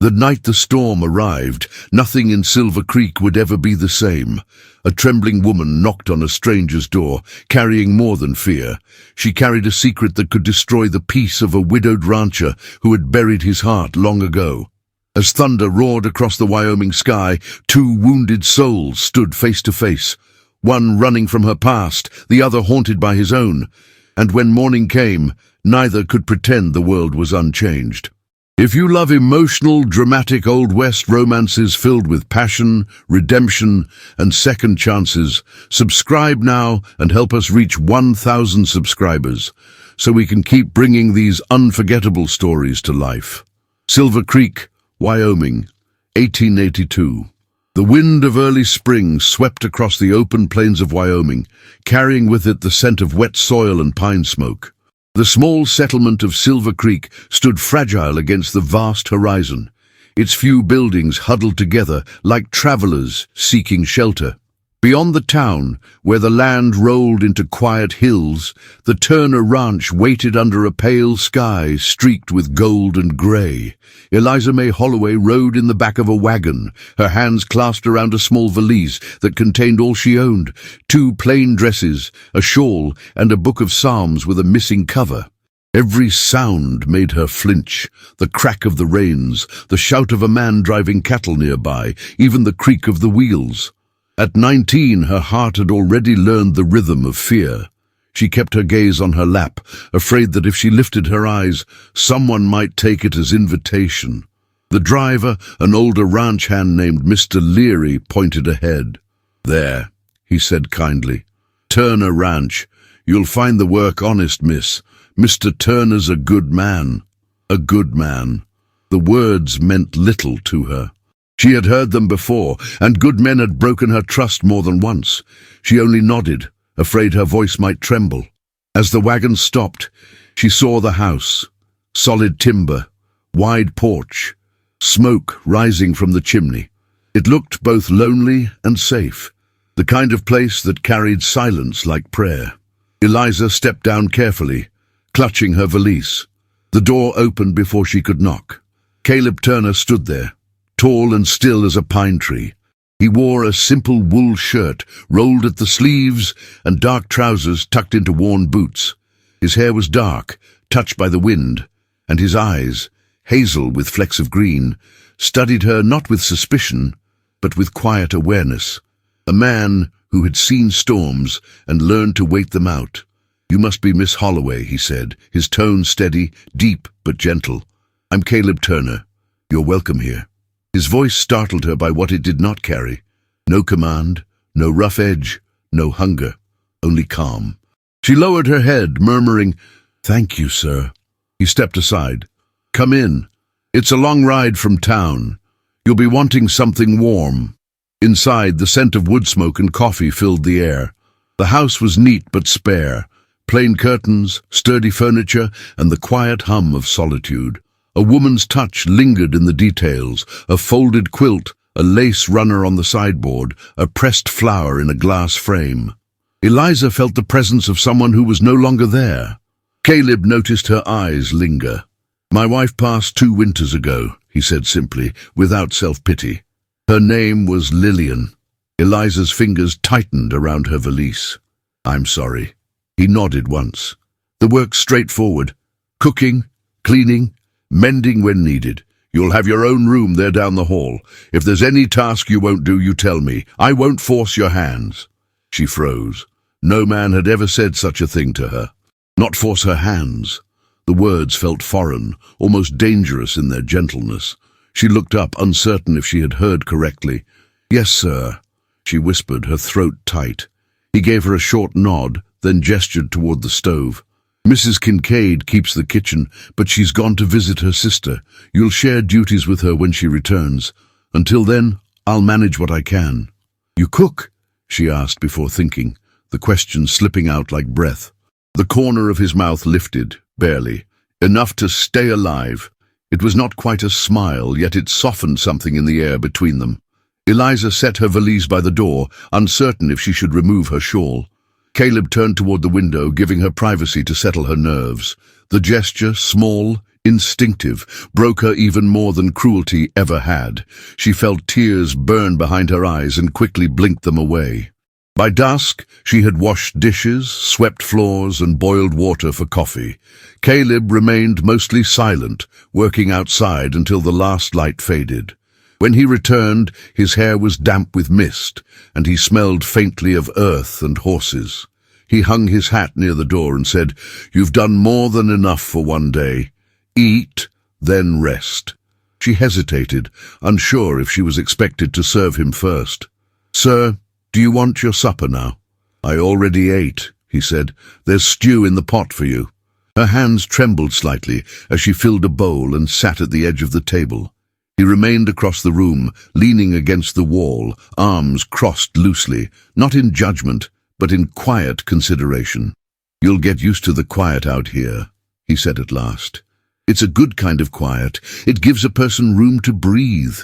The night the storm arrived, nothing in Silver Creek would ever be the same. A trembling woman knocked on a stranger's door, carrying more than fear. She carried a secret that could destroy the peace of a widowed rancher who had buried his heart long ago. As thunder roared across the Wyoming sky, two wounded souls stood face to face, one running from her past, the other haunted by his own. And when morning came, neither could pretend the world was unchanged. If you love emotional, dramatic Old West romances filled with passion, redemption, and second chances, subscribe now and help us reach 1,000 subscribers so we can keep bringing these unforgettable stories to life. Silver Creek, Wyoming, 1882. The wind of early spring swept across the open plains of Wyoming, carrying with it the scent of wet soil and pine smoke. The small settlement of Silver Creek stood fragile against the vast horizon, its few buildings huddled together like travelers seeking shelter. Beyond the town, where the land rolled into quiet hills, the Turner Ranch waited under a pale sky streaked with gold and gray. Eliza Mae Holloway rode in the back of a wagon, her hands clasped around a small valise that contained all she owned, 2 plain dresses, a shawl, and a book of psalms with a missing cover. Every sound made her flinch, the crack of the reins, the shout of a man driving cattle nearby, even the creak of the wheels. At 19, her heart had already learned the rhythm of fear. She kept her gaze on her lap, afraid that if she lifted her eyes, someone might take it as invitation. The driver, an older ranch hand named Mr. Leary, pointed ahead. "There," he said kindly. "Turner Ranch. You'll find the work honest, miss. Mr. Turner's a good man." A good man. The words meant little to her. She had heard them before, and good men had broken her trust more than once. She only nodded, afraid her voice might tremble. As the wagon stopped, she saw the house. Solid timber, wide porch, smoke rising from the chimney. It looked both lonely and safe, the kind of place that carried silence like prayer. Eliza stepped down carefully, clutching her valise. The door opened before she could knock. Caleb Turner stood there, tall and still as a pine tree. He wore a simple wool shirt, rolled at the sleeves, and dark trousers tucked into worn boots. His hair was dark, touched by the wind, and his eyes, hazel with flecks of green, studied her not with suspicion, but with quiet awareness. A man who had seen storms and learned to wait them out. "You must be Miss Holloway," he said, his tone steady, deep but gentle. "I'm Caleb Turner. You're welcome here." His voice startled her by what it did not carry. No command, no rough edge, no hunger, only calm. She lowered her head, murmuring, "Thank you, sir." He stepped aside. "Come in. It's a long ride from town. You'll be wanting something warm." Inside, the scent of wood smoke and coffee filled the air. The house was neat but spare, plain curtains, sturdy furniture, and the quiet hum of solitude. A woman's touch lingered in the details, a folded quilt, a lace runner on the sideboard, a pressed flower in a glass frame. Eliza felt the presence of someone who was no longer there. Caleb noticed her eyes linger. "My wife passed 2 winters ago," he said simply, without self-pity. Her name was Lillian. Eliza's fingers tightened around her valise. "I'm sorry." He nodded once. "The work's straightforward. Cooking, cleaning, mending when needed. You'll have your own room there down the hall. If there's any task you won't do, you tell me. I won't force your hands." She froze. No man had ever said such a thing to her. Not force her hands. The words felt foreign, almost dangerous in their gentleness. She looked up, uncertain if she had heard correctly. "Yes, sir," she whispered, her throat tight. He gave her a short nod, then gestured toward the stove. "Mrs. Kincaid keeps the kitchen, but she's gone to visit her sister. You'll share duties with her when she returns. Until then, I'll manage what I can." "You cook?" she asked before thinking, the question slipping out like breath. The corner of his mouth lifted, barely, enough to stay alive. It was not quite a smile, yet it softened something in the air between them. Eliza set her valise by the door, uncertain if she should remove her shawl. Caleb turned toward the window, giving her privacy to settle her nerves. The gesture, small, Instinctive, broke her even more than cruelty ever had. She felt tears burn behind her eyes and quickly blinked them away. By dusk, she had washed dishes, swept floors, and boiled water for coffee. Caleb remained mostly silent, working outside until the last light faded. When he returned, his hair was damp with mist, and he smelled faintly of earth and horses. He hung his hat near the door and said, "You've done more than enough for one day. Eat, then rest." She hesitated, unsure if she was expected to serve him first. "Sir, do you want your supper now?" "I already ate," he said. "There's stew in the pot for you." Her hands trembled slightly as she filled a bowl and sat at the edge of the table. He remained across the room, leaning against the wall, arms crossed loosely, not in judgment, but in quiet consideration. "You'll get used to the quiet out here," he said at last. "It's a good kind of quiet. It gives a person room to breathe."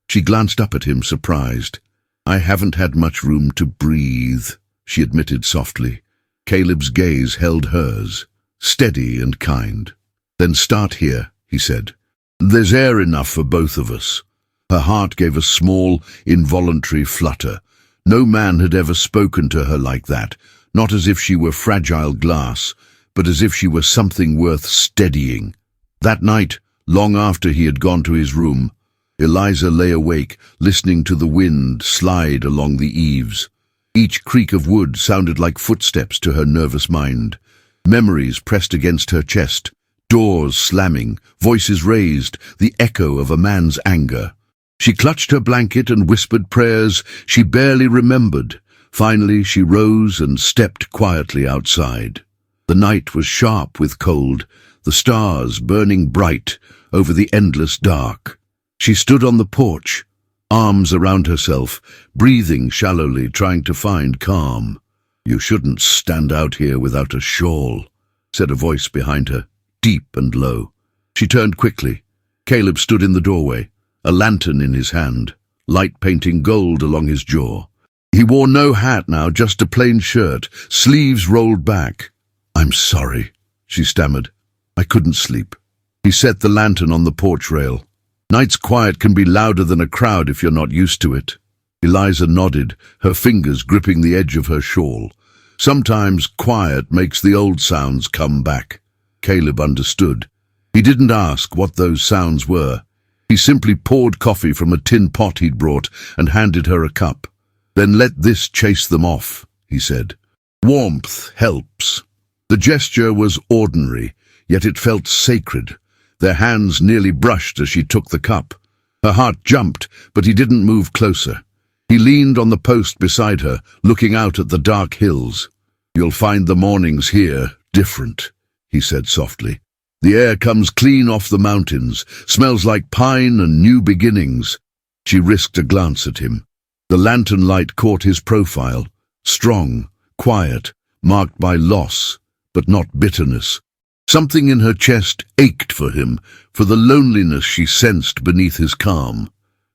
She glanced up at him, surprised. "I haven't had much room to breathe," she admitted softly. Caleb's gaze held hers, steady and kind. "Then start here," he said. "There's air enough for both of us." Her heart gave a small, involuntary flutter. No man had ever spoken to her like that, not as if she were fragile glass, but as if she were something worth steadying. That night, long after he had gone to his room, Eliza lay awake, listening to the wind slide along the eaves. Each creak of wood sounded like footsteps to her nervous mind. Memories pressed against her chest, doors slamming, voices raised, the echo of a man's anger. She clutched her blanket and whispered prayers she barely remembered. Finally, she rose and stepped quietly outside. The night was sharp with cold, the stars burning bright over the endless dark. She stood on the porch, arms around herself, breathing shallowly, trying to find calm. "You shouldn't stand out here without a shawl," said a voice behind her, deep and low. She turned quickly. Caleb stood in the doorway, a lantern in his hand, light painting gold along his jaw. He wore no hat now, just a plain shirt, sleeves rolled back. "I'm sorry," she stammered. "I couldn't sleep." He set the lantern on the porch rail. "Night's quiet can be louder than a crowd if you're not used to it." Eliza nodded, her fingers gripping the edge of her shawl. "Sometimes quiet makes the old sounds come back." Caleb understood. He didn't ask what those sounds were. He simply poured coffee from a tin pot he'd brought and handed her a cup. "Then let this chase them off," he said. "Warmth helps." The gesture was ordinary, yet it felt sacred. Their hands nearly brushed as she took the cup. Her heart jumped, but he didn't move closer. He leaned on the post beside her, looking out at the dark hills. "You'll find the mornings here different," he said softly. "The air comes clean off the mountains, smells like pine and new beginnings." She risked a glance at him. The lantern light caught his profile, strong, quiet, marked by loss, but not bitterness. Something in her chest ached for him, for the loneliness she sensed beneath his calm.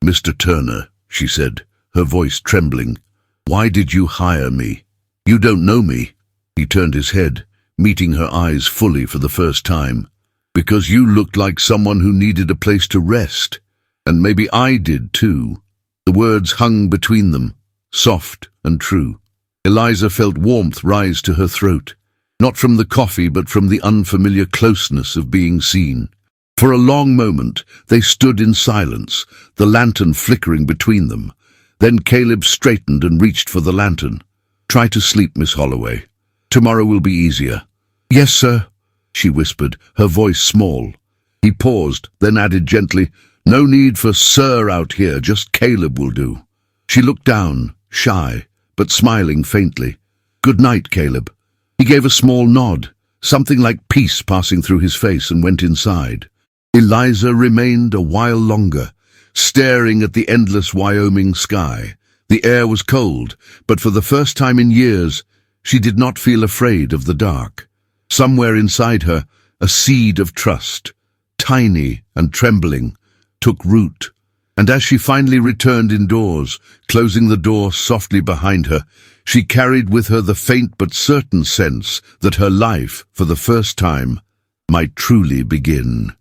"Mr. Turner," she said, her voice trembling, "why did you hire me? You don't know me." He turned his head, meeting her eyes fully for the first time. "Because you looked like someone who needed a place to rest. And maybe I did too." The words hung between them, soft and true. Eliza felt warmth rise to her throat, not from the coffee but from the unfamiliar closeness of being seen. For a long moment they stood in silence, the lantern flickering between them. Then Caleb straightened and reached for the lantern. "Try to sleep, Miss Holloway. Tomorrow will be easier." "Yes, sir," she whispered, her voice small. He paused, then added gently, "No need for sir out here, just Caleb will do." She looked down, shy, but smiling faintly. "Good night, Caleb." He gave a small nod, something like peace passing through his face, and went inside. Eliza remained a while longer, staring at the endless Wyoming sky. The air was cold, but for the first time in years, she did not feel afraid of the dark. Somewhere inside her, a seed of trust, tiny and trembling, took root. And as she finally returned indoors, closing the door softly behind her, she carried with her the faint but certain sense that her life, for the first time, might truly begin.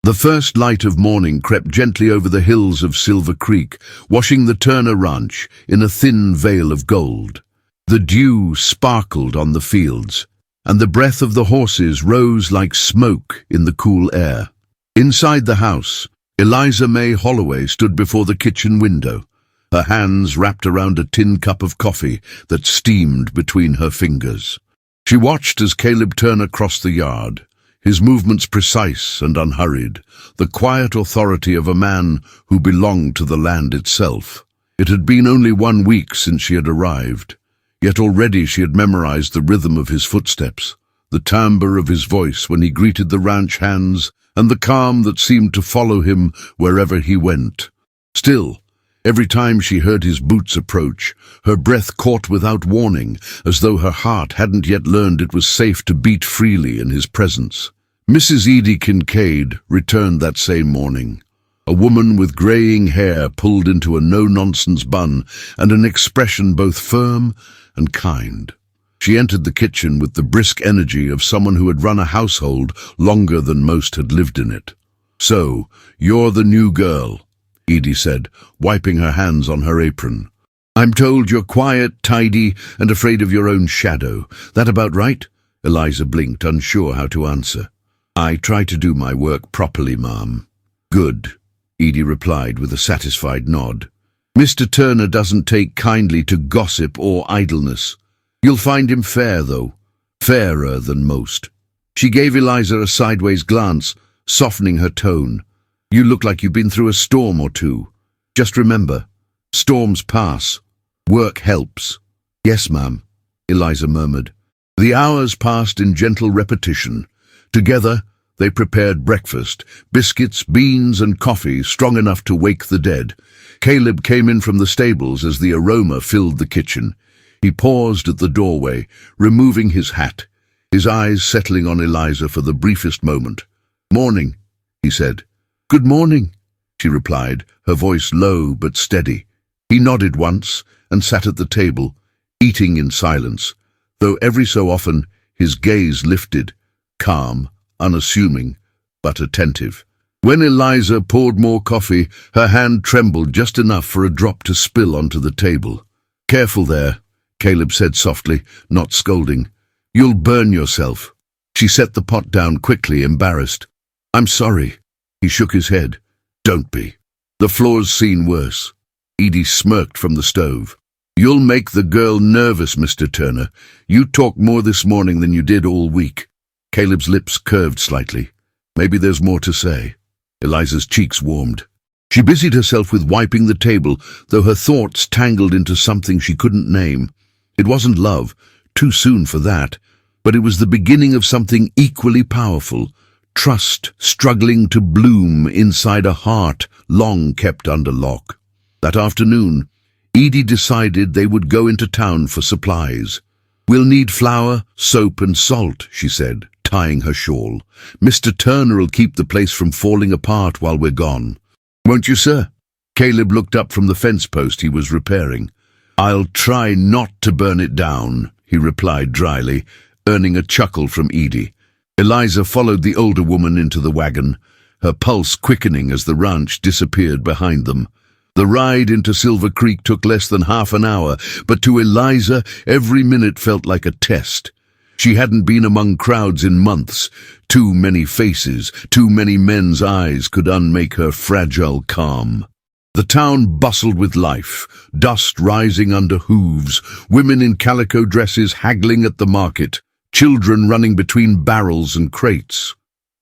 The first light of morning crept gently over the hills of Silver Creek, washing the Turner Ranch in a thin veil of gold. The dew sparkled on the fields, and the breath of the horses rose like smoke in the cool air. Inside the house, Eliza Mae Holloway stood before the kitchen window, her hands wrapped around a tin cup of coffee that steamed between her fingers. She watched as Caleb Turner crossed the yard, his movements precise and unhurried, the quiet authority of a man who belonged to the land itself. It had been only 1 week since she had arrived, yet already she had memorized the rhythm of his footsteps, the timbre of his voice when he greeted the ranch hands, and the calm that seemed to follow him wherever he went. Still, every time she heard his boots approach, her breath caught without warning, as though her heart hadn't yet learned it was safe to beat freely in his presence. Mrs. Edie Kincaid returned that same morning, a woman with greying hair pulled into a no-nonsense bun and an expression both firm and kind. She entered the kitchen with the brisk energy of someone who had run a household longer than most had lived in it. "So, you're the new girl," Edie said, wiping her hands on her apron. "I'm told you're quiet, tidy, and afraid of your own shadow. That about right?" Eliza blinked, unsure how to answer. "I try to do my work properly, ma'am." "Good," Edie replied with a satisfied nod. "Mr. Turner doesn't take kindly to gossip or idleness. You'll find him fair, though. Fairer than most." She gave Eliza a sideways glance, softening her tone. "You look like you've been through a storm or two. Just remember, storms pass. Work helps." "Yes, ma'am," Eliza murmured. The hours passed in gentle repetition. Together, they prepared breakfast, biscuits, beans, and coffee strong enough to wake the dead. Caleb came in from the stables as the aroma filled the kitchen. He paused at the doorway, removing his hat, his eyes settling on Eliza for the briefest moment. "Morning," he said. "Good morning," she replied, her voice low but steady. He nodded once and sat at the table, eating in silence, though every so often his gaze lifted, calm, unassuming, but attentive. When Eliza poured more coffee, her hand trembled just enough for a drop to spill onto the table. "Careful there," Caleb said softly, not scolding. "You'll burn yourself." She set the pot down quickly, embarrassed. "I'm sorry." He shook his head. "Don't be. The floor's seen worse." Edie smirked from the stove. "You'll make the girl nervous, Mr. Turner. You talked more this morning than you did all week." Caleb's lips curved slightly. "Maybe there's more to say." Eliza's cheeks warmed. She busied herself with wiping the table, though her thoughts tangled into something she couldn't name. It wasn't love, too soon for that, but it was the beginning of something equally powerful, trust struggling to bloom inside a heart long kept under lock. That afternoon, Edie decided they would go into town for supplies. "We'll need flour, soap, and salt," she said, tying her shawl. "Mr. Turner'll keep the place from falling apart while we're gone." "Won't you, sir?" Caleb looked up from the fence post he was repairing. "I'll try not to burn it down," he replied dryly, earning a chuckle from Edie. Eliza followed the older woman into the wagon, her pulse quickening as the ranch disappeared behind them. The ride into Silver Creek took less than half an hour, but to Eliza every minute felt like a test. She hadn't been among crowds in months. Too many faces, too many men's eyes could unmake her fragile calm. The town bustled with life, dust rising under hooves, women in calico dresses haggling at the market, children running between barrels and crates.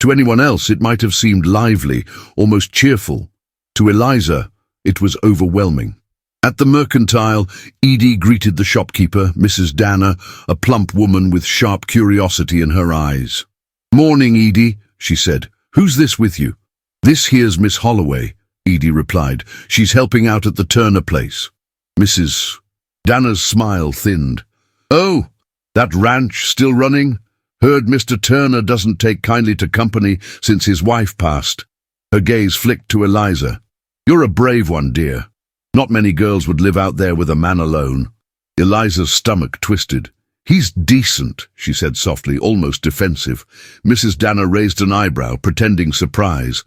To anyone else it might have seemed lively, almost cheerful. To Eliza, it was overwhelming. At the mercantile, Edie greeted the shopkeeper, Mrs. Danner, a plump woman with sharp curiosity in her eyes. "Morning, Edie," she said. "Who's this with you?" "This here's Miss Holloway," Edie replied. "She's helping out at the Turner place." Mrs. Danner's smile thinned. "Oh, that ranch still running? Heard Mr. Turner doesn't take kindly to company since his wife passed." Her gaze flicked to Eliza. "You're a brave one, dear. Not many girls would live out there with a man alone." Eliza's stomach twisted. "He's decent," she said softly, almost defensive. Mrs. Danner raised an eyebrow, pretending surprise.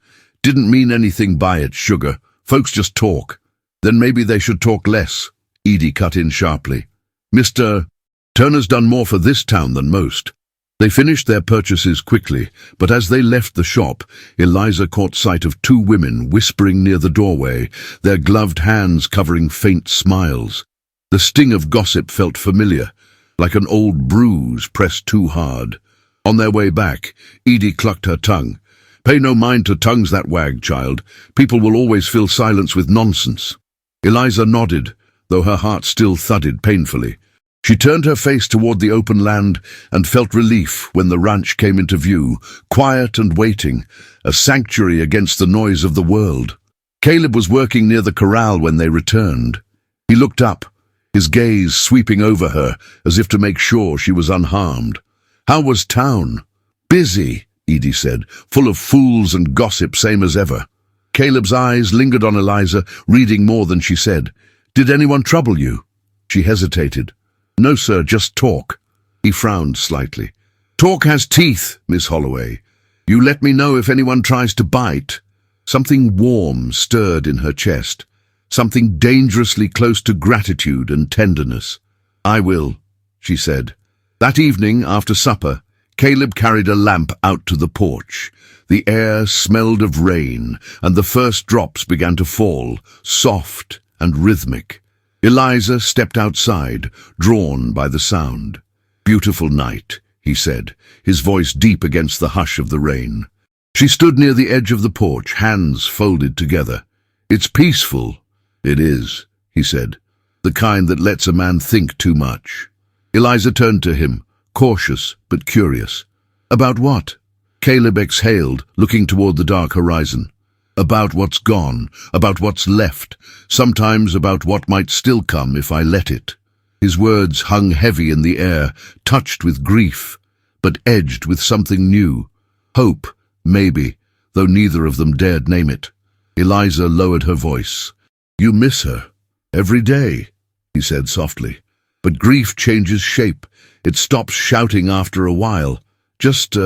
Didn't mean anything by it, sugar. Folks just talk. Then maybe they should talk less, Edie cut in sharply. Mr. Turner's done more for this town than most. They finished their purchases quickly, but as they left the shop, Eliza caught sight of two women whispering near the doorway, their gloved hands covering faint smiles. The sting of gossip felt familiar, like an old bruise pressed too hard. On their way back, Edie clucked her tongue. Pay no mind to tongues that wag, child. People will always fill silence with nonsense. Eliza nodded, though her heart still thudded painfully. She turned her face toward the open land and felt relief when the ranch came into view, quiet and waiting, a sanctuary against the noise of the world. Caleb was working near the corral when they returned. He looked up, his gaze sweeping over her as if to make sure she was unharmed. How was town? Busy, Edie said, full of fools and gossip, same as ever. Caleb's eyes lingered on Eliza, reading more than she said. Did anyone trouble you? She hesitated. No, sir, just talk. He frowned slightly. Talk has teeth, Miss Holloway. You let me know if anyone tries to bite. Something warm stirred in her chest, something dangerously close to gratitude and tenderness. I will, she said. That evening, after supper, Caleb carried a lamp out to the porch. The air smelled of rain, and the first drops began to fall, soft and rhythmic. Eliza stepped outside, drawn by the sound. Beautiful night, he said, his voice deep against the hush of the rain. She stood near the edge of the porch, hands folded together. It's peaceful. It is, he said, the kind that lets a man think too much. Eliza turned to him, cautious but curious. About what? Caleb exhaled, looking toward the dark horizon. About what's gone, about what's left, sometimes about what might still come if I let it. His words hung heavy in the air, touched with grief, but edged with something new. Hope, maybe, though neither of them dared name it. Eliza lowered her voice. You miss her. Every day, he said softly. But grief changes shape. It stops shouting after a while. Just,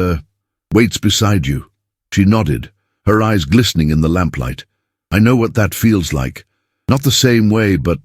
waits beside you. She nodded, her eyes glistening in the lamplight. I know what that feels like. Not the same way, but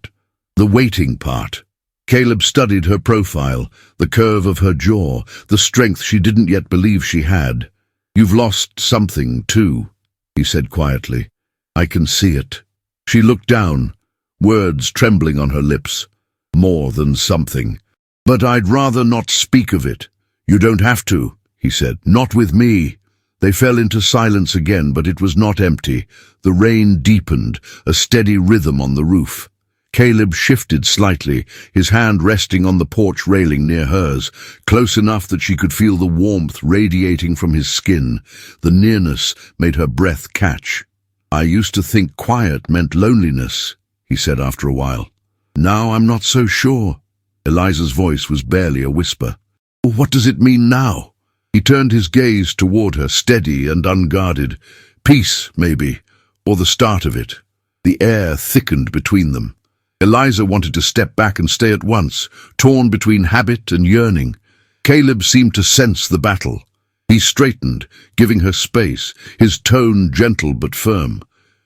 the waiting part. Caleb studied her profile, the curve of her jaw, the strength she didn't yet believe she had. You've lost something, too, he said quietly. I can see it. She looked down, words trembling on her lips. More than something. But I'd rather not speak of it. You don't have to, he said. Not with me. They fell into silence again, but it was not empty. The rain deepened, a steady rhythm on the roof. Caleb shifted slightly, his hand resting on the porch railing near hers, close enough that she could feel the warmth radiating from his skin. The nearness made her breath catch. I used to think quiet meant loneliness, he said after a while. Now I'm not so sure. Eliza's voice was barely a whisper. What does it mean now? He turned his gaze toward her, steady and unguarded. Peace, maybe, or the start of it. The air thickened between them. Eliza wanted to step back and stay at once, torn between habit and yearning. Caleb seemed to sense the battle. He straightened, giving her space, his tone gentle but firm.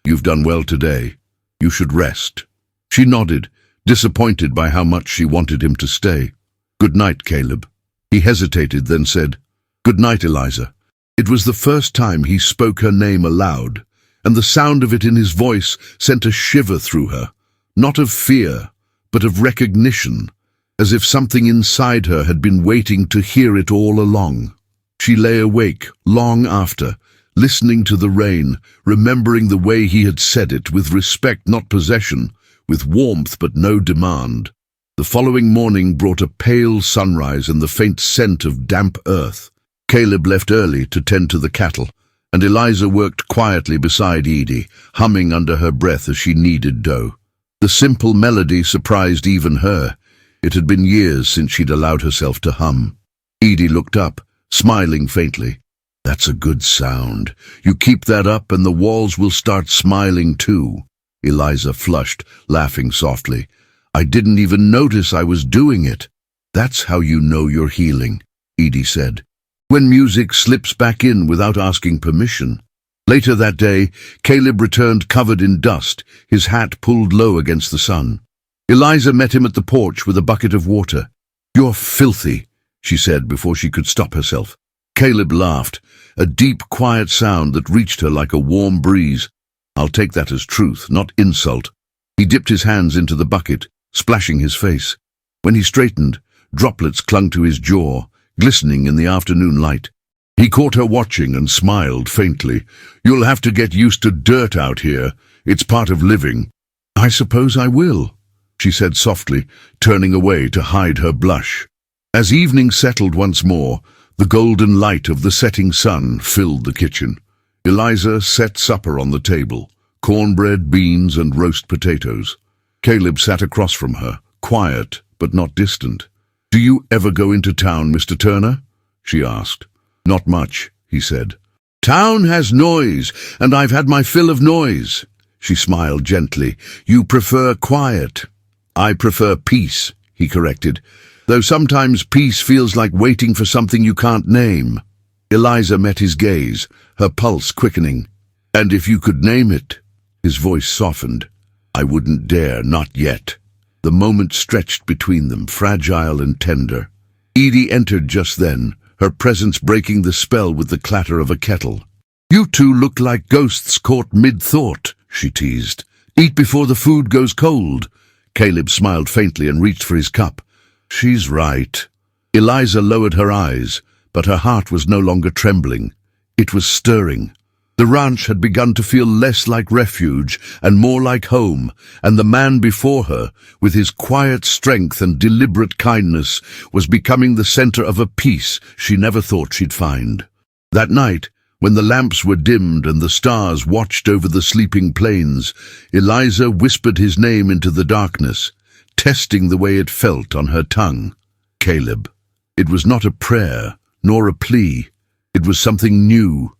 You've done well today. You should rest. She nodded, disappointed by how much she wanted him to stay. Good night, Caleb. He hesitated, then said, Good night, Eliza. It was the first time he spoke her name aloud, and the sound of it in his voice sent a shiver through her, not of fear, but of recognition, as if something inside her had been waiting to hear it all along. She lay awake long after, listening to the rain, remembering the way he had said it, with respect, not possession, with warmth but no demand. The following morning brought a pale sunrise and the faint scent of damp earth. Caleb left early to tend to the cattle, and Eliza worked quietly beside Edie, humming under her breath as she kneaded dough. The simple melody surprised even her. It had been years since she'd allowed herself to hum. Edie looked up, smiling faintly. That's a good sound. You keep that up and the walls will start smiling too. Eliza flushed, laughing softly. I didn't even notice I was doing it. That's how you know you're healing, Edie said. When music slips back in without asking permission. Later that day, Caleb returned covered in dust, his hat pulled low against the sun. Eliza met him at the porch with a bucket of water. "You're filthy," she said before she could stop herself. Caleb laughed, a deep, quiet sound that reached her like a warm breeze. "I'll take that as truth, not insult." He dipped his hands into the bucket, splashing his face. When he straightened, droplets clung to his jaw, glistening in the afternoon light. He caught her watching and smiled faintly. "You'll have to get used to dirt out here. It's part of living." "I suppose I will," she said softly, turning away to hide her blush. As evening settled once more, the golden light of the setting sun filled the kitchen. Eliza set supper on the table, cornbread, beans, and roast potatoes. Caleb sat across from her, quiet but not distant. "Do you ever go into town, Mr. Turner?" she asked. "Not much," he said. "Town has noise, and I've had my fill of noise." She smiled gently. "You prefer quiet." "I prefer peace," he corrected, "though sometimes peace feels like waiting for something you can't name." Eliza met his gaze, her pulse quickening. "And if you could name it?" His voice softened. "I wouldn't dare, not yet." The moment stretched between them, fragile and tender. Edie entered just then, her presence breaking the spell with the clatter of a kettle. "You two look like ghosts caught mid-thought," she teased. "Eat before the food goes cold." Caleb smiled faintly and reached for his cup. "She's right." Eliza lowered her eyes, but her heart was no longer trembling. It was stirring. The ranch had begun to feel less like refuge and more like home, and the man before her, with his quiet strength and deliberate kindness, was becoming the center of a peace she never thought she'd find. That night, when the lamps were dimmed and the stars watched over the sleeping plains, Eliza whispered his name into the darkness, testing the way it felt on her tongue. Caleb. It was not a prayer, nor a plea. It was something new.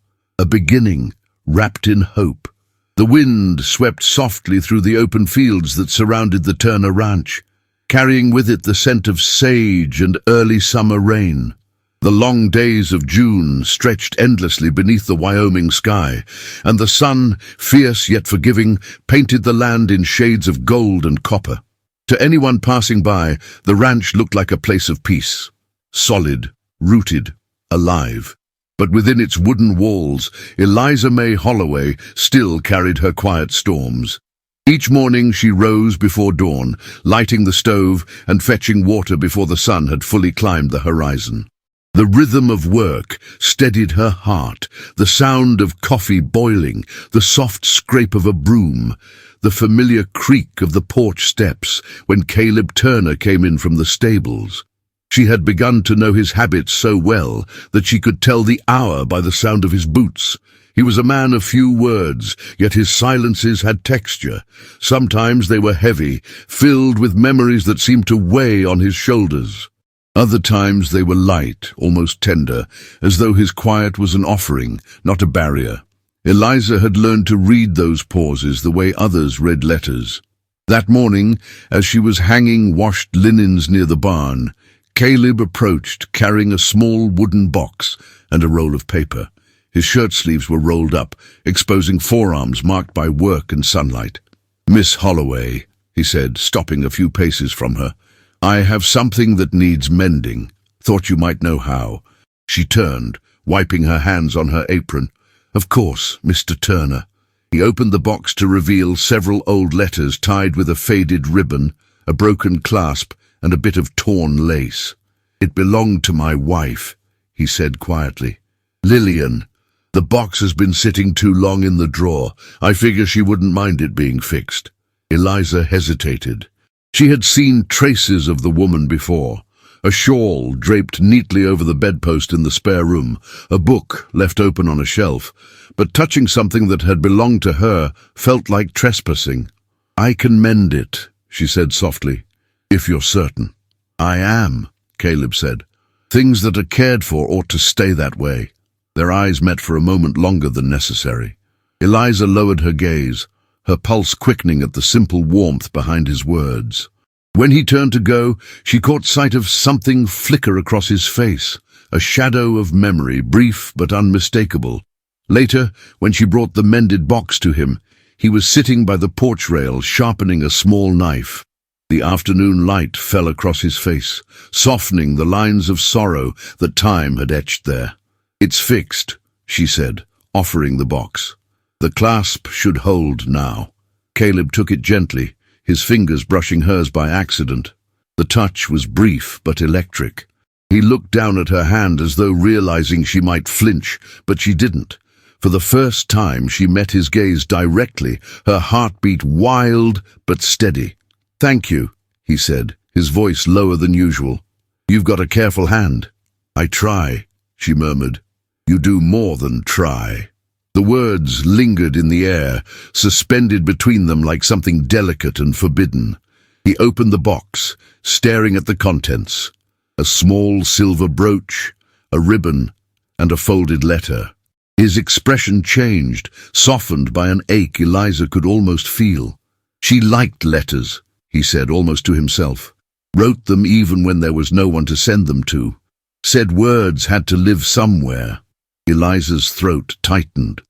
A beginning, wrapped in hope. The wind swept softly through the open fields that surrounded the Turner Ranch, carrying with it the scent of sage and early summer rain. The long days of June stretched endlessly beneath the Wyoming sky, and the sun, fierce yet forgiving, painted the land in shades of gold and copper. To anyone passing by, the ranch looked like a place of peace. Solid, rooted, alive. But within its wooden walls, Eliza Mae Holloway still carried her quiet storms. Each morning she rose before dawn, lighting the stove and fetching water before the sun had fully climbed the horizon. The rhythm of work steadied her heart, the sound of coffee boiling, the soft scrape of a broom, the familiar creak of the porch steps when Caleb Turner came in from the stables. She had begun to know his habits so well that she could tell the hour by the sound of his boots. He was a man of few words, yet his silences had texture. Sometimes they were heavy, filled with memories that seemed to weigh on his shoulders. Other times they were light, almost tender, as though his quiet was an offering, not a barrier. Eliza had learned to read those pauses the way others read letters. That morning, as she was hanging washed linens near the barn, Caleb approached, carrying a small wooden box and a roll of paper. His shirt sleeves were rolled up, exposing forearms marked by work and sunlight. "Miss Holloway," he said, stopping a few paces from her, "I have something that needs mending. Thought you might know how." She turned, wiping her hands on her apron. "Of course, Mr. Turner." He opened the box to reveal several old letters tied with a faded ribbon, a broken clasp, and a bit of torn lace. "It belonged to my wife," he said quietly. "Lillian. The box has been sitting too long in the drawer. I figure she wouldn't mind it being fixed." Eliza hesitated. She had seen traces of the woman before. A shawl draped neatly over the bedpost in the spare room, a book left open on a shelf, but touching something that had belonged to her felt like trespassing. "I can mend it," she said softly. "If you're certain." "I am," Caleb said. "Things that are cared for ought to stay that way." Their eyes met for a moment longer than necessary. Eliza lowered her gaze, her pulse quickening at the simple warmth behind his words. When he turned to go, she caught sight of something flicker across his face, a shadow of memory, brief but unmistakable. Later, when she brought the mended box to him, he was sitting by the porch rail sharpening a small knife. The afternoon light fell across his face, softening the lines of sorrow that time had etched there. "It's fixed," she said, offering the box. The clasp should hold now. Caleb took it gently, his fingers brushing hers by accident. The touch was brief but electric. He looked down at her hand as though realizing she might flinch, but she didn't. For the first time she met his gaze directly, her heartbeat wild but steady. "Thank you," he said, his voice lower than usual. "You've got a careful hand." "I try," she murmured. "You do more than try." The words lingered in the air, suspended between them like something delicate and forbidden. He opened the box, staring at the contents. A small silver brooch, a ribbon, and a folded letter. His expression changed, softened by an ache Eliza could almost feel. She liked letters, he said almost to himself. Wrote them even when there was no one to send them to. Said words had to live somewhere. Eliza's throat tightened.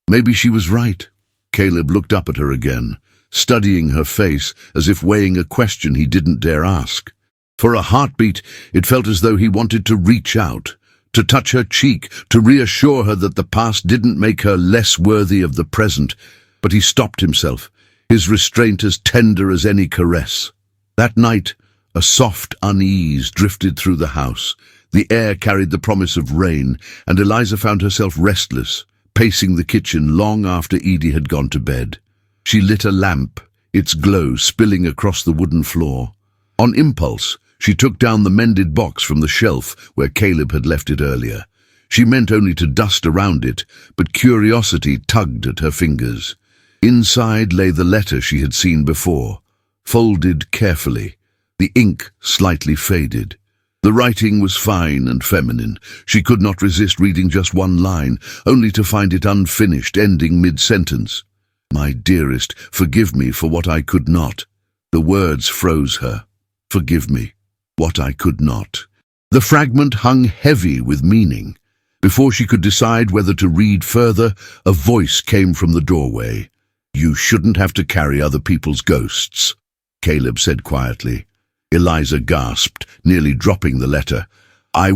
Maybe she was right. Caleb looked up at her again, studying her face as if weighing a question he didn't dare ask. For a heartbeat, it felt as though he wanted to reach out, to touch her cheek, to reassure her that the past didn't make her less worthy of the present. But he stopped himself, his restraint as tender as any caress. That night, a soft unease drifted through the house. The air carried the promise of rain, and Eliza found herself restless, pacing the kitchen long after Edie had gone to bed. She lit a lamp, its glow spilling across the wooden floor. On impulse, she took down the mended box from the shelf where Caleb had left it earlier. She meant only to dust around it, but curiosity tugged at her fingers. Inside lay the letter she had seen before, folded carefully, the ink slightly faded. The writing was fine and feminine. She could not resist reading just one line, only to find it unfinished, ending mid-sentence. "My dearest, forgive me for what I could not." The words froze her. Forgive me, what I could not. The fragment hung heavy with meaning. Before she could decide whether to read further, a voice came from the doorway. "You shouldn't have to carry other people's ghosts," Caleb said quietly. Eliza gasped, nearly dropping the letter. I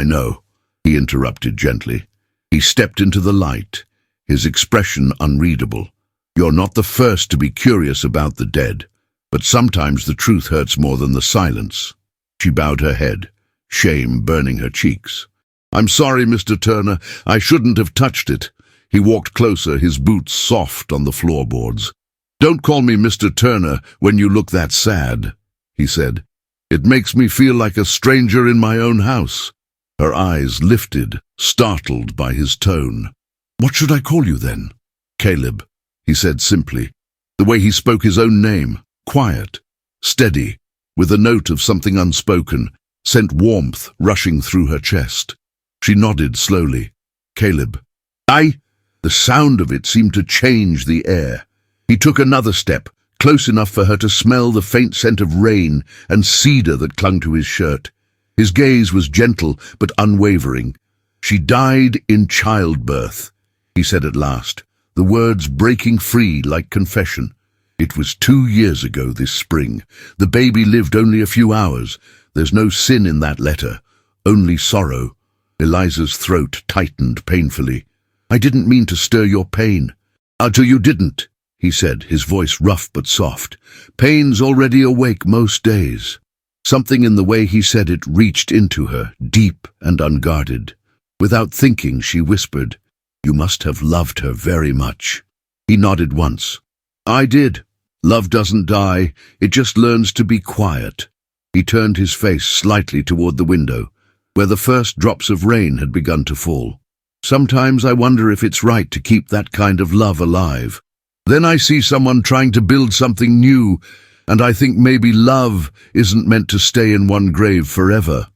know," he interrupted gently. He stepped into the light, his expression unreadable. "You're not the first to be curious about the dead, but sometimes the truth hurts more than the silence." She bowed her head, shame burning her cheeks. "I'm sorry, Mr. Turner. I shouldn't have touched it." He walked closer, his boots soft on the floorboards. "Don't call me Mr. Turner when you look that sad," he said. "It makes me feel like a stranger in my own house." Her eyes lifted, startled by his tone. "What should I call you then?" "Caleb," he said simply. The way he spoke his own name, quiet, steady, with a note of something unspoken, sent warmth rushing through her chest. She nodded slowly. "Caleb." The sound of it seemed to change the air. He took another step, close enough for her to smell the faint scent of rain and cedar that clung to his shirt. His gaze was gentle but unwavering. "She died in childbirth," he said at last, the words breaking free like confession. "It was 2 years ago this spring. The baby lived only a few hours. There's no sin in that letter, only sorrow." Eliza's throat tightened painfully. "I didn't mean to stir your pain." "Until you didn't," he said, his voice rough but soft. "Pain's already awake most days." Something in the way he said it reached into her, deep and unguarded. Without thinking, she whispered, "You must have loved her very much." He nodded once. "I did. Love doesn't die, it just learns to be quiet." He turned his face slightly toward the window, where the first drops of rain had begun to fall. "Sometimes I wonder if it's right to keep that kind of love alive. Then I see someone trying to build something new, and I think maybe love isn't meant to stay in one grave forever."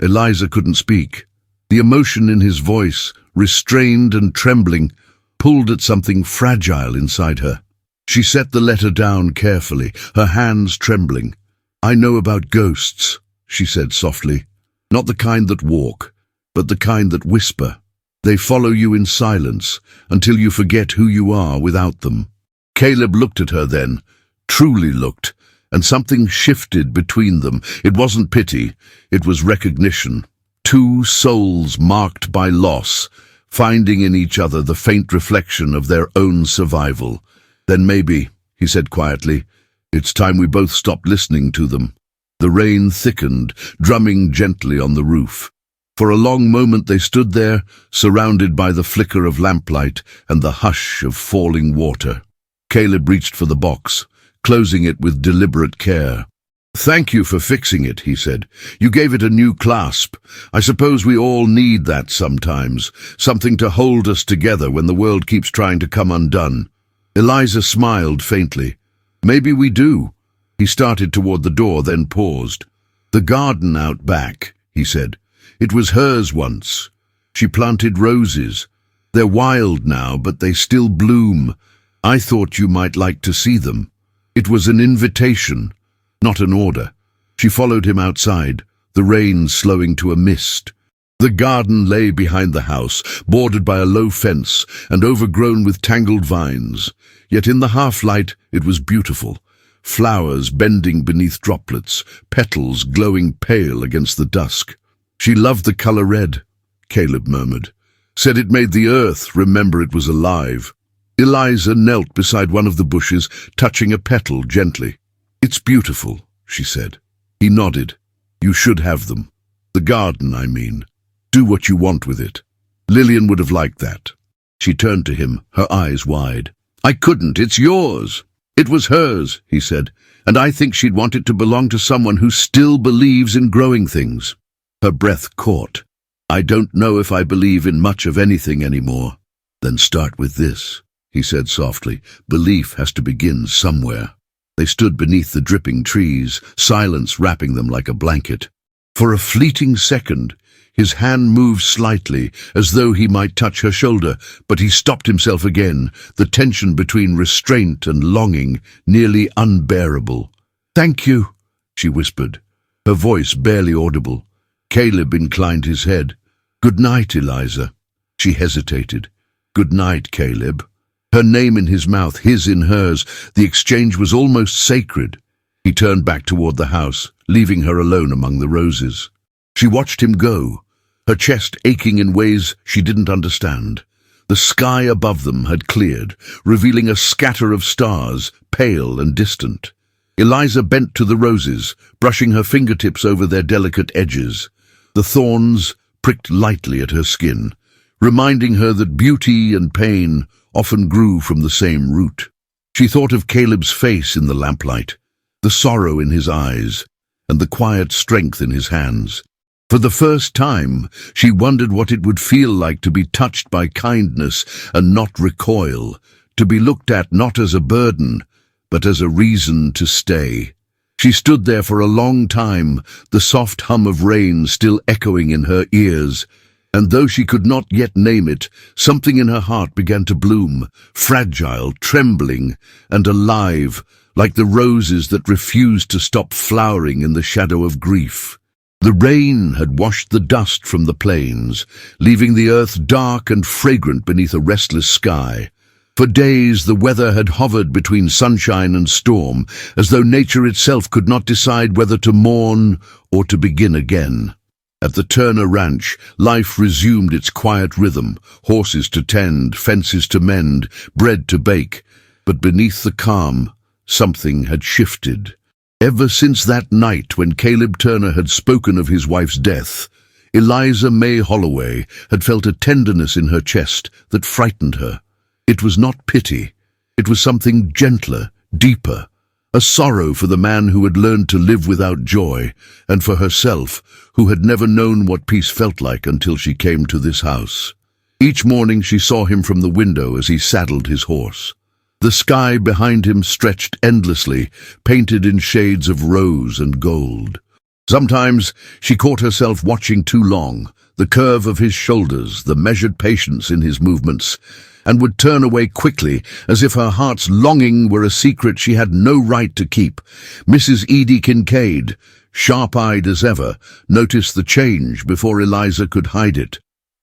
Eliza couldn't speak. The emotion in his voice, restrained and trembling, pulled at something fragile inside her. She set the letter down carefully, her hands trembling. "I know about ghosts," she said softly. "Not the kind that walk, but the kind that whisper. They follow you in silence until you forget who you are without them. Caleb looked at her then, truly looked, and something shifted between them. It wasn't pity, it was recognition. Two souls marked by loss, finding in each other the faint reflection of their own survival. Then maybe, he said quietly, it's time we both stopped listening to them. The rain thickened, drumming gently on the roof. For a long moment they stood there, surrounded by the flicker of lamplight and the hush of falling water. Caleb reached for the box, closing it with deliberate care. "Thank you for fixing it," he said. "You gave it a new clasp. I suppose we all need that sometimes, something to hold us together when the world keeps trying to come undone." Eliza smiled faintly. "Maybe we do." He started toward the door, then paused. "The garden out back," he said. "It was hers once. She planted roses. They're wild now, but they still bloom. I thought you might like to see them." It was an invitation, not an order. She followed him outside, the rain slowing to a mist. The garden lay behind the house, bordered by a low fence and overgrown with tangled vines. Yet in the half-light it was beautiful. Flowers bending beneath droplets, petals glowing pale against the dusk. "She loved the color red," Caleb murmured. "Said it made the earth remember it was alive." Eliza knelt beside one of the bushes, touching a petal gently. "It's beautiful," she said. He nodded. "You should have them. The garden, I mean. Do what you want with it. Lillian would have liked that." She turned to him, her eyes wide. "I couldn't. It's yours." "It was hers," he said, "and I think she'd want it to belong to someone who still believes in growing things." Her breath caught. "I don't know if I believe in much of anything anymore." "Then start with this," he said softly. "Belief has to begin somewhere." They stood beneath the dripping trees, silence wrapping them like a blanket. For a fleeting second, his hand moved slightly, as though he might touch her shoulder, but he stopped himself again, the tension between restraint and longing nearly unbearable. "Thank you," she whispered, her voice barely audible. Caleb inclined his head. "Good night, Eliza." She hesitated. "Good night, Caleb." Her name in his mouth, his in hers, the exchange was almost sacred. He turned back toward the house, leaving her alone among the roses. She watched him go, her chest aching in ways she didn't understand. The sky above them had cleared, revealing a scatter of stars, pale and distant. Eliza bent to the roses, brushing her fingertips over their delicate edges. The thorns pricked lightly at her skin, reminding her that beauty and pain often grew from the same root. She thought of Caleb's face in the lamplight, the sorrow in his eyes, and the quiet strength in his hands. For the first time, she wondered what it would feel like to be touched by kindness and not recoil, to be looked at not as a burden, but as a reason to stay. She stood there for a long time, the soft hum of rain still echoing in her ears, and though she could not yet name it, something in her heart began to bloom, fragile, trembling, and alive, like the roses that refused to stop flowering in the shadow of grief. The rain had washed the dust from the plains, leaving the earth dark and fragrant beneath a restless sky. For days the weather had hovered between sunshine and storm, as though nature itself could not decide whether to mourn or to begin again. At the Turner Ranch, life resumed its quiet rhythm, horses to tend, fences to mend, bread to bake. But beneath the calm, something had shifted. Ever since that night when Caleb Turner had spoken of his wife's death, Eliza Mae Holloway had felt a tenderness in her chest that frightened her. It was not pity. It was something gentler, deeper, a sorrow for the man who had learned to live without joy, and for herself, who had never known what peace felt like until she came to this house. Each morning she saw him from the window as he saddled his horse. The sky behind him stretched endlessly, painted in shades of rose and gold. Sometimes she caught herself watching too long, the curve of his shoulders, the measured patience in his movements, and would turn away quickly, as if her heart's longing were a secret she had no right to keep. Mrs. Edie Kincaid, sharp-eyed as ever, noticed the change before Eliza could hide it.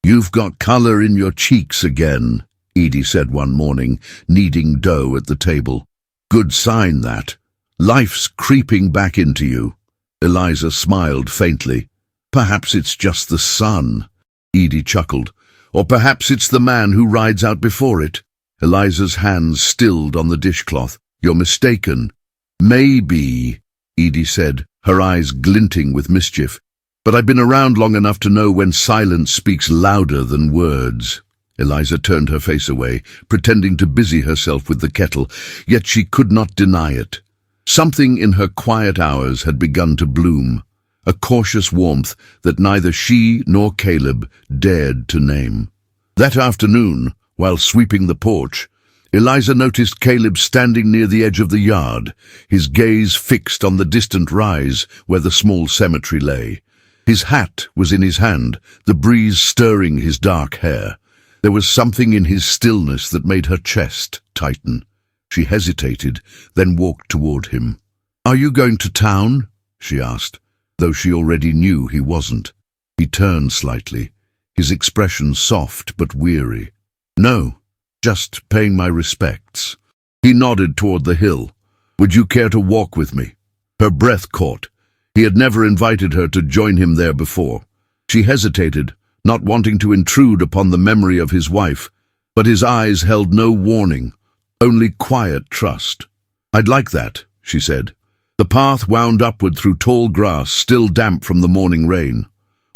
"You've got color in your cheeks again," Edie said one morning, kneading dough at the table. "Good sign, that. Life's creeping back into you." Eliza smiled faintly. "Perhaps it's just the sun," Edie chuckled. "Or perhaps it's the man who rides out before it." Eliza's hands stilled on the dishcloth. "You're mistaken." "Maybe," Edie said, her eyes glinting with mischief. "But I've been around long enough to know when silence speaks louder than words." Eliza turned her face away, pretending to busy herself with the kettle, yet she could not deny it. Something in her quiet hours had begun to bloom, a cautious warmth that neither she nor Caleb dared to name. That afternoon, while sweeping the porch, Eliza noticed Caleb standing near the edge of the yard, his gaze fixed on the distant rise where the small cemetery lay. His hat was in his hand, the breeze stirring his dark hair. There was something in his stillness that made her chest tighten. She hesitated, then walked toward him. "Are you going to town?" she asked, though she already knew he wasn't. He turned slightly, his expression soft but weary. "No, just paying my respects." He nodded toward the hill. "Would you care to walk with me?" Her breath caught. He had never invited her to join him there before. She hesitated, not wanting to intrude upon the memory of his wife, but his eyes held no warning, only quiet trust. "I'd like that," she said. The path wound upward through tall grass, still damp from the morning rain.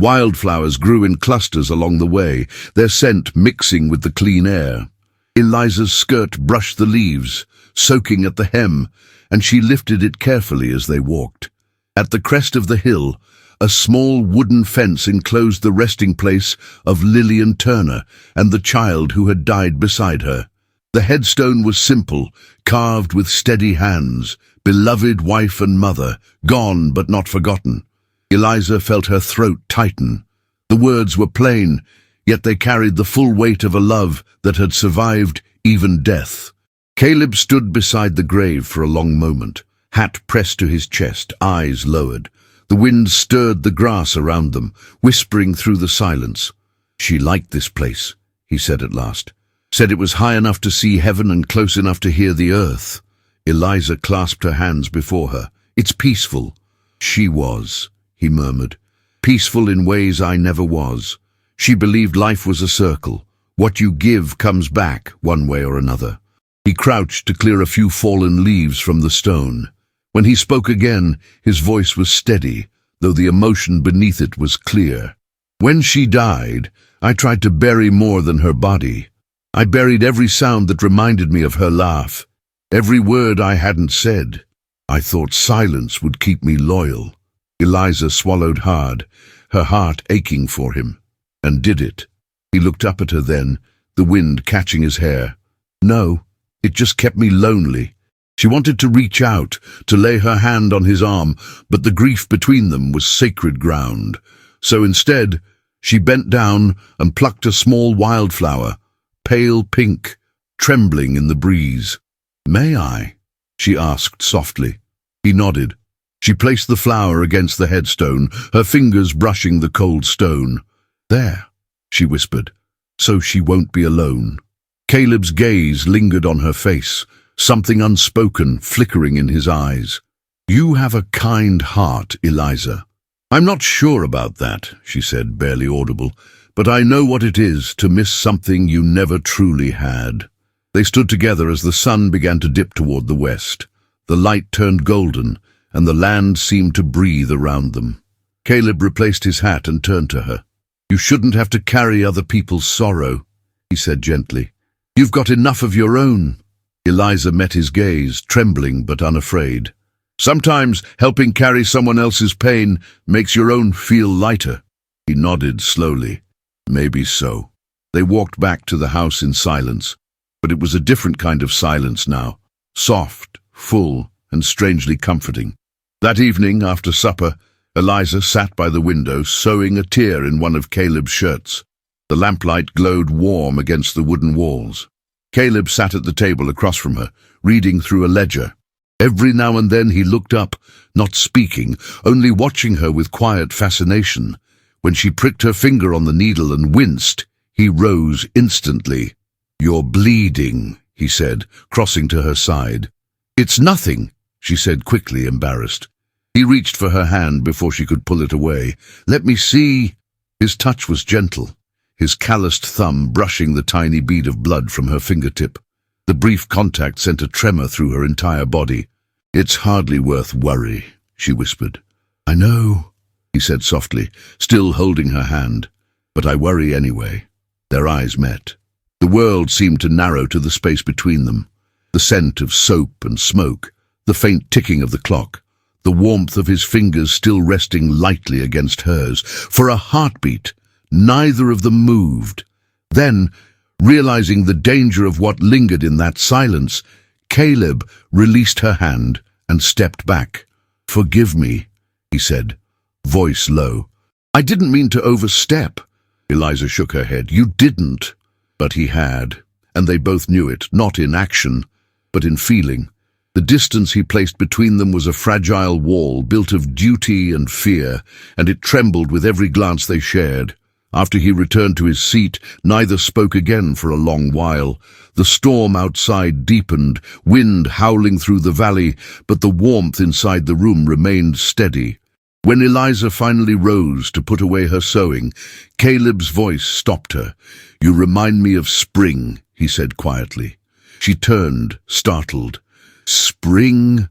Wildflowers grew in clusters along the way, their scent mixing with the clean air. Eliza's skirt brushed the leaves, soaking at the hem, and she lifted it carefully as they walked. At the crest of the hill, a small wooden fence enclosed the resting place of Lillian Turner and the child who had died beside her. The headstone was simple, carved with steady hands, beloved wife and mother, gone but not forgotten. Eliza felt her throat tighten. The words were plain, yet they carried the full weight of a love that had survived even death. Caleb stood beside the grave for a long moment, hat pressed to his chest, eyes lowered. The wind stirred the grass around them, whispering through the silence. "She liked this place," he said at last. "Said it was high enough to see heaven and close enough to hear the earth." Eliza clasped her hands before her. "It's peaceful." "She was," he murmured. "Peaceful in ways I never was. She believed life was a circle. What you give comes back, one way or another." He crouched to clear a few fallen leaves from the stone. When he spoke again, his voice was steady, though the emotion beneath it was clear. "When she died, I tried to bury more than her body. I buried every sound that reminded me of her laugh, every word I hadn't said. I thought silence would keep me loyal." Eliza swallowed hard, her heart aching for him. "And did it?" He looked up at her then, the wind catching his hair. "No, it just kept me lonely." She wanted to reach out, to lay her hand on his arm, but the grief between them was sacred ground. So instead, she bent down and plucked a small wildflower, pale pink, trembling in the breeze. "May I?" she asked softly. He nodded. She placed the flower against the headstone, her fingers brushing the cold stone. "There," she whispered, "so she won't be alone." Caleb's gaze lingered on her face, something unspoken flickering in his eyes. "You have a kind heart, Eliza." "I'm not sure about that," she said, barely audible, "but I know what it is to miss something you never truly had." They stood together as the sun began to dip toward the west. The light turned golden, and the land seemed to breathe around them. Caleb replaced his hat and turned to her. "You shouldn't have to carry other people's sorrow," he said gently. "You've got enough of your own." Eliza met his gaze, trembling but unafraid. "Sometimes helping carry someone else's pain makes your own feel lighter." He nodded slowly. "Maybe so." They walked back to the house in silence, but it was a different kind of silence now, soft, full, and strangely comforting. That evening, after supper, Eliza sat by the window, sewing a tear in one of Caleb's shirts. The lamplight glowed warm against the wooden walls. Caleb sat at the table across from her, reading through a ledger. Every now and then he looked up, not speaking, only watching her with quiet fascination. When she pricked her finger on the needle and winced, he rose instantly. "You're bleeding," he said, crossing to her side. "It's nothing," she said quickly, embarrassed. He reached for her hand before she could pull it away. "Let me see." His touch was gentle, his calloused thumb brushing the tiny bead of blood from her fingertip. The brief contact sent a tremor through her entire body. "It's hardly worth worry," she whispered. "I know," he said softly, still holding her hand. "But I worry anyway." Their eyes met. The world seemed to narrow to the space between them. The scent of soap and smoke, the faint ticking of the clock, the warmth of his fingers still resting lightly against hers. For a heartbeat, neither of them moved. Then, realizing the danger of what lingered in that silence, Caleb released her hand and stepped back. "Forgive me," he said, voice low. "I didn't mean to overstep." Eliza shook her head. "You didn't." But he had, and they both knew it, not in action, but in feeling. The distance he placed between them was a fragile wall built of duty and fear, and it trembled with every glance they shared. After he returned to his seat, neither spoke again for a long while. The storm outside deepened, wind howling through the valley, but the warmth inside the room remained steady. When Eliza finally rose to put away her sewing, Caleb's voice stopped her. "You remind me of spring," he said quietly. She turned, startled. "Spring?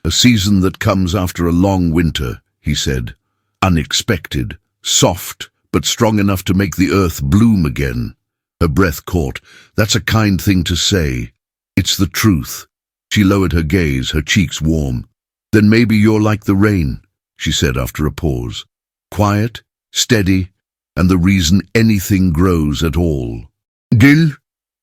A season that comes after a long winter," he said. "Unexpected, soft, but strong enough to make the earth bloom again." Her breath caught. "That's a kind thing to say." "It's the truth." She lowered her gaze, her cheeks warm. "Then maybe you're like the rain," she said after a pause. "Quiet, steady, and the reason anything grows at all." "Gil?"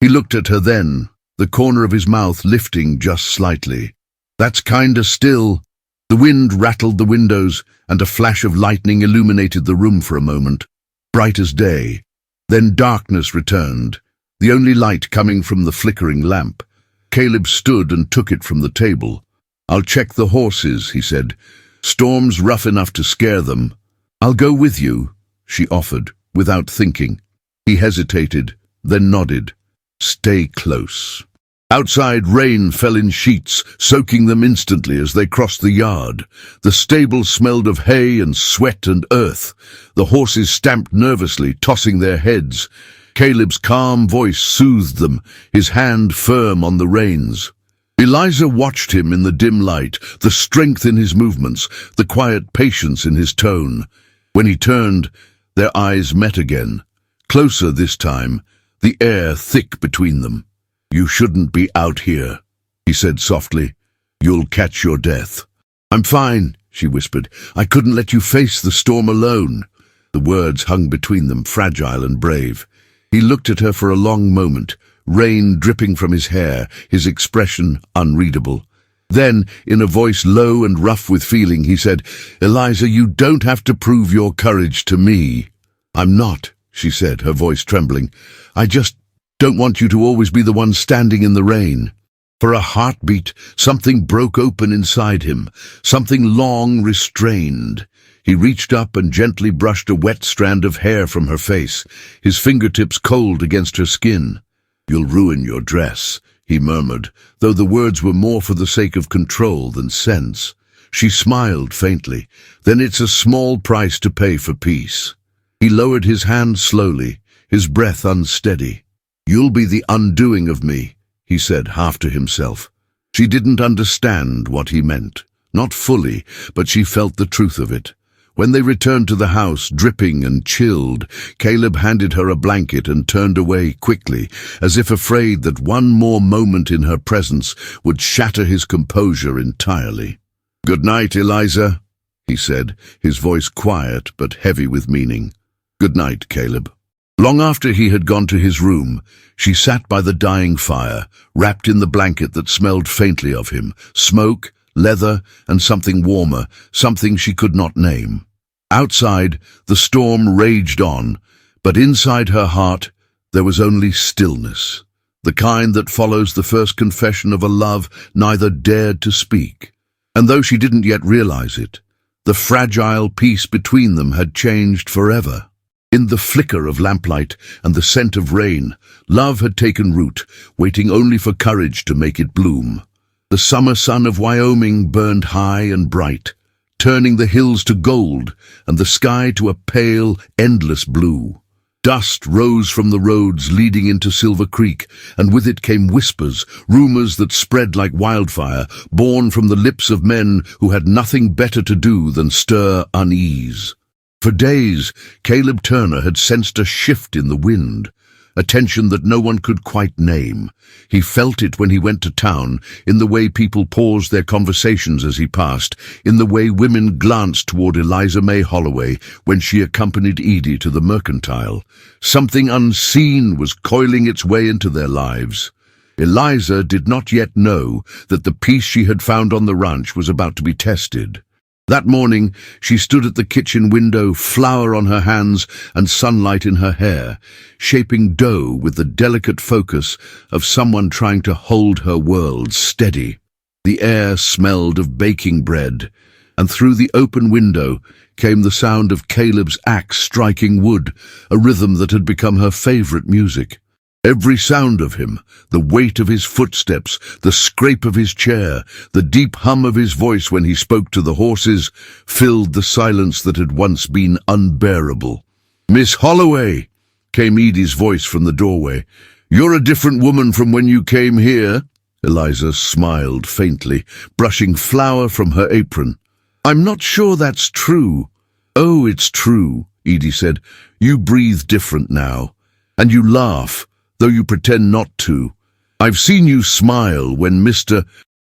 He looked at her then, the corner of his mouth lifting just slightly. "That's kinda still." The wind rattled the windows, and a flash of lightning illuminated the room for a moment, bright as day. Then darkness returned, the only light coming from the flickering lamp. Caleb stood and took it from the table. "I'll check the horses," he said. "Storm's rough enough to scare them." "I'll go with you," she offered, without thinking. He hesitated, then nodded. "Stay close." Outside, rain fell in sheets, soaking them instantly as they crossed the yard. The stable smelled of hay and sweat and earth. The horses stamped nervously, tossing their heads. Caleb's calm voice soothed them, his hand firm on the reins. Eliza watched him in the dim light, the strength in his movements, the quiet patience in his tone. When he turned, their eyes met again. Closer this time, the air thick between them. "You shouldn't be out here," he said softly. "You'll catch your death." "I'm fine," she whispered. "I couldn't let you face the storm alone." The words hung between them, fragile and brave. He looked at her for a long moment, rain dripping from his hair, his expression unreadable. Then, in a voice low and rough with feeling, he said, "Eliza, you don't have to prove your courage to me." "I'm not," she said, her voice trembling. "I just don't want you to always be the one standing in the rain." For a heartbeat, something broke open inside him, something long restrained. He reached up and gently brushed a wet strand of hair from her face, his fingertips cold against her skin. "You'll ruin your dress," he murmured, though the words were more for the sake of control than sense. She smiled faintly. "Then it's a small price to pay for peace." He lowered his hand slowly, his breath unsteady. "You'll be the undoing of me," he said, half to himself. She didn't understand what he meant. Not fully, but she felt the truth of it. When they returned to the house, dripping and chilled, Caleb handed her a blanket and turned away quickly, as if afraid that one more moment in her presence would shatter his composure entirely. "Good night, Eliza," he said, his voice quiet but heavy with meaning. "Good night, Caleb." Long after he had gone to his room, she sat by the dying fire, wrapped in the blanket that smelled faintly of him, smoke, leather, and something warmer, something she could not name. Outside, the storm raged on, but inside her heart there was only stillness, the kind that follows the first confession of a love neither dared to speak. And though she didn't yet realize it, The fragile peace between them had changed forever. In the flicker of lamplight and the scent of rain, love had taken root, waiting only for courage to make it bloom. The summer sun of Wyoming burned high and bright, turning the hills to gold and the sky to a pale, endless blue. Dust rose from the roads leading into Silver Creek, and with it came whispers, rumors that spread like wildfire, born from the lips of men who had nothing better to do than stir unease. For days, Caleb Turner had sensed a shift in the wind, a tension that no one could quite name. He felt it when he went to town, in the way people paused their conversations as he passed, in the way women glanced toward Eliza Mae Holloway when she accompanied Edie to the mercantile. Something unseen was coiling its way into their lives. Eliza did not yet know that the peace she had found on the ranch was about to be tested. That morning, she stood at the kitchen window, flour on her hands and sunlight in her hair, shaping dough with the delicate focus of someone trying to hold her world steady. The air smelled of baking bread, and through the open window came the sound of Caleb's axe striking wood, a rhythm that had become her favorite music. Every sound of him, the weight of his footsteps, the scrape of his chair, the deep hum of his voice when he spoke to the horses, filled the silence that had once been unbearable. "Miss Holloway," came Edie's voice from the doorway. "You're a different woman from when you came here." Eliza smiled faintly, brushing flour from her apron. "I'm not sure that's true." "Oh, it's true," Edie said. "You breathe different now, and you laugh, though you pretend not to. I've seen you smile when Mr.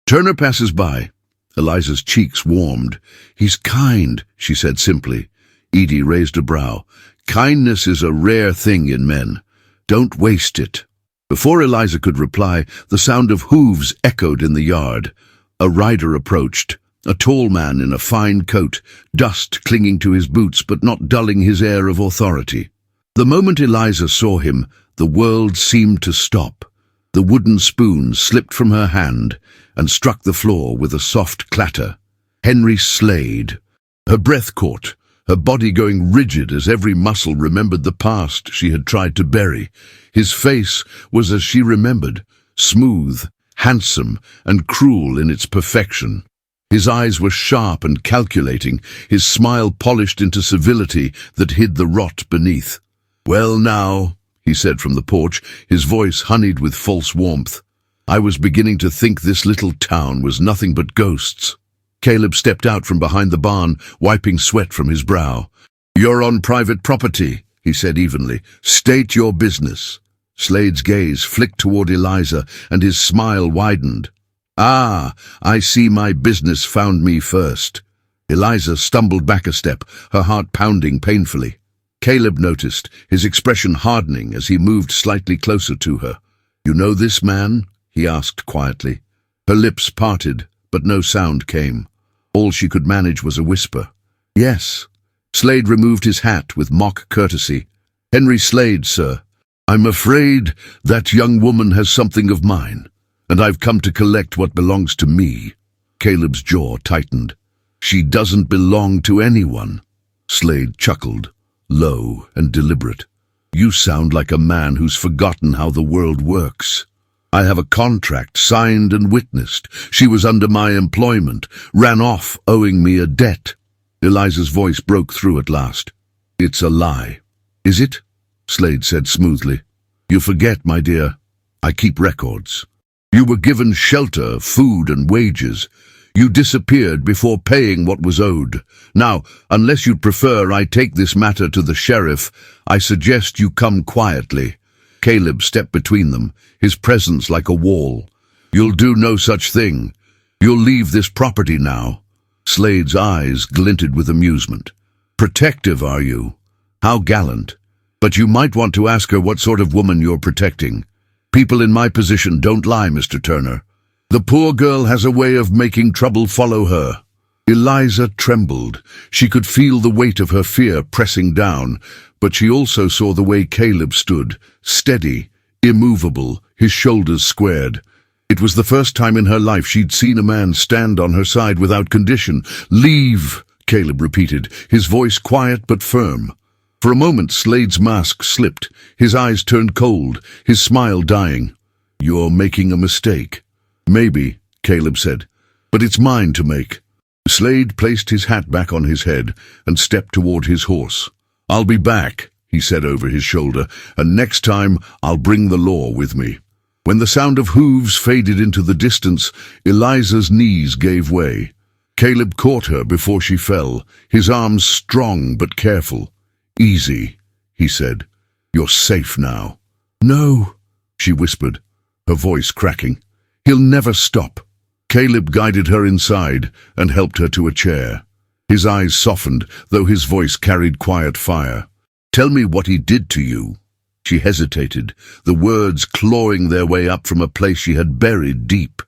Turner passes by." Eliza's cheeks warmed. "He's kind," she said simply. Edie raised a brow. "Kindness is a rare thing in men. Don't waste it." Before Eliza could reply, the sound of hooves echoed in the yard. A rider approached, a tall man in a fine coat, dust clinging to his boots but not dulling his air of authority. The moment Eliza saw him, the world seemed to stop. The wooden spoon slipped from her hand and struck the floor with a soft clatter. Henry Slade. Her breath caught, her body going rigid as every muscle remembered the past she had tried to bury. His face was as she remembered, smooth, handsome, and cruel in its perfection. His eyes were sharp and calculating, his smile polished into civility that hid the rot beneath. "Well now," he said from the porch, his voice honeyed with false warmth. "I was beginning to think this little town was nothing but ghosts." Caleb stepped out from behind the barn, wiping sweat from his brow. "You're on private property," he said evenly. "State your business." Slade's gaze flicked toward Eliza, and his smile widened. "Ah, I see my business found me first." Eliza stumbled back a step, her heart pounding painfully. Caleb noticed, his expression hardening as he moved slightly closer to her. "You know this man?" he asked quietly. Her lips parted, but no sound came. All she could manage was a whisper. "Yes." Slade removed his hat with mock courtesy. "Henry Slade, sir. I'm afraid that young woman has something of mine, and I've come to collect what belongs to me." Caleb's jaw tightened. "She doesn't belong to anyone." Slade chuckled, low and deliberate. "You sound like a man who's forgotten how the world works. I have a contract signed and witnessed. She was under my employment, ran off owing me a debt." Eliza's voice broke through at last. "It's a lie." "Is it?" Slade said smoothly. "You forget, my dear. I keep records. You were given shelter, food and wages. You disappeared before paying what was owed. Now, unless you'd prefer I take this matter to the sheriff, I suggest you come quietly." Caleb stepped between them, his presence like a wall. "You'll do no such thing. You'll leave this property now." Slade's eyes glinted with amusement. "Protective, are you? How gallant. But you might want to ask her what sort of woman you're protecting. People in my position don't lie, Mr. Turner. The poor girl has a way of making trouble follow her." Eliza trembled. She could feel the weight of her fear pressing down, but she also saw the way Caleb stood, steady, immovable, his shoulders squared. It was the first time in her life she'd seen a man stand on her side without condition. "Leave," Caleb repeated, his voice quiet but firm. For a moment Slade's mask slipped, his eyes turned cold, his smile dying. "You're making a mistake." "Maybe," Caleb said, "but it's mine to make." Slade placed his hat back on his head and stepped toward his horse. "I'll be back," he said over his shoulder, "and next time I'll bring the law with me." When the sound of hooves faded into the distance, Eliza's knees gave way. Caleb caught her before she fell, his arms strong but careful. "Easy," he said. "You're safe now." "No," she whispered, her voice cracking. "He'll never stop." Caleb guided her inside and helped her to a chair. His eyes softened, though his voice carried quiet fire. "Tell me what he did to you." She hesitated, the words clawing their way up from a place she had buried deep.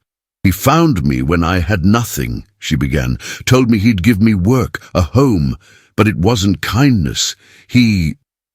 "He found me when I had nothing," she began. "Told me he'd give me work, a home, but it wasn't kindness.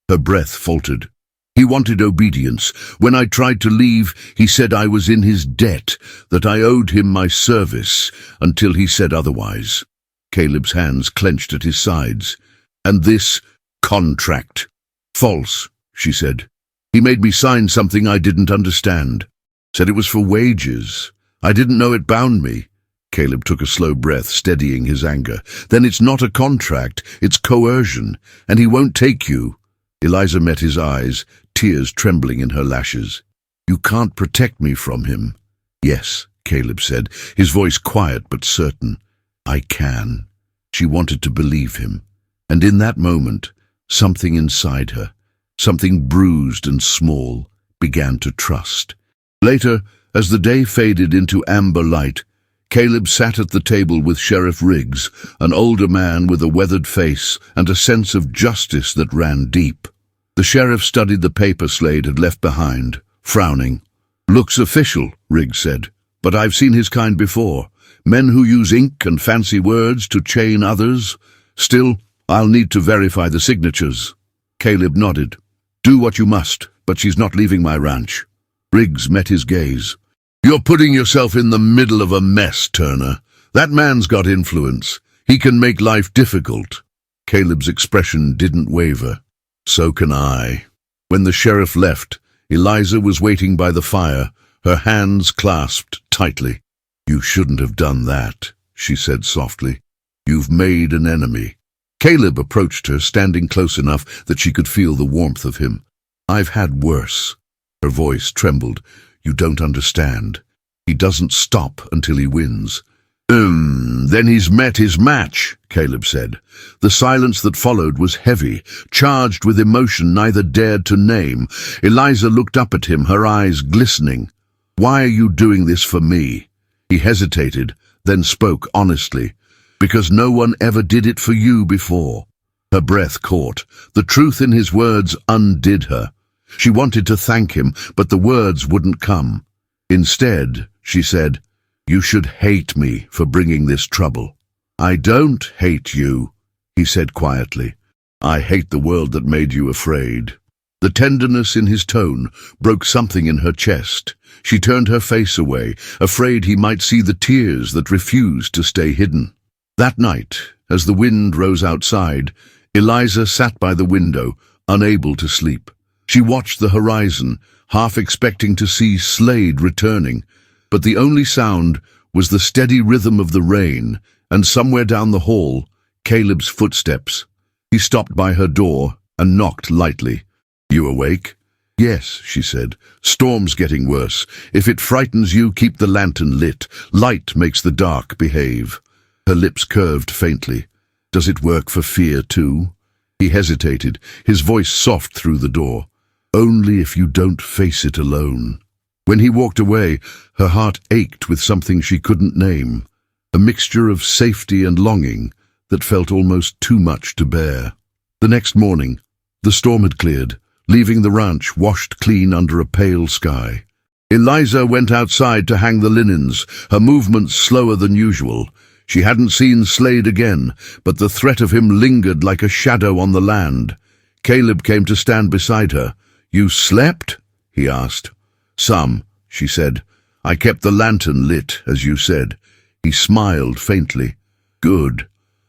Her breath faltered. "He wanted obedience. When I tried to leave, he said I was in his debt, that I owed him my service, until he said otherwise." Caleb's hands clenched at his sides. "And this contract?" "False," she said. "He made me sign something I didn't understand. Said it was for wages. I didn't know it bound me." Caleb took a slow breath, steadying his anger. "Then it's not a contract, it's coercion, and he won't take you." Eliza met his eyes, tears trembling in her lashes. "You can't protect me from him." "Yes," Caleb said, his voice quiet but certain. "I can." She wanted to believe him. And in that moment, something inside her, something bruised and small, began to trust. Later, as the day faded into amber light, Caleb sat at the table with Sheriff Riggs, an older man with a weathered face and a sense of justice that ran deep. The sheriff studied the paper Slade had left behind, frowning. "Looks official," Riggs said, "but I've seen his kind before. Men who use ink and fancy words to chain others. Still, I'll need to verify the signatures." Caleb nodded. "Do what you must, but she's not leaving my ranch." Riggs met his gaze. "You're putting yourself in the middle of a mess, Turner. That man's got influence. He can make life difficult." Caleb's expression didn't waver. "So can I." When the sheriff left, Eliza was waiting by the fire, her hands clasped tightly. "You shouldn't have done that," she said softly. "You've made an enemy." Caleb approached her, standing close enough that she could feel the warmth of him. "I've had worse." Her voice trembled. "You don't understand. He doesn't stop until he wins." Then he's met his match," Caleb said. The silence that followed was heavy, charged with emotion neither dared to name. Eliza looked up at him, her eyes glistening. "Why are you doing this for me?" He hesitated, then spoke honestly. "Because no one ever did it for you before." Her breath caught. The truth in his words undid her. She wanted to thank him, but the words wouldn't come. Instead, she said, "You should hate me for bringing this trouble." "I don't hate you," he said quietly. "I hate the world that made you afraid." The tenderness in his tone broke something in her chest. She turned her face away, afraid he might see the tears that refused to stay hidden. That night, as the wind rose outside, Eliza sat by the window, unable to sleep. She watched the horizon, half expecting to see Slade returning, but the only sound was the steady rhythm of the rain, and somewhere down the hall, Caleb's footsteps. He stopped by her door and knocked lightly. "You awake?" "Yes," she said. "Storm's getting worse. If it frightens you, keep the lantern lit. Light makes the dark behave." Her lips curved faintly. "Does it work for fear too?" He hesitated, his voice soft through the door. "Only if you don't face it alone." When he walked away, her heart ached with something she couldn't name, a mixture of safety and longing that felt almost too much to bear. The next morning, the storm had cleared, leaving the ranch washed clean under a pale sky. Eliza went outside to hang the linens, her movements slower than usual. She hadn't seen Slade again, but the threat of him lingered like a shadow on the land. Caleb came to stand beside her. "You slept?" he asked. "Some," she said. "I kept the lantern lit, as you said." He smiled faintly. "Good."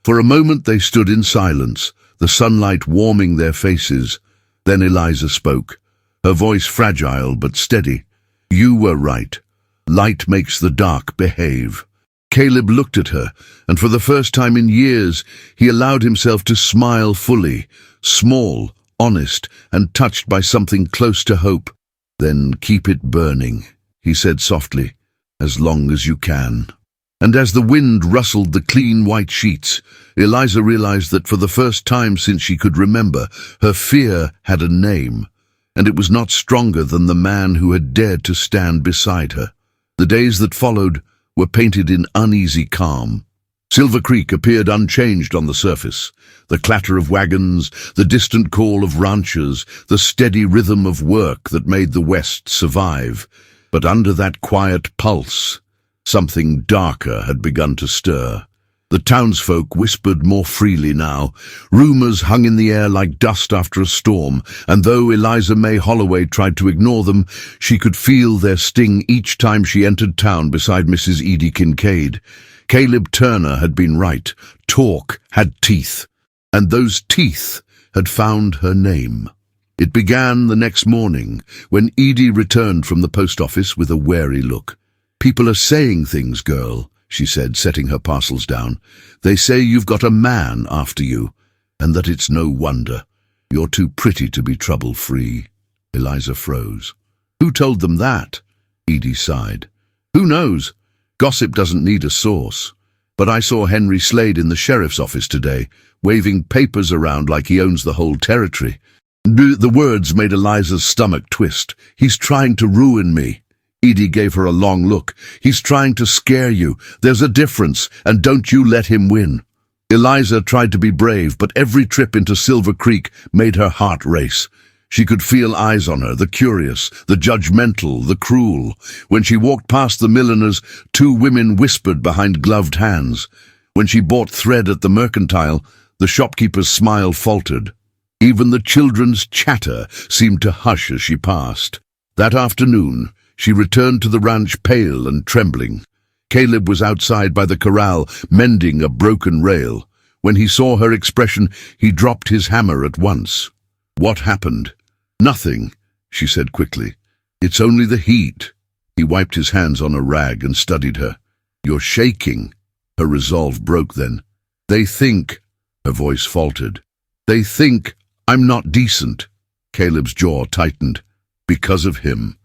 For a moment they stood in silence, the sunlight warming their faces. Then Eliza spoke, her voice fragile but steady. "You were right. Light makes the dark behave." Caleb looked at her, and for the first time in years, he allowed himself to smile fully, small, honest, and touched by something close to hope. "Then keep it burning," he said softly, "as long as you can." And as the wind rustled the clean white sheets, Eliza realized that for the first time since she could remember, her fear had a name, and it was not stronger than the man who had dared to stand beside her. The days that followed were painted in uneasy calm. Silver Creek appeared unchanged on the surface. The clatter of wagons, the distant call of ranchers, the steady rhythm of work that made the West survive. But under that quiet pulse, something darker had begun to stir. The townsfolk whispered more freely now. Rumors hung in the air like dust after a storm, and though Eliza Mae Holloway tried to ignore them, she could feel their sting each time she entered town beside Mrs. Edie Kincaid. Caleb Turner had been right. Talk had teeth, and those teeth had found her name. It began the next morning, when Edie returned from the post office with a wary look. "People are saying things, girl," she said, setting her parcels down. "They say you've got a man after you, and that it's no wonder. You're too pretty to be trouble-free." Eliza froze. "Who told them that?" Edie sighed. "Who knows? Gossip doesn't need a source. But I saw Henry Slade in the sheriff's office today, waving papers around like he owns the whole territory." The words made Eliza's stomach twist. "He's trying to ruin me." Edie gave her a long look. "He's trying to scare you. There's a difference, and don't you let him win." Eliza tried to be brave, but every trip into Silver Creek made her heart race. She could feel eyes on her, the curious, the judgmental, the cruel. When she walked past the milliners, two women whispered behind gloved hands. When she bought thread at the mercantile, the shopkeeper's smile faltered. Even the children's chatter seemed to hush as she passed. That afternoon, she returned to the ranch pale and trembling. Caleb was outside by the corral, mending a broken rail. When he saw her expression, he dropped his hammer at once. "What happened?" "Nothing," she said quickly. "It's only the heat." He wiped his hands on a rag and studied her. "You're shaking." Her resolve broke then. "They think," her voice faltered. "They think I'm not decent." Caleb's jaw tightened. "Because of him."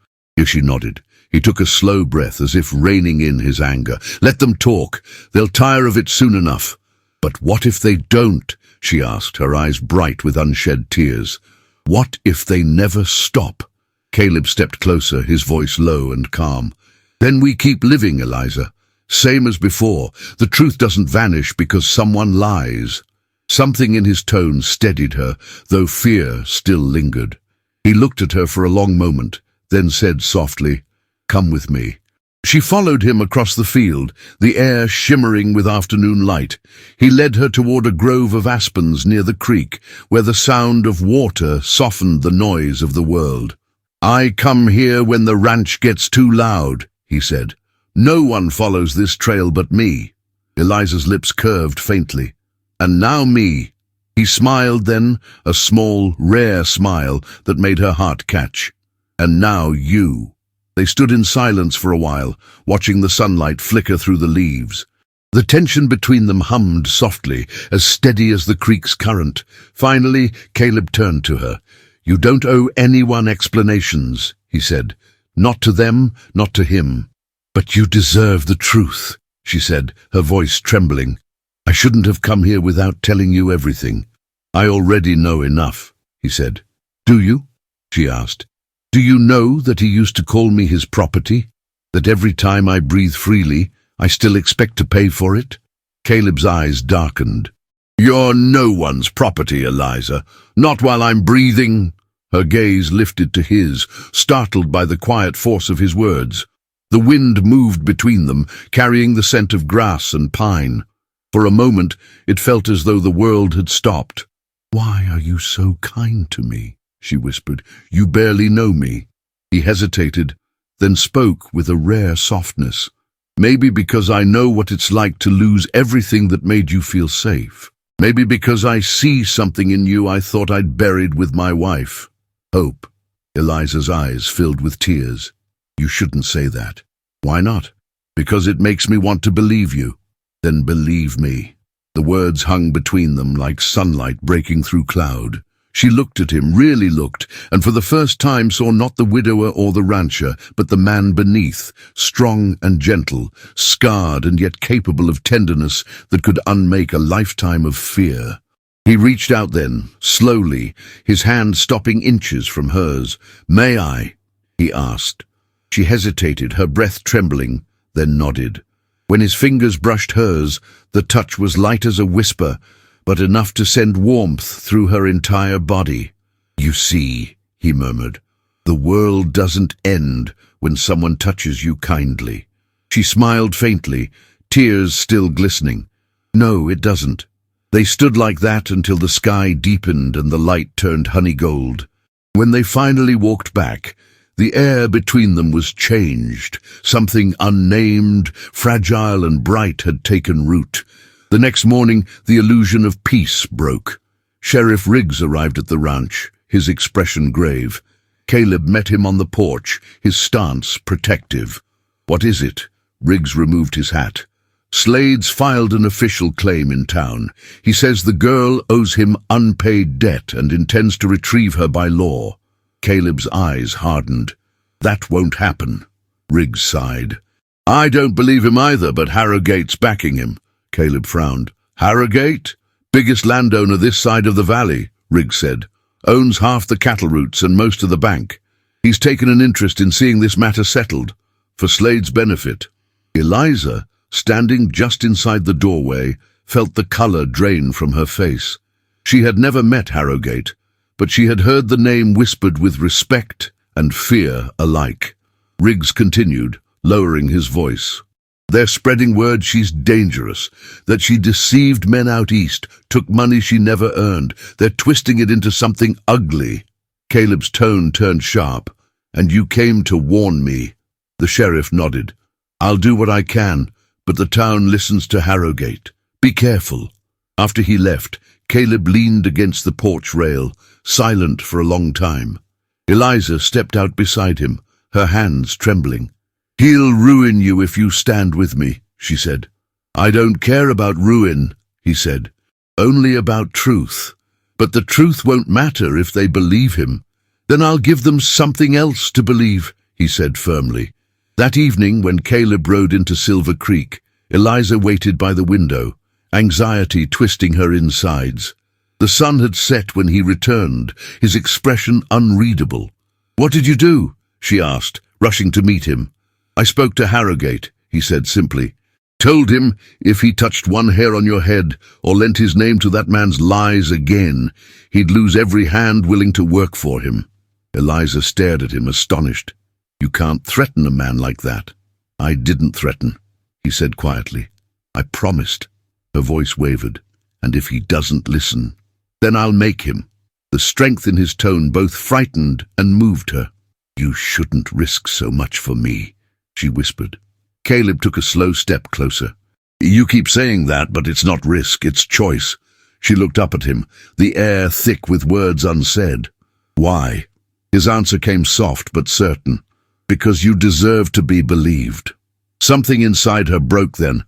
She nodded. He took a slow breath as if reining in his anger. "Let them talk. They'll tire of it soon enough." "But what if they don't?" she asked, her eyes bright with unshed tears. "What if they never stop?" Caleb stepped closer, his voice low and calm. "Then we keep living, Eliza. Same as before. The truth doesn't vanish because someone lies." Something in his tone steadied her, though fear still lingered. He looked at her for a long moment, then said softly, "Come with me." She followed him across the field, the air shimmering with afternoon light. He led her toward a grove of aspens near the creek, where the sound of water softened the noise of the world. "I come here when the ranch gets too loud," he said. "No one follows this trail but me." Eliza's lips curved faintly. "And now me." He smiled then, a small, rare smile that made her heart catch. "And now you." They stood in silence for a while, watching the sunlight flicker through the leaves. The tension between them hummed softly, as steady as the creek's current. Finally, Caleb turned to her. "You don't owe anyone explanations," he said. "Not to them, not to him." "But you deserve the truth," she said, her voice trembling. "I shouldn't have come here without telling you everything." "I already know enough," he said. "Do you?" she asked. "Do you know that he used to call me his property? That every time I breathe freely, I still expect to pay for it?" Caleb's eyes darkened. "You're no one's property, Eliza. Not while I'm breathing." Her gaze lifted to his, startled by the quiet force of his words. The wind moved between them, carrying the scent of grass and pine. For a moment, it felt as though the world had stopped. "Why are you so kind to me?" she whispered. "You barely know me." He hesitated, then spoke with a rare softness. Maybe because I know what it's like to lose everything that made you feel safe. Maybe because I see something in you I thought I'd buried with my wife. Hope. Eliza's eyes filled with tears. You shouldn't say that. Why not? Because it makes me want to believe you. Then believe me. The words hung between them like sunlight breaking through cloud. She looked at him, really looked, and for the first time saw not the widower or the rancher, but the man beneath, strong and gentle, scarred and yet capable of tenderness that could unmake a lifetime of fear. He reached out then, slowly, his hand stopping inches from hers. "May I?" he asked. She hesitated, her breath trembling, then nodded. When his fingers brushed hers, the touch was light as a whisper, but enough to send warmth through her entire body. "You see," he murmured, "the world doesn't end when someone touches you kindly." She smiled faintly, tears still glistening. "No, it doesn't." They stood like that until the sky deepened and the light turned honey gold. When they finally walked back, the air between them was changed. Something unnamed, fragile and bright had taken root. The next morning, the illusion of peace broke. Sheriff Riggs arrived at the ranch, his expression grave. Caleb met him on the porch, his stance protective. "What is it?" Riggs removed his hat. "Slade's filed an official claim in town. He says the girl owes him unpaid debt and intends to retrieve her by law." Caleb's eyes hardened. "That won't happen," Riggs sighed. "I don't believe him either, but Harrogate's backing him." Caleb frowned. "Harrogate? Biggest landowner this side of the valley," Riggs said. "Owns half the cattle routes and most of the bank. He's taken an interest in seeing this matter settled, for Slade's benefit." Eliza, standing just inside the doorway, felt the color drain from her face. She had never met Harrogate, but she had heard the name whispered with respect and fear alike. Riggs continued, lowering his voice. "They're spreading word she's dangerous, that she deceived men out east, took money she never earned. They're twisting it into something ugly." Caleb's tone turned sharp. "And you came to warn me." The sheriff nodded. "I'll do what I can, but the town listens to Harrogate. Be careful." After he left, Caleb leaned against the porch rail, silent for a long time. Eliza stepped out beside him, her hands trembling. "He'll ruin you if you stand with me," she said. "I don't care about ruin," he said. "Only about truth. But the truth won't matter if they believe him. Then I'll give them something else to believe," he said firmly. That evening, when Caleb rode into Silver Creek, Eliza waited by the window, anxiety twisting her insides. The sun had set when he returned, his expression unreadable. "What did you do?" she asked, rushing to meet him. "I spoke to Harrogate," he said simply. "Told him if he touched one hair on your head or lent his name to that man's lies again, he'd lose every hand willing to work for him." Eliza stared at him, astonished. "You can't threaten a man like that." "I didn't threaten," he said quietly. "I promised." Her voice wavered. "And if he doesn't listen, then I'll make him." The strength in his tone both frightened and moved her. "You shouldn't risk so much for me," she whispered. Caleb took a slow step closer. "You keep saying that, but it's not risk, it's choice." She looked up at him, the air thick with words unsaid. "Why?" His answer came soft but certain. "Because you deserve to be believed." Something inside her broke then,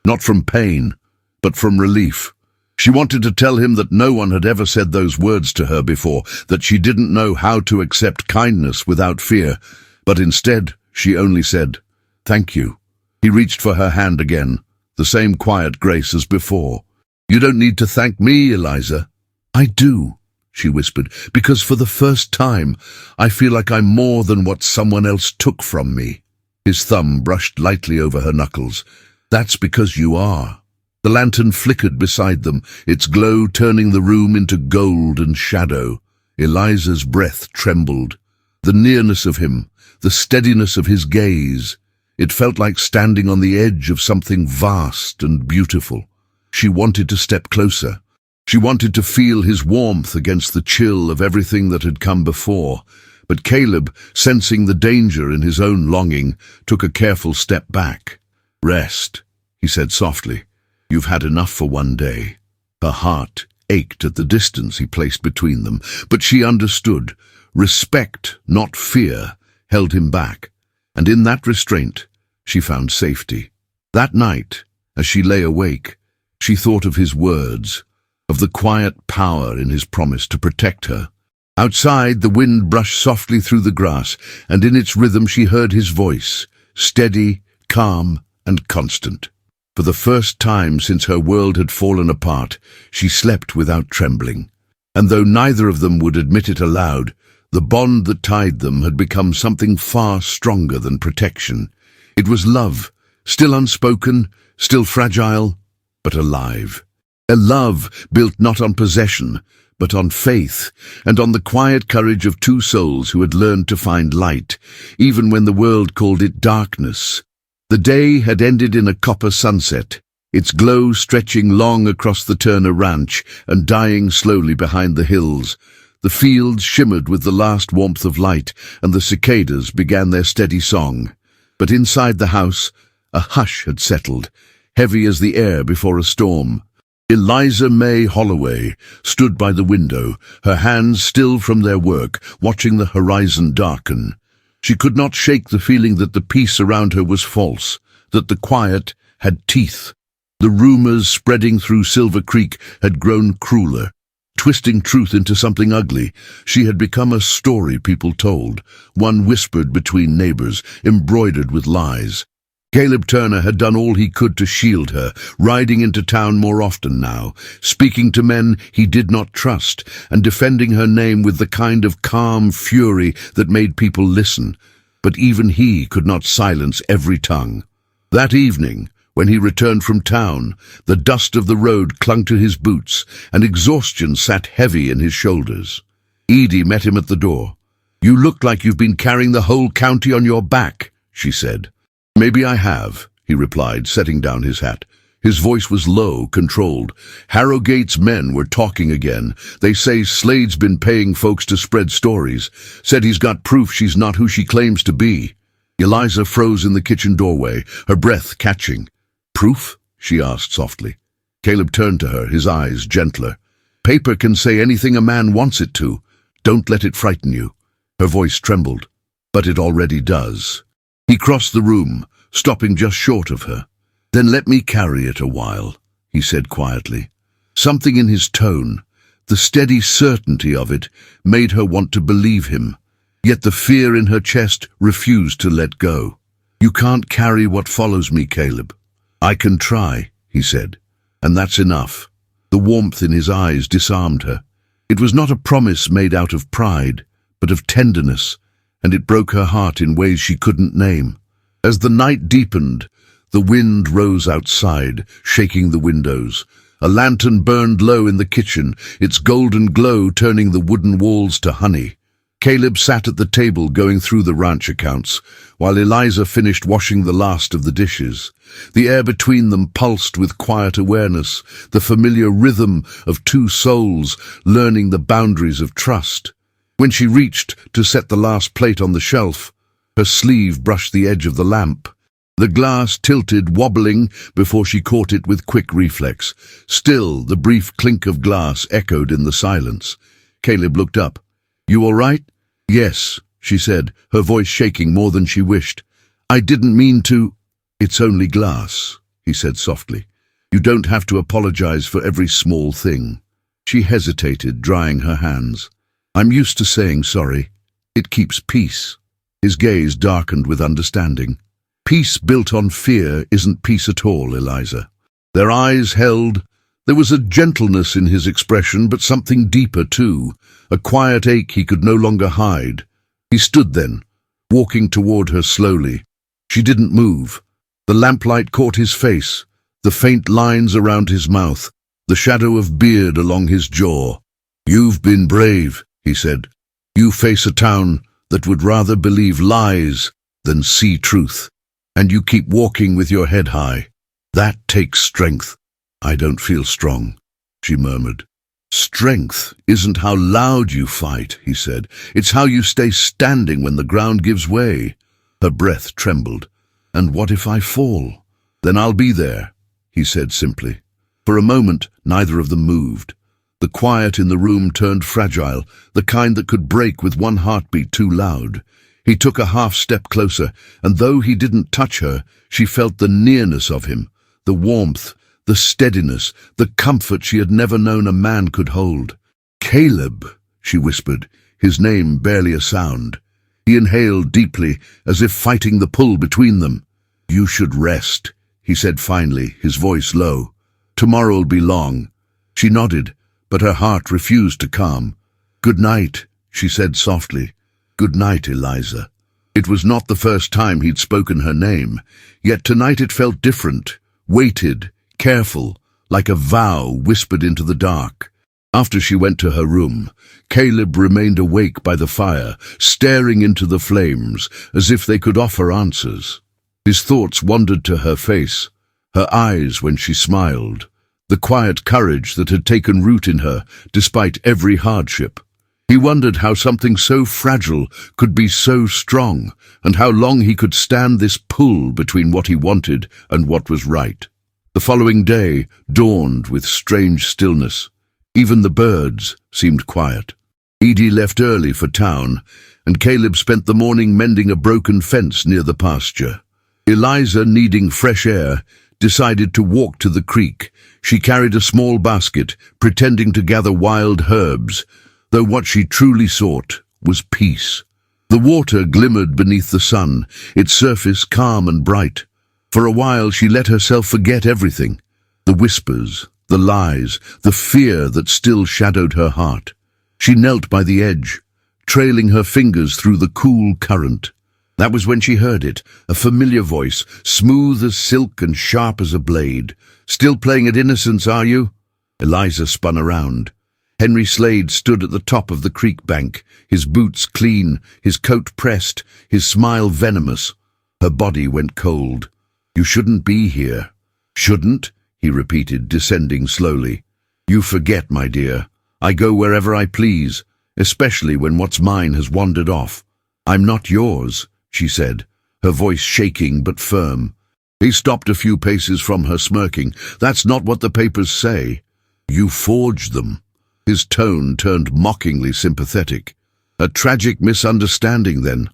not from pain, but from relief. She wanted to tell him that no one had ever said those words to her before, that she didn't know how to accept kindness without fear, but instead she only said, "Thank you." He reached for her hand again, the same quiet grace as before. "You don't need to thank me, Eliza." "I do," she whispered, "because for the first time I feel like I'm more than what someone else took from me." His thumb brushed lightly over her knuckles. "That's because you are." The lantern flickered beside them, its glow turning the room into gold and shadow. Eliza's breath trembled. The nearness of him, the steadiness of his gaze. It felt like standing on the edge of something vast and beautiful. She wanted to step closer. She wanted to feel his warmth against the chill of everything that had come before. But Caleb, sensing the danger in his own longing, took a careful step back. Rest, he said softly. You've had enough for one day. Her heart ached at the distance he placed between them, but she understood. Respect, not fear, held him back, and in that restraint she found safety. That night, as she lay awake, she thought of his words, of the quiet power in his promise to protect her. Outside, the wind brushed softly through the grass, and in its rhythm she heard his voice, steady, calm, and constant. For the first time since her world had fallen apart, she slept without trembling. And though neither of them would admit it aloud, the bond that tied them had become something far stronger than protection. It was love, still unspoken, still fragile, but alive. A love built not on possession, but on faith, and on the quiet courage of two souls who had learned to find light, even when the world called it darkness. The day had ended in a copper sunset, its glow stretching long across the Turner Ranch and dying slowly behind the hills. The fields shimmered with the last warmth of light, and the cicadas began their steady song. But inside the house, a hush had settled, heavy as the air before a storm. Eliza Mae Holloway stood by the window, her hands still from their work, watching the horizon darken. She could not shake the feeling that the peace around her was false, that the quiet had teeth. The rumors spreading through Silver Creek had grown crueler, twisting truth into something ugly. She had become a story people told, one whispered between neighbors, embroidered with lies. Caleb Turner had done all he could to shield her, riding into town more often now, speaking to men he did not trust, and defending her name with the kind of calm fury that made people listen. But even he could not silence every tongue. That evening, when he returned from town, the dust of the road clung to his boots, and exhaustion sat heavy in his shoulders. Edie met him at the door. "You look like you've been carrying the whole county on your back," she said. "Maybe I have," he replied, setting down his hat. His voice was low, controlled. "Harrogate men were talking again. They say Slade's been paying folks to spread stories. Said he's got proof she's not who she claims to be." Eliza froze in the kitchen doorway, her breath catching. "Proof?" she asked softly. Caleb turned to her, his eyes gentler. "Paper can say anything a man wants it to. Don't let it frighten you." Her voice trembled. "But it already does." He crossed the room, stopping just short of her. "Then let me carry it a while," he said quietly. Something in his tone, the steady certainty of it, made her want to believe him. Yet the fear in her chest refused to let go. "You can't carry what follows me, Caleb." "I can try," he said, "and that's enough." The warmth in his eyes disarmed her. It was not a promise made out of pride, but of tenderness, and it broke her heart in ways she couldn't name. As the night deepened, the wind rose outside, shaking the windows. A lantern burned low in the kitchen, its golden glow turning the wooden walls to honey. Caleb sat at the table going through the ranch accounts, while Eliza finished washing the last of the dishes. The air between them pulsed with quiet awareness, the familiar rhythm of two souls learning the boundaries of trust. When she reached to set the last plate on the shelf, her sleeve brushed the edge of the lamp. The glass tilted, wobbling, before she caught it with quick reflex. Still, the brief clink of glass echoed in the silence. Caleb looked up. "You all right?" "Yes," she said, her voice shaking more than she wished. "I didn't mean to—" "It's only glass," he said softly. "You don't have to apologize for every small thing." She hesitated, drying her hands. "I'm used to saying sorry. It keeps peace." His gaze darkened with understanding. "Peace built on fear isn't peace at all, Eliza." Their eyes held. There was a gentleness in his expression, but something deeper too, a quiet ache he could no longer hide. He stood then, walking toward her slowly. She didn't move. The lamplight caught his face, the faint lines around his mouth, the shadow of beard along his jaw. "You've been brave," he said. "You face a town that would rather believe lies than see truth. And you keep walking with your head high. That takes strength." "I don't feel strong," she murmured. "Strength isn't how loud you fight," he said. "It's how you stay standing when the ground gives way." Her breath trembled. "And what if I fall?" "Then I'll be there," he said simply. For a moment, neither of them moved. The quiet in the room turned fragile, the kind that could break with one heartbeat too loud. He took a half-step closer, and though he didn't touch her, she felt the nearness of him, the warmth, the steadiness, the comfort she had never known a man could hold. "Caleb," she whispered, his name barely a sound. He inhaled deeply, as if fighting the pull between them. "You should rest," he said finally, his voice low. "Tomorrow'll be long." She nodded, but her heart refused to calm. "Good night," she said softly. "Good night, Eliza." It was not the first time he'd spoken her name, yet tonight it felt different, weighted, careful, like a vow whispered into the dark. After she went to her room, Caleb remained awake by the fire, staring into the flames, as if they could offer answers. His thoughts wandered to her face, her eyes when she smiled, the quiet courage that had taken root in her despite every hardship. He wondered how something so fragile could be so strong, and how long he could stand this pull between what he wanted and what was right. The following day dawned with strange stillness. Even the birds seemed quiet. Edie left early for town, and Caleb spent the morning mending a broken fence near the pasture. Eliza, needing fresh air, decided to walk to the creek. She carried a small basket, pretending to gather wild herbs, though what she truly sought was peace. The water glimmered beneath the sun, its surface calm and bright. For a while she let herself forget everything, the whispers, the lies, the fear that still shadowed her heart. She knelt by the edge, trailing her fingers through the cool current. That was when she heard it, a familiar voice, smooth as silk and sharp as a blade. "Still playing at innocence, are you?" Eliza spun around. Henry Slade stood at the top of the creek bank, his boots clean, his coat pressed, his smile venomous. Her body went cold. "You shouldn't be here." "Shouldn't?" he repeated, descending slowly. "You forget, my dear. I go wherever I please, especially when what's mine has wandered off." "I'm not yours," she said, her voice shaking but firm. He stopped a few paces from her, smirking. "That's not what the papers say. You forged them." His tone turned mockingly sympathetic. "A tragic misunderstanding, then.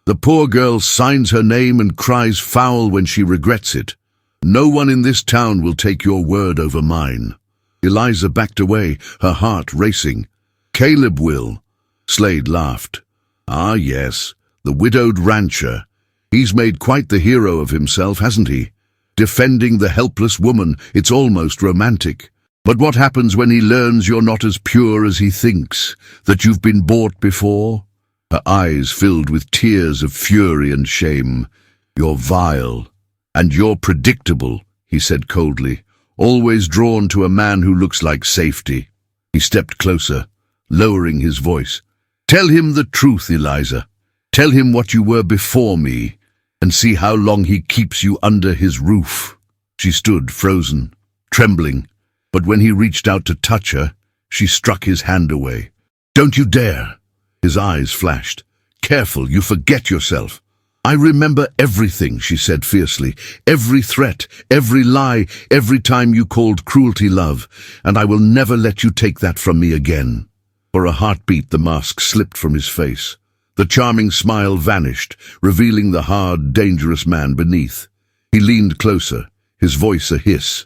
The poor girl signs her name and cries foul when she regrets it. No one in this town will take your word over mine." Eliza backed away, her heart racing. "Caleb will." Slade laughed. "Ah, yes, the widowed rancher. He's made quite the hero of himself, hasn't he? Defending the helpless woman, it's almost romantic. But what happens when he learns you're not as pure as he thinks, that you've been bought before?" Her eyes filled with tears of fury and shame. "You're vile. And you're predictable," he said coldly, "always drawn to a man who looks like safety." He stepped closer, lowering his voice. "Tell him the truth, Eliza. Tell him what you were before me, and see how long he keeps you under his roof." She stood frozen, trembling. But when he reached out to touch her, she struck his hand away. "Don't you dare!" His eyes flashed. "Careful, you forget yourself." "I remember everything," she said fiercely. "Every threat, every lie, every time you called cruelty love, and I will never let you take that from me again." For a heartbeat, the mask slipped from his face. The charming smile vanished, revealing the hard, dangerous man beneath. He leaned closer, his voice a hiss.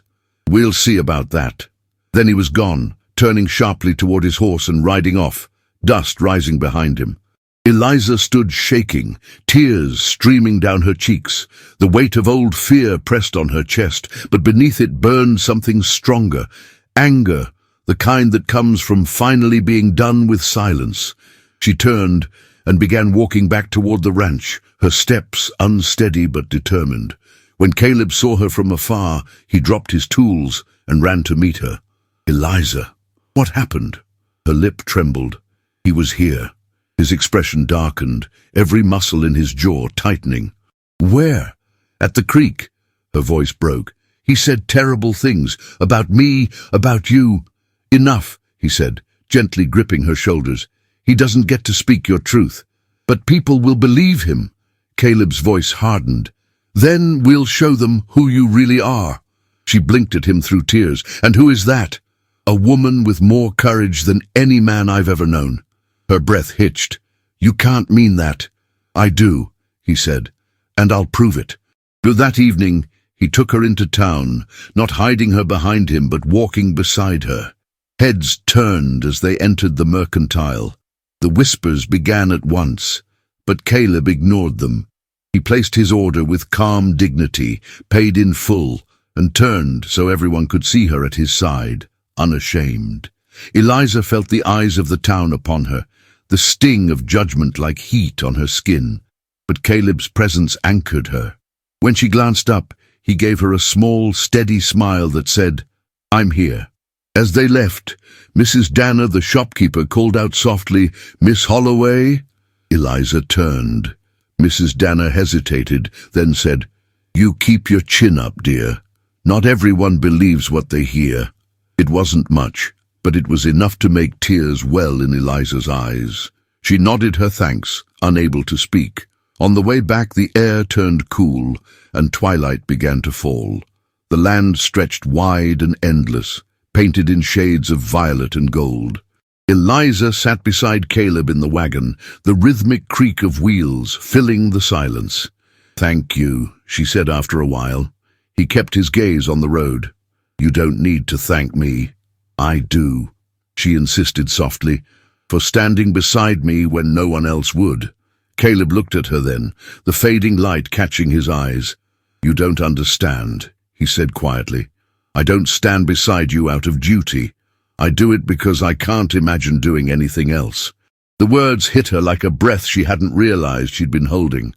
"We'll see about that." Then he was gone, turning sharply toward his horse and riding off, dust rising behind him. Eliza stood shaking, tears streaming down her cheeks. The weight of old fear pressed on her chest, but beneath it burned something stronger, anger, the kind that comes from finally being done with silence. She turned and began walking back toward the ranch, her steps unsteady but determined. When Caleb saw her from afar, he dropped his tools and ran to meet her. "Eliza, what happened?" Her lip trembled. He was here. His expression darkened, every muscle in his jaw tightening. "Where?" "At the creek." Her voice broke. "He said terrible things, about me, about you." "Enough," he said, gently gripping her shoulders. "He doesn't get to speak your truth." "But people will believe him." Caleb's voice hardened. Then we'll show them who you really are." She blinked at him through tears. "And who is that?" "A woman with more courage than any man I've ever known." Her breath hitched. "You can't mean that." "I do," he said, "and I'll prove it." That evening, he took her into town, not hiding her behind him, but walking beside her. Heads turned as they entered the mercantile. The whispers began at once, but Caleb ignored them. He placed his order with calm dignity, paid in full, and turned so everyone could see her at his side, unashamed. Eliza felt the eyes of the town upon her, the sting of judgment like heat on her skin, but Caleb's presence anchored her. When she glanced up, he gave her a small, steady smile that said, "I'm here." As they left, Mrs. Danner, the shopkeeper, called out softly, "Miss Holloway?" Eliza turned. Mrs. Danner hesitated, then said, "You keep your chin up, dear. Not everyone believes what they hear." It wasn't much, but it was enough to make tears well in Eliza's eyes. She nodded her thanks, unable to speak. On the way back, the air turned cool, and twilight began to fall. The land stretched wide and endless, painted in shades of violet and gold. Eliza sat beside Caleb in the wagon, the rhythmic creak of wheels filling the silence. "Thank you," she said after a while. He kept his gaze on the road. "You don't need to thank me." "I do," she insisted softly, "for standing beside me when no one else would." Caleb looked at her then, the fading light catching his eyes. "You don't understand," he said quietly. "I don't stand beside you out of duty. I do it because I can't imagine doing anything else." The words hit her like a breath she hadn't realized she'd been holding.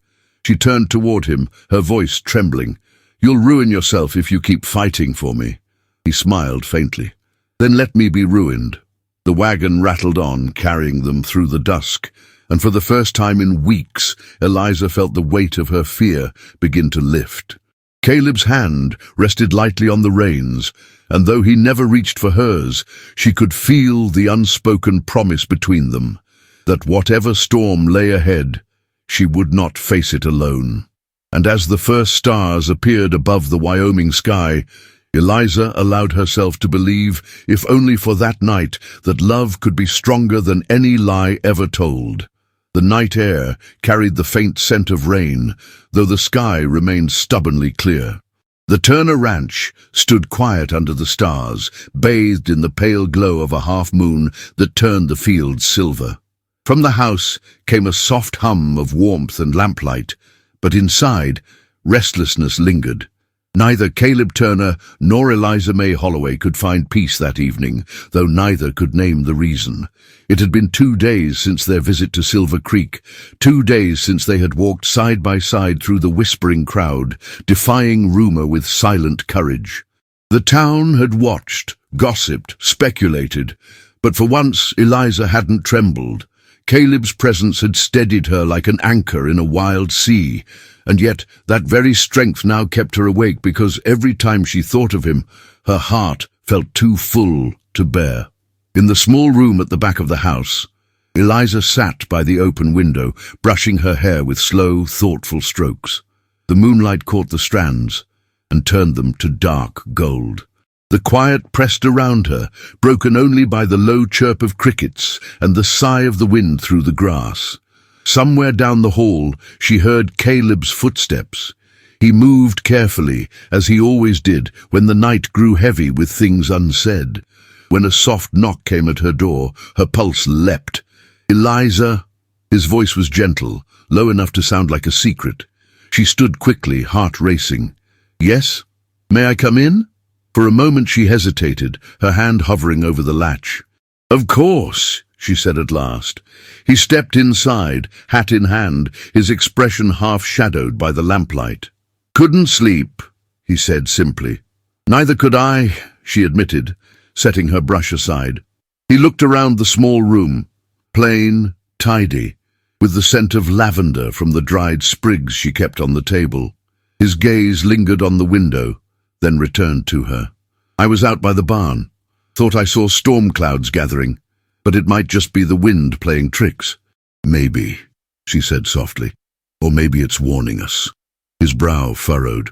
She turned toward him, her voice trembling. "You'll ruin yourself if you keep fighting for me." He smiled faintly. "Then let me be ruined." The wagon rattled on, carrying them through the dusk, and for the first time in weeks, Eliza felt the weight of her fear begin to lift. Caleb's hand rested lightly on the reins, and though he never reached for hers, she could feel the unspoken promise between them, that whatever storm lay ahead, she would not face it alone. And as the first stars appeared above the Wyoming sky, Eliza allowed herself to believe, if only for that night, that love could be stronger than any lie ever told. The night air carried the faint scent of rain, though the sky remained stubbornly clear. The Turner Ranch stood quiet under the stars, bathed in the pale glow of a half-moon that turned the fields silver. From the house came a soft hum of warmth and lamplight, but inside, restlessness lingered. Neither Caleb Turner nor Eliza Mae Holloway could find peace that evening, though neither could name the reason. It had been 2 days since their visit to Silver Creek, 2 days since they had walked side by side through the whispering crowd, defying rumor with silent courage. The town had watched, gossiped, speculated, but for once Eliza hadn't trembled. Caleb's presence had steadied her like an anchor in a wild sea, and yet that very strength now kept her awake because every time she thought of him, her heart felt too full to bear. In the small room at the back of the house, Eliza sat by the open window, brushing her hair with slow, thoughtful strokes. The moonlight caught the strands and turned them to dark gold. The quiet pressed around her, broken only by the low chirp of crickets and the sigh of the wind through the grass. Somewhere down the hall, she heard Caleb's footsteps. He moved carefully, as he always did when the night grew heavy with things unsaid. When a soft knock came at her door, her pulse leapt. "Eliza?" His voice was gentle, low enough to sound like a secret. She stood quickly, heart racing. "Yes? May I come in?" For a moment she hesitated, her hand hovering over the latch. "Of course," she said at last. He stepped inside, hat in hand, his expression half-shadowed by the lamplight. "Couldn't sleep," he said simply. "Neither could I," she admitted, setting her brush aside. He looked around the small room, plain, tidy, with the scent of lavender from the dried sprigs she kept on the table. His gaze lingered on the window, then returned to her. "I was out by the barn. Thought I saw storm clouds gathering, but it might just be the wind playing tricks." "Maybe," she said softly. "Or maybe it's warning us." His brow furrowed.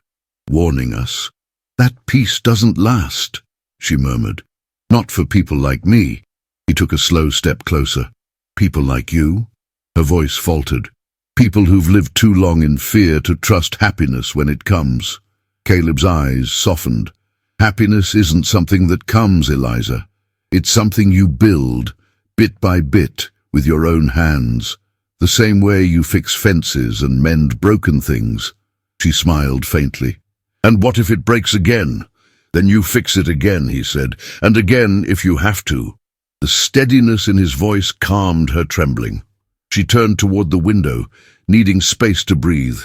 "Warning us. That peace doesn't last," she murmured. "Not for people like me." He took a slow step closer. "People like you?" Her voice faltered. "People who've lived too long in fear to trust happiness when it comes." Caleb's eyes softened. "Happiness isn't something that comes, Eliza. It's something you build, bit by bit, with your own hands. The same way you fix fences and mend broken things." She smiled faintly. "And what if it breaks again?" "Then you fix it again," he said, "and again if you have to." The steadiness in his voice calmed her trembling. She turned toward the window, needing space to breathe,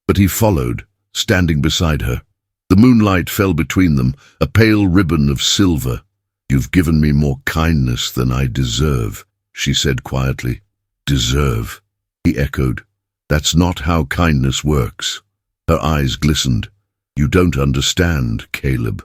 but he followed, standing beside her. The moonlight fell between them, a pale ribbon of silver. "You've given me more kindness than I deserve," she said quietly. "Deserve," he echoed. "That's not how kindness works." Her eyes glistened. "You don't understand, Caleb."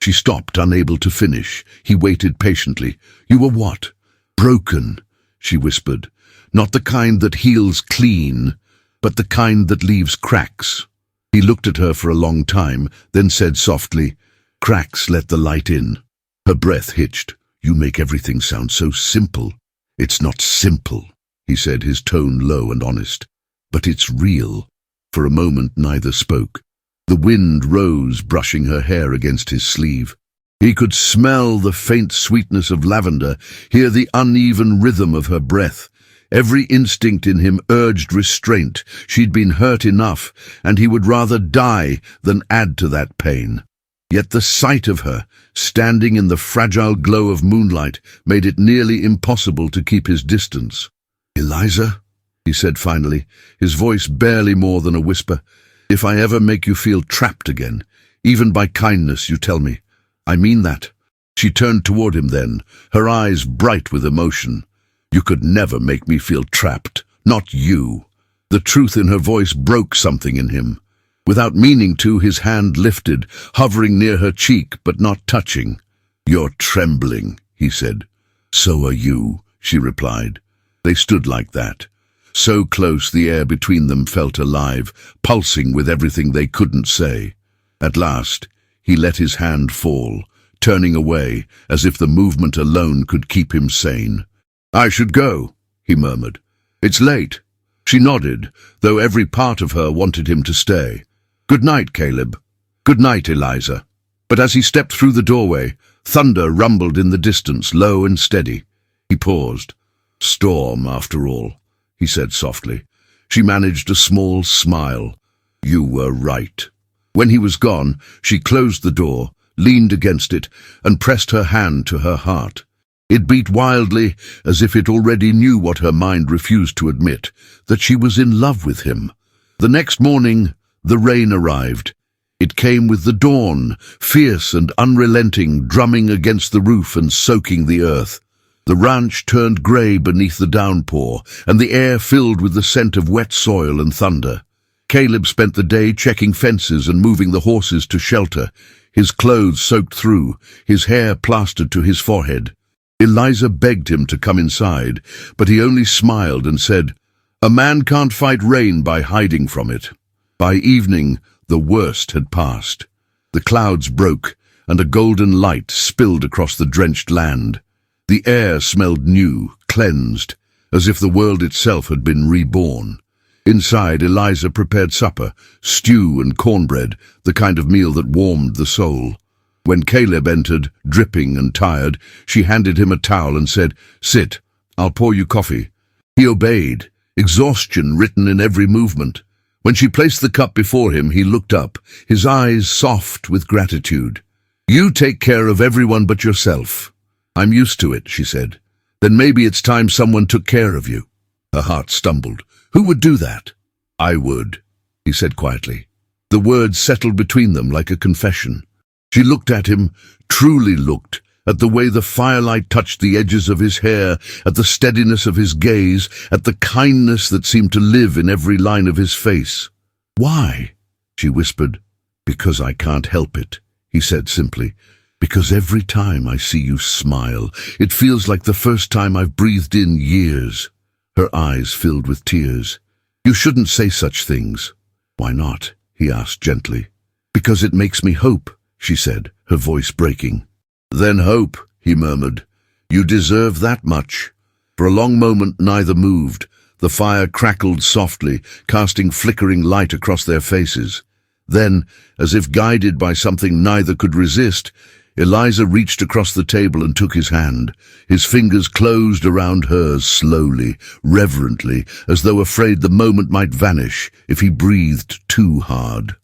She stopped, unable to finish. He waited patiently. "You were what?" "Broken," she whispered. "Not the kind that heals clean, but the kind that leaves cracks." He looked at her for a long time, then said softly, "Cracks let the light in." Her breath hitched. "You make everything sound so simple." "It's not simple," he said, his tone low and honest. "But it's real." For a moment neither spoke. The wind rose, brushing her hair against his sleeve. He could smell the faint sweetness of lavender, hear the uneven rhythm of her breath. Every instinct in him urged restraint. She'd been hurt enough, and he would rather die than add to that pain. Yet the sight of her, standing in the fragile glow of moonlight, made it nearly impossible to keep his distance. "Eliza," he said finally, his voice barely more than a whisper, "if I ever make you feel trapped again, even by kindness, you tell me. I mean that." She turned toward him then, her eyes bright with emotion. "You could never make me feel trapped. Not you." The truth in her voice broke something in him. Without meaning to, his hand lifted, hovering near her cheek but not touching. "You're trembling," he said. "So are you," she replied. They stood like that. So close the air between them felt alive, pulsing with everything they couldn't say. At last, he let his hand fall, turning away, as if the movement alone could keep him sane. "I should go," he murmured. "It's late." She nodded, though every part of her wanted him to stay. "Good night, Caleb." "Good night, Eliza." But as he stepped through the doorway, thunder rumbled in the distance, low and steady. He paused. "Storm, after all," he said softly. She managed a small smile. "You were right." When he was gone, she closed the door, leaned against it, and pressed her hand to her heart. It beat wildly, as if it already knew what her mind refused to admit, that she was in love with him. The next morning, the rain arrived. It came with the dawn, fierce and unrelenting, drumming against the roof and soaking the earth. The ranch turned grey beneath the downpour, and the air filled with the scent of wet soil and thunder. Caleb spent the day checking fences and moving the horses to shelter, his clothes soaked through, his hair plastered to his forehead. Eliza begged him to come inside, but he only smiled and said, "A man can't fight rain by hiding from it." By evening, the worst had passed. The clouds broke, and a golden light spilled across the drenched land. The air smelled new, cleansed, as if the world itself had been reborn. Inside, Eliza prepared supper, stew and cornbread, the kind of meal that warmed the soul. When Caleb entered, dripping and tired, she handed him a towel and said, "Sit, I'll pour you coffee." He obeyed, exhaustion written in every movement. When she placed the cup before him, he looked up, his eyes soft with gratitude. "You take care of everyone but yourself." "I'm used to it," she said. "Then maybe it's time someone took care of you." Her heart stumbled. "Who would do that?" "I would," he said quietly. The words settled between them like a confession. She looked at him, truly looked, at the way the firelight touched the edges of his hair, at the steadiness of his gaze, at the kindness that seemed to live in every line of his face. "Why?" she whispered. "Because I can't help it," he said simply. "Because every time I see you smile, it feels like the first time I've breathed in years." Her eyes filled with tears. "You shouldn't say such things." Why not? He asked gently. Because it makes me hope, she said, her voice breaking. Then hope, he murmured. You deserve that much. For a long moment neither moved. The fire crackled softly, casting flickering light across their faces. Then, as if guided by something neither could resist, Eliza reached across the table and took his hand. His fingers closed around hers slowly, reverently, as though afraid the moment might vanish if he breathed too hard.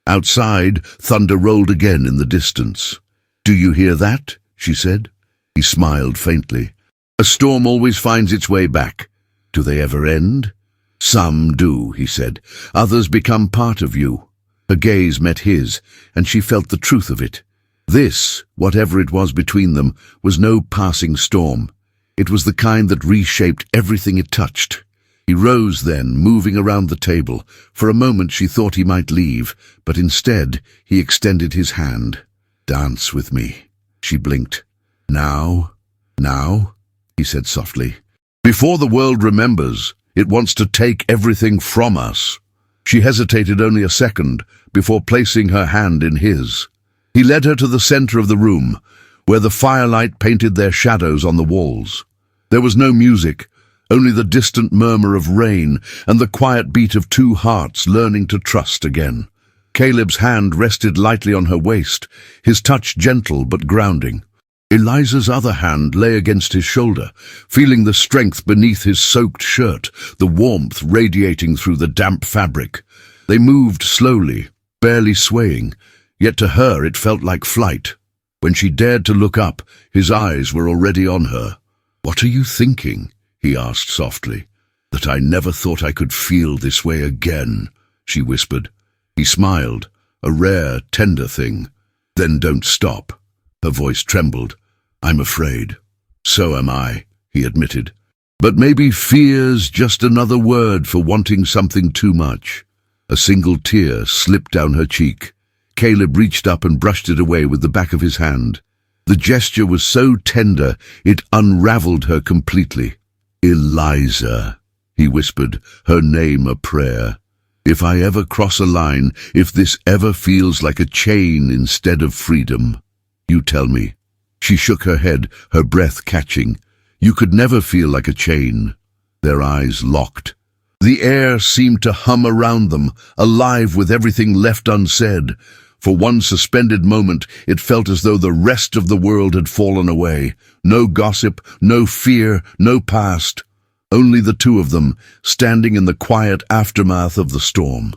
Outside, thunder rolled again in the distance. Do you hear that? She said. He smiled faintly. A storm always finds its way back. Do they ever end? Some do, he said. Others become part of you. Her gaze met his, and she felt the truth of it. This, whatever it was between them, was no passing storm. It was the kind that reshaped everything it touched. He rose then, moving around the table. For a moment she thought he might leave, but instead he extended his hand. Dance with me. She blinked. Now? Now? He said softly. Before the world remembers, it wants to take everything from us. She hesitated only a second before placing her hand in his. He led her to the center of the room, where the firelight painted their shadows on the walls. There was no music, only the distant murmur of rain and the quiet beat of two hearts learning to trust again. Caleb's hand rested lightly on her waist, his touch gentle but grounding. Eliza's other hand lay against his shoulder, feeling the strength beneath his soaked shirt, the warmth radiating through the damp fabric. They moved slowly, barely swaying, yet to her it felt like flight. When she dared to look up, his eyes were already on her. What are you thinking? He asked softly. That I never thought I could feel this way again, she whispered. He smiled, a rare, tender thing. Then don't stop. Her voice trembled. I'm afraid. So am I, he admitted. But maybe fear's just another word for wanting something too much. A single tear slipped down her cheek. Caleb reached up and brushed it away with the back of his hand. The gesture was so tender, it unraveled her completely. Eliza, he whispered, her name a prayer. If I ever cross a line, if this ever feels like a chain instead of freedom, you tell me. She shook her head, her breath catching. You could never feel like a chain. Their eyes locked. The air seemed to hum around them, alive with everything left unsaid. For one suspended moment, it felt as though the rest of the world had fallen away. No gossip, no fear, no past. Only the two of them, standing in the quiet aftermath of the storm.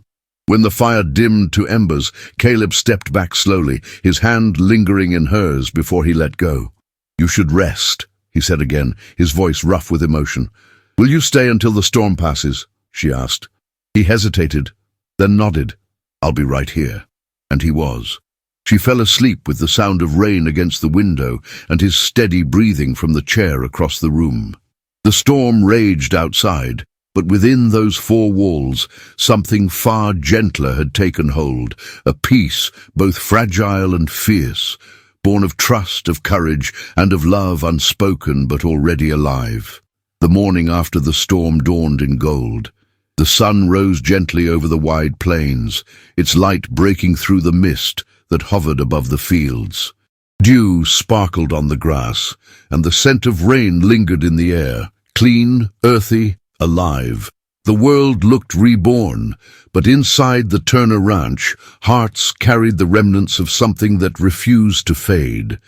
When the fire dimmed to embers, Caleb stepped back slowly, his hand lingering in hers before he let go. You should rest, he said again, his voice rough with emotion. Will you stay until the storm passes? She asked. He hesitated, then nodded. I'll be right here. And he was. She fell asleep with the sound of rain against the window and his steady breathing from the chair across the room. The storm raged outside, but within those four walls, something far gentler had taken hold, a peace both fragile and fierce, born of trust, of courage, and of love unspoken but already alive. The morning after the storm dawned in gold. The sun rose gently over the wide plains, its light breaking through the mist that hovered above the fields. Dew sparkled on the grass, and the scent of rain lingered in the air, clean, earthy, alive. The world looked reborn, but inside the Turner Ranch, hearts carried the remnants of something that refused to fade.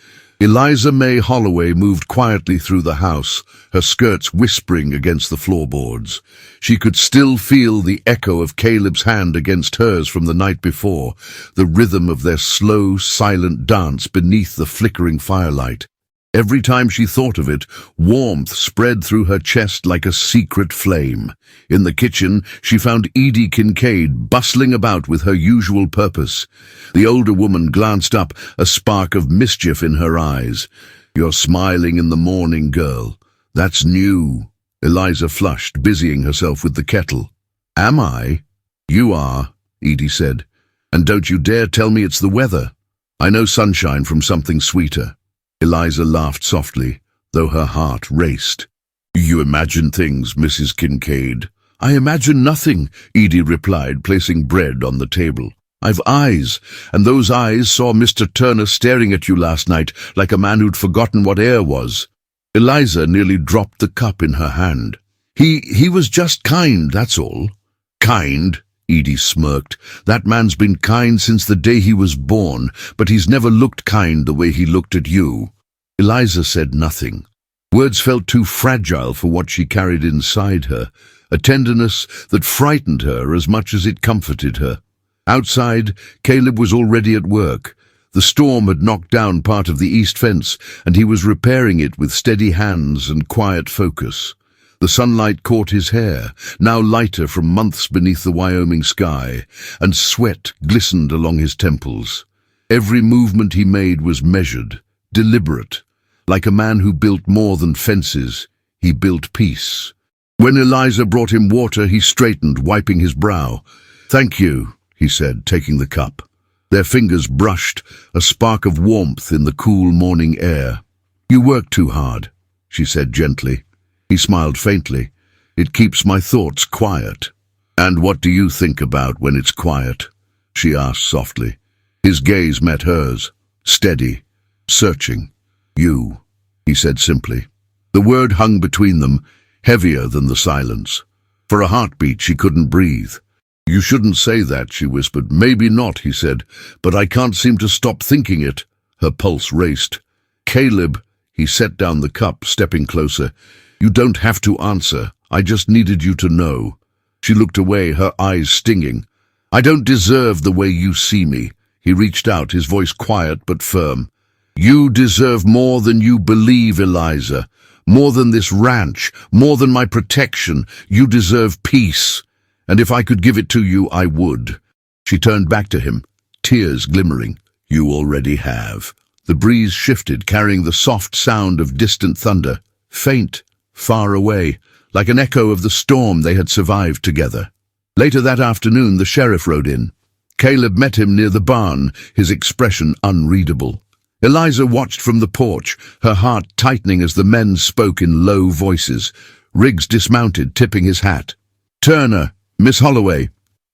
Eliza Mae Holloway moved quietly through the house, her skirts whispering against the floorboards. She could still feel the echo of Caleb's hand against hers from the night before, the rhythm of their slow, silent dance beneath the flickering firelight. Every time she thought of it, warmth spread through her chest like a secret flame. In the kitchen, she found Edie Kincaid bustling about with her usual purpose. The older woman glanced up, a spark of mischief in her eyes. You're smiling in the morning, girl. That's new. Eliza flushed, busying herself with the kettle. Am I? You are, Edie said. And don't you dare tell me it's the weather. I know sunshine from something sweeter. Eliza laughed softly, though her heart raced. You imagine things, Mrs. Kincaid. I imagine nothing, Edie replied, placing bread on the table. I've eyes, and those eyes saw Mr. Turner staring at you last night like a man who'd forgotten what air was. Eliza nearly dropped the cup in her hand. He was just kind, that's all. Kind? Edie smirked. That man's been kind since the day he was born, but he's never looked kind the way he looked at you. Eliza said nothing. Words felt too fragile for what she carried inside her, a tenderness that frightened her as much as it comforted her. Outside, Caleb was already at work. The storm had knocked down part of the east fence, and he was repairing it with steady hands and quiet focus. The sunlight caught his hair, now lighter from months beneath the Wyoming sky, and sweat glistened along his temples. Every movement he made was measured, deliberate. Like a man who built more than fences, he built peace. When Eliza brought him water, he straightened, wiping his brow. "Thank you," he said, taking the cup. Their fingers brushed, a spark of warmth in the cool morning air. "You work too hard," she said gently. He smiled faintly. "It keeps my thoughts quiet." "And what do you think about when it's quiet?" she asked softly. His gaze met hers, steady, searching. "You," he said simply. The word hung between them, heavier than the silence. For a heartbeat, she couldn't breathe. "You shouldn't say that," she whispered. "Maybe not," he said, "but I can't seem to stop thinking it." Her pulse raced. "Caleb," he set down the cup, stepping closer. "You don't have to answer. I just needed you to know." She looked away, her eyes stinging. "I don't deserve the way you see me." He reached out, his voice quiet but firm. "You deserve more than you believe, Eliza. More than this ranch, more than my protection. You deserve peace. And if I could give it to you, I would." She turned back to him, tears glimmering. "You already have." The breeze shifted, carrying the soft sound of distant thunder, faint, far away, like an echo of the storm they had survived together. Later that afternoon, the sheriff rode in. Caleb met him near the barn, his expression unreadable. Eliza watched from the porch, her heart tightening as the men spoke in low voices. Riggs dismounted, tipping his hat. "Turner, Miss Holloway."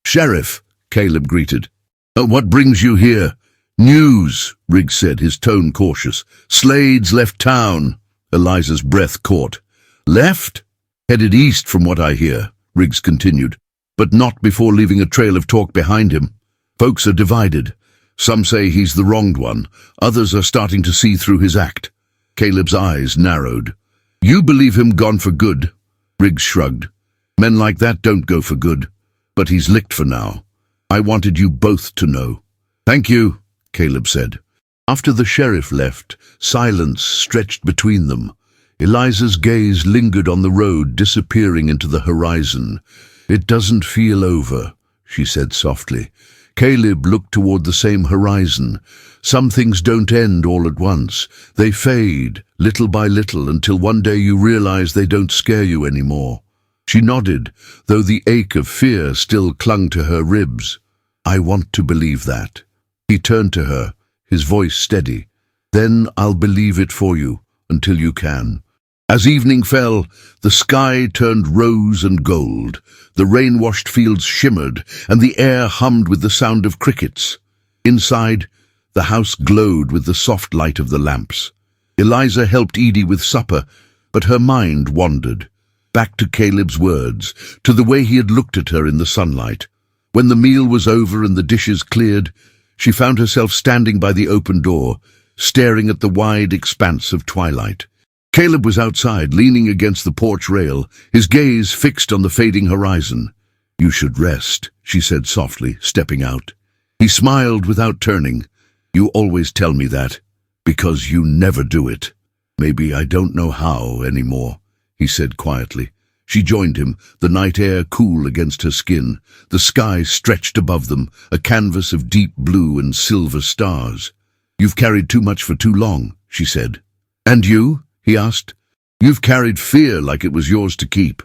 "Sheriff," Caleb greeted. "What brings you here?" "News," Riggs said, his tone cautious. "Slade's left town." Eliza's breath caught. "Left?" "Headed east, from what I hear," Riggs continued, "but not before leaving a trail of talk behind him. Folks are divided. Some say he's the wronged one. Others are starting to see through his act." Caleb's eyes narrowed. "You believe him gone for good?" Riggs shrugged. "Men like that don't go for good. But he's licked for now. I wanted you both to know." "Thank you," Caleb said. After the sheriff left, silence stretched between them. Eliza's gaze lingered on the road, disappearing into the horizon. "It doesn't feel over," she said softly. Caleb looked toward the same horizon. "Some things don't end all at once. They fade, little by little, until one day you realize they don't scare you anymore." She nodded, though the ache of fear still clung to her ribs. "I want to believe that." He turned to her, his voice steady. "Then I'll believe it for you, until you can." As evening fell, the sky turned rose and gold. The rain-washed fields shimmered, and the air hummed with the sound of crickets. Inside, the house glowed with the soft light of the lamps. Eliza helped Edie with supper, but her mind wandered. Back to Caleb's words, to the way he had looked at her in the sunlight. When the meal was over and the dishes cleared, she found herself standing by the open door, staring at the wide expanse of twilight. Caleb was outside, leaning against the porch rail, his gaze fixed on the fading horizon. "You should rest," she said softly, stepping out. He smiled without turning. "You always tell me that, because you never do it." "Maybe I don't know how anymore," he said quietly. She joined him, the night air cool against her skin. The sky stretched above them, a canvas of deep blue and silver stars. "You've carried too much for too long," she said. "And you?" he asked. "You've carried fear like it was yours to keep."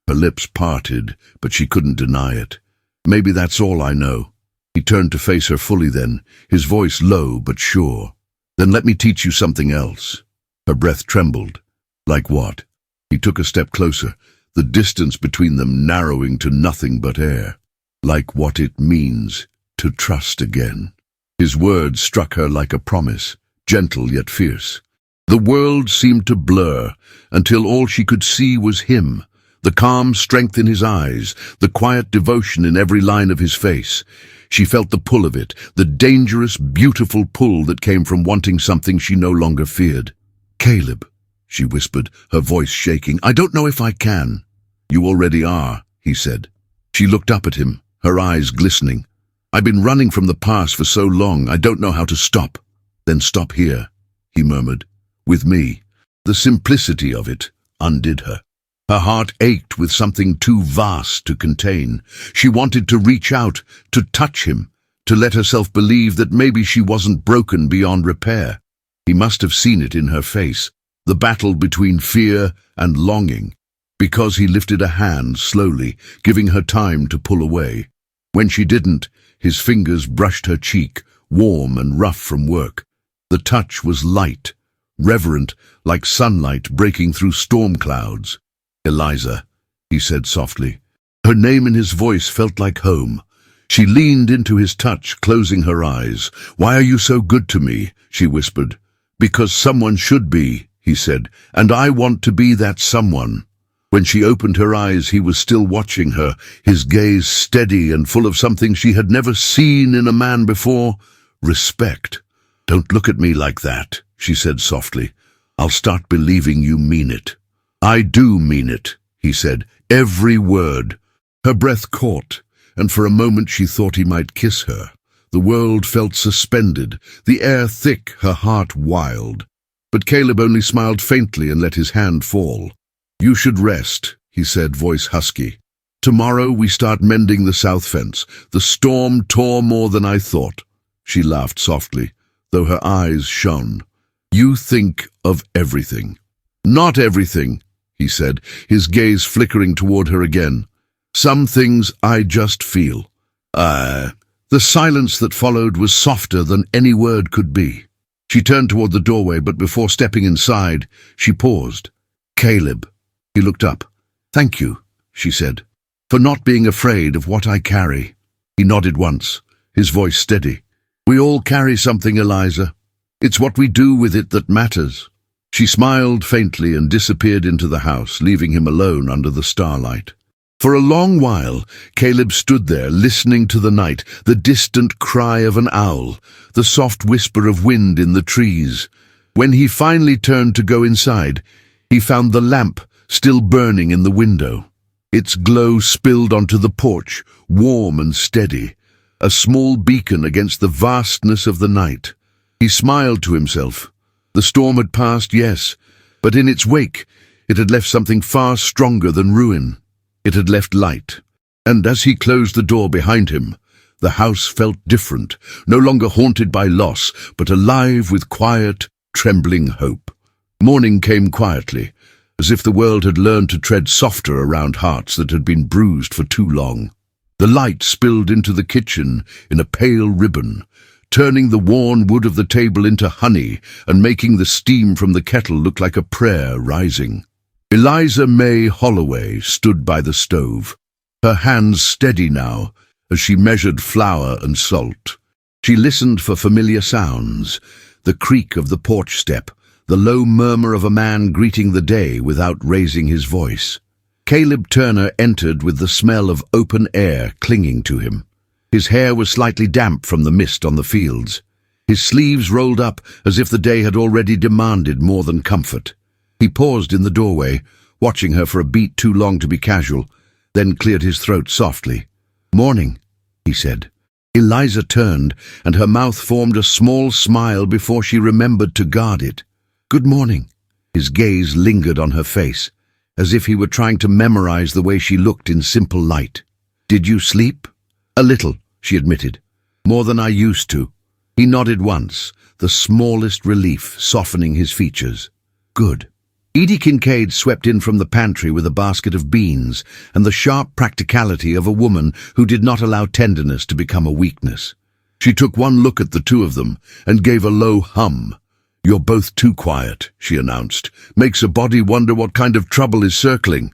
Her lips parted, but she couldn't deny it. "Maybe that's all I know." He turned to face her fully then, his voice low but sure. "Then let me teach you something else." Her breath trembled. "Like what?" He took a step closer. the distance between them narrowing to nothing but air, like what it means to trust again. His words struck her like a promise, gentle yet fierce. The world seemed to blur until all she could see was him, the calm strength in his eyes, the quiet devotion in every line of his face. She felt the pull of it, the dangerous, beautiful pull that came from wanting something she no longer feared. "Caleb," she whispered, her voice shaking, "I don't know if I can." "You already are," he said. She looked up at him, her eyes glistening. "I've been running from the past for so long, I don't know how to stop." "Then stop here," he murmured. "With me." The simplicity of it undid her. Her heart ached with something too vast to contain. She wanted to reach out, to touch him, to let herself believe that maybe she wasn't broken beyond repair. He must have seen it in her face, the battle between fear and longing, because he lifted a hand slowly, giving her time to pull away. When she didn't, his fingers brushed her cheek, warm and rough from work. The touch was light, reverent, like sunlight breaking through storm clouds. "Eliza," he said softly. Her name in his voice felt like home. She leaned into his touch, closing her eyes. "Why are you so good to me?" she whispered. "Because someone should be," he said, "and I want to be that someone." When she opened her eyes, he was still watching her, his gaze steady and full of something she had never seen in a man before: respect. "Don't look at me like that," she said softly. "I'll start believing you mean it." "I do mean it," he said, "every word." Her breath caught, and for a moment she thought he might kiss her. The world felt suspended, the air thick, her heart wild. But Caleb only smiled faintly and let his hand fall. "You should rest," he said, voice husky. "Tomorrow we start mending the south fence. The storm tore more than I thought." She laughed softly, though her eyes shone. "You think of everything." "Not everything," he said, his gaze flickering toward her again. "Some things I just feel." The silence that followed was softer than any word could be. She turned toward the doorway, but before stepping inside, she paused. "Caleb." He looked up. "Thank you," she said, "for not being afraid of what I carry." He nodded once, his voice steady. "We all carry something, Eliza. It's what we do with it that matters." She smiled faintly and disappeared into the house, leaving him alone under the starlight. For a long while, Caleb stood there, listening to the night, the distant cry of an owl, the soft whisper of wind in the trees. When he finally turned to go inside, he found the lamp still burning in the window. Its glow spilled onto the porch, warm and steady, a small beacon against the vastness of the night. He smiled to himself. The storm had passed, yes, but in its wake, it had left something far stronger than ruin. It had left light. And as he closed the door behind him, the house felt different, no longer haunted by loss, but alive with quiet, trembling hope. Morning came quietly, as if the world had learned to tread softer around hearts that had been bruised for too long. The light spilled into the kitchen in a pale ribbon, turning the worn wood of the table into honey and making the steam from the kettle look like a prayer rising. Eliza Mae Holloway stood by the stove, her hands steady now as she measured flour and salt. She listened for familiar sounds, the creak of the porch step, the low murmur of a man greeting the day without raising his voice. Caleb Turner entered with the smell of open air clinging to him. His hair was slightly damp from the mist on the fields. His sleeves rolled up as if the day had already demanded more than comfort. He paused in the doorway, watching her for a beat too long to be casual, then cleared his throat softly. "Morning," he said. Eliza turned, and her mouth formed a small smile before she remembered to guard it. "Good morning." His gaze lingered on her face, as if he were trying to memorize the way she looked in simple light. "Did you sleep?" "A little," she admitted. "More than I used to." He nodded once, the smallest relief softening his features. "Good." Edie Kincaid swept in from the pantry with a basket of beans and the sharp practicality of a woman who did not allow tenderness to become a weakness. She took one look at the two of them and gave a low hum. "You're both too quiet," she announced. "Makes a body wonder what kind of trouble is circling."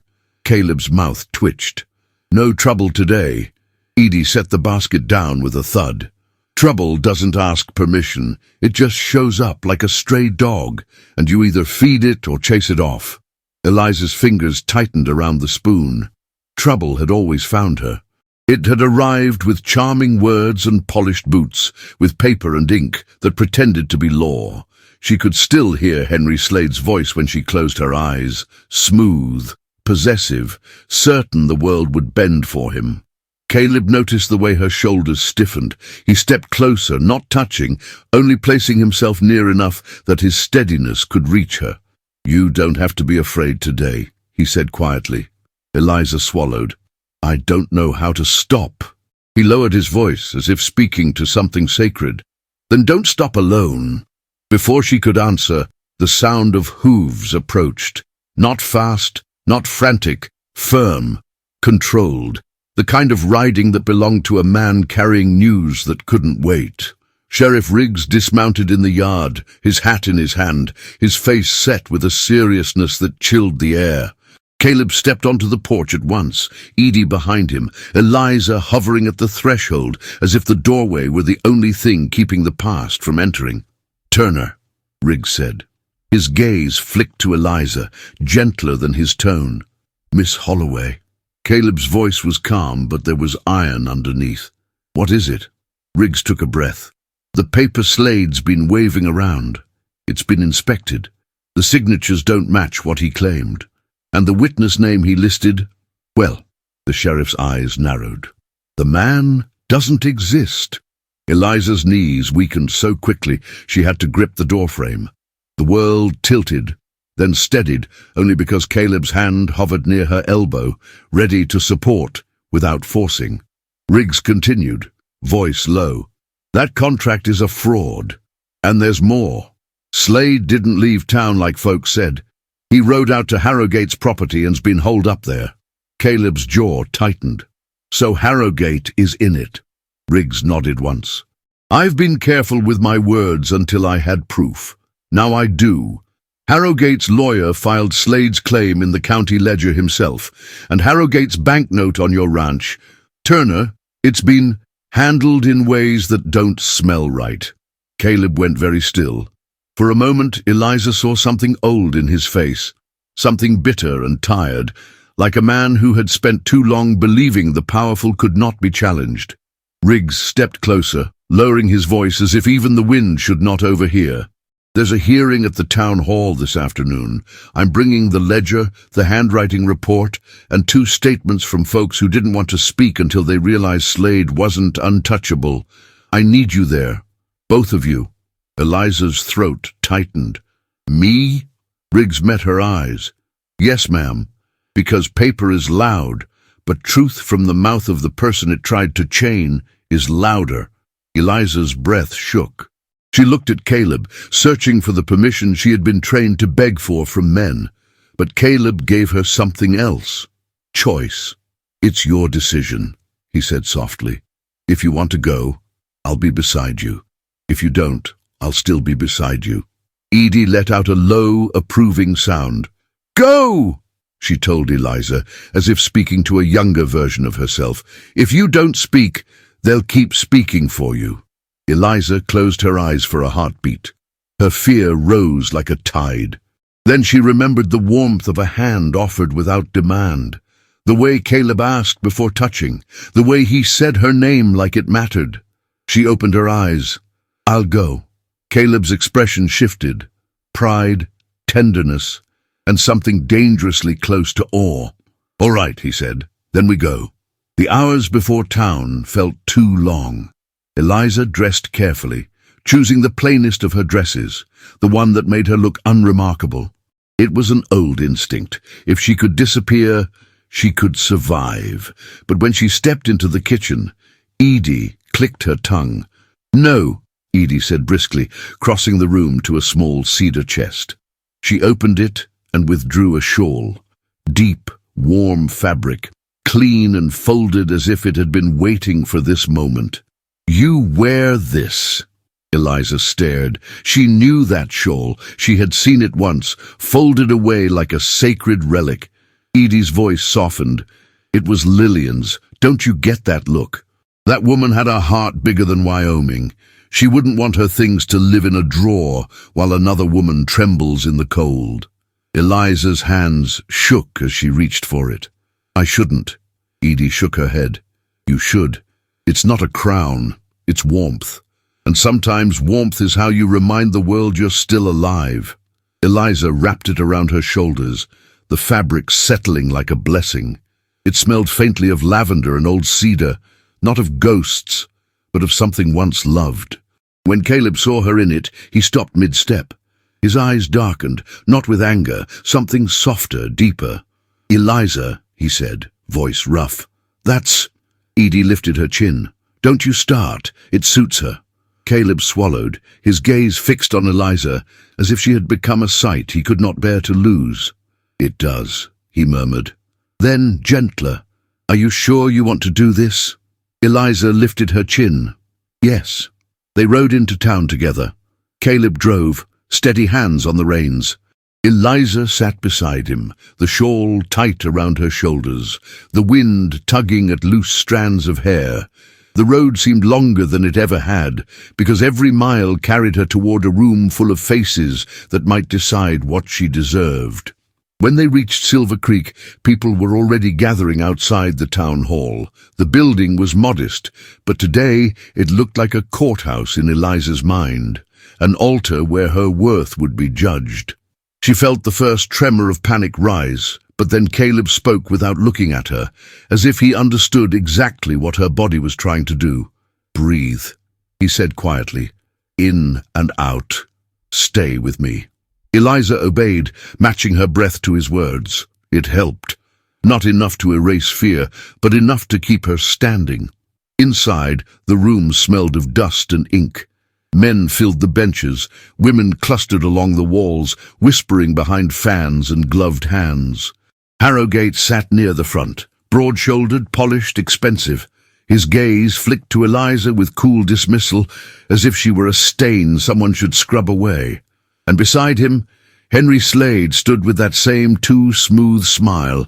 Caleb's mouth twitched. No trouble today. Edie set the basket down with a thud. Trouble doesn't ask permission. It just shows up like a stray dog, and you either feed it or chase it off. Eliza's fingers tightened around the spoon. Trouble had always found her. It had arrived with charming words and polished boots, with paper and ink that pretended to be law. She could still hear Henry Slade's voice when she closed her eyes, smooth, possessive, certain the world would bend for him. Caleb noticed the way her shoulders stiffened. He stepped closer, not touching, only placing himself near enough that his steadiness could reach her. "You don't have to be afraid today," he said quietly. Eliza swallowed. "I don't know how to stop." He lowered his voice as if speaking to something sacred. "Then don't stop alone." Before she could answer, the sound of hooves approached. Not fast, not frantic, firm, controlled. The kind of riding that belonged to a man carrying news that couldn't wait. Sheriff Riggs dismounted in the yard, his hat in his hand, his face set with a seriousness that chilled the air. Caleb stepped onto the porch at once, Edie behind him, Eliza hovering at the threshold as if the doorway were the only thing keeping the past from entering. "Turner," Riggs said. His gaze flicked to Eliza, gentler than his tone. "Miss Holloway." Caleb's voice was calm, but there was iron underneath. "What is it?" Riggs took a breath. "The paper Slade's been waving around. It's been inspected. The signatures don't match what he claimed. And the witness name he listed, well," the sheriff's eyes narrowed. "The man doesn't exist." Eliza's knees weakened so quickly she had to grip the doorframe. The world tilted, then steadied only because Caleb's hand hovered near her elbow, ready to support without forcing. Riggs continued, voice low. "That contract is a fraud. And there's more. Slade didn't leave town like folks said. He rode out to Harrogate property and's been holed up there." Caleb's jaw tightened. "So Harrogate is in it." Riggs nodded once. "I've been careful with my words until I had proof. Now I do. Harrogate's lawyer filed Slade's claim in the county ledger himself, and Harrogate's banknote on your ranch. Turner, it's been handled in ways that don't smell right." Caleb went very still. For a moment, Eliza saw something old in his face, something bitter and tired, like a man who had spent too long believing the powerful could not be challenged. Riggs stepped closer, lowering his voice as if even the wind should not overhear. "There's a hearing at the town hall this afternoon. I'm bringing the ledger, the handwriting report, and 2 statements from folks who didn't want to speak until they realized Slade wasn't untouchable. I need you there. Both of you." Eliza's throat tightened. "Me?" Riggs met her eyes. "Yes, ma'am, because paper is loud, but truth from the mouth of the person it tried to chain is louder." Eliza's breath shook. She looked at Caleb, searching for the permission she had been trained to beg for from men. But Caleb gave her something else. Choice. "It's your decision," he said softly. "If you want to go, I'll be beside you. If you don't, I'll still be beside you." Edie let out a low, approving sound. "Go!" she told Eliza, as if speaking to a younger version of herself. "If you don't speak, they'll keep speaking for you." Eliza closed her eyes for a heartbeat. Her fear rose like a tide. Then she remembered the warmth of a hand offered without demand, the way Caleb asked before touching, the way he said her name like it mattered. She opened her eyes. "I'll go." Caleb's expression shifted. Pride, tenderness, and something dangerously close to awe. "All right," he said. "Then we go." The hours before town felt too long. Eliza dressed carefully, choosing the plainest of her dresses, the one that made her look unremarkable. It was an old instinct. If she could disappear, she could survive. But when she stepped into the kitchen, Edie clicked her tongue. "No," Edie said briskly, crossing the room to a small cedar chest. She opened it and withdrew a shawl. Deep, warm fabric, clean and folded as if it had been waiting for this moment. "You wear this." Eliza stared. She knew that shawl. She had seen it once, folded away like a sacred relic. Edie's voice softened. It was Lillian's. Don't you get that look? That woman had a heart bigger than Wyoming. She wouldn't want her things to live in a drawer while another woman trembles in the cold. Eliza's hands shook as she reached for it. I shouldn't. Edie shook her head. You should. It's not a crown. It's warmth. And sometimes warmth is how you remind the world you're still alive. Eliza wrapped it around her shoulders, the fabric settling like a blessing. It smelled faintly of lavender and old cedar, not of ghosts, but of something once loved. When Caleb saw her in it, he stopped mid-step. His eyes darkened, not with anger, something softer, deeper. Eliza, he said, voice rough. That's... Edie lifted her chin. Don't you start. It suits her. Caleb swallowed, his gaze fixed on Eliza, as if she had become a sight he could not bear to lose. It does, he murmured. Then, gentler. Are you sure you want to do this? Eliza lifted her chin. Yes. They rode into town together. Caleb drove, steady hands on the reins. Eliza sat beside him, the shawl tight around her shoulders, the wind tugging at loose strands of hair. The road seemed longer than it ever had, because every mile carried her toward a room full of faces that might decide what she deserved. When they reached Silver Creek, people were already gathering outside the town hall. The building was modest, but today it looked like a courthouse in Eliza's mind, an altar where her worth would be judged. She felt the first tremor of panic rise, but then Caleb spoke without looking at her, as if he understood exactly what her body was trying to do. Breathe, he said quietly. In and out. Stay with me. Eliza obeyed, matching her breath to his words. It helped. Not enough to erase fear, but enough to keep her standing. Inside, the room smelled of dust and ink. Men filled the benches, women clustered along the walls, whispering behind fans and gloved hands. Harrogate sat near the front, broad-shouldered, polished, expensive. His gaze flicked to Eliza with cool dismissal, as if she were a stain someone should scrub away. And beside him, Henry Slade stood with that same too smooth smile,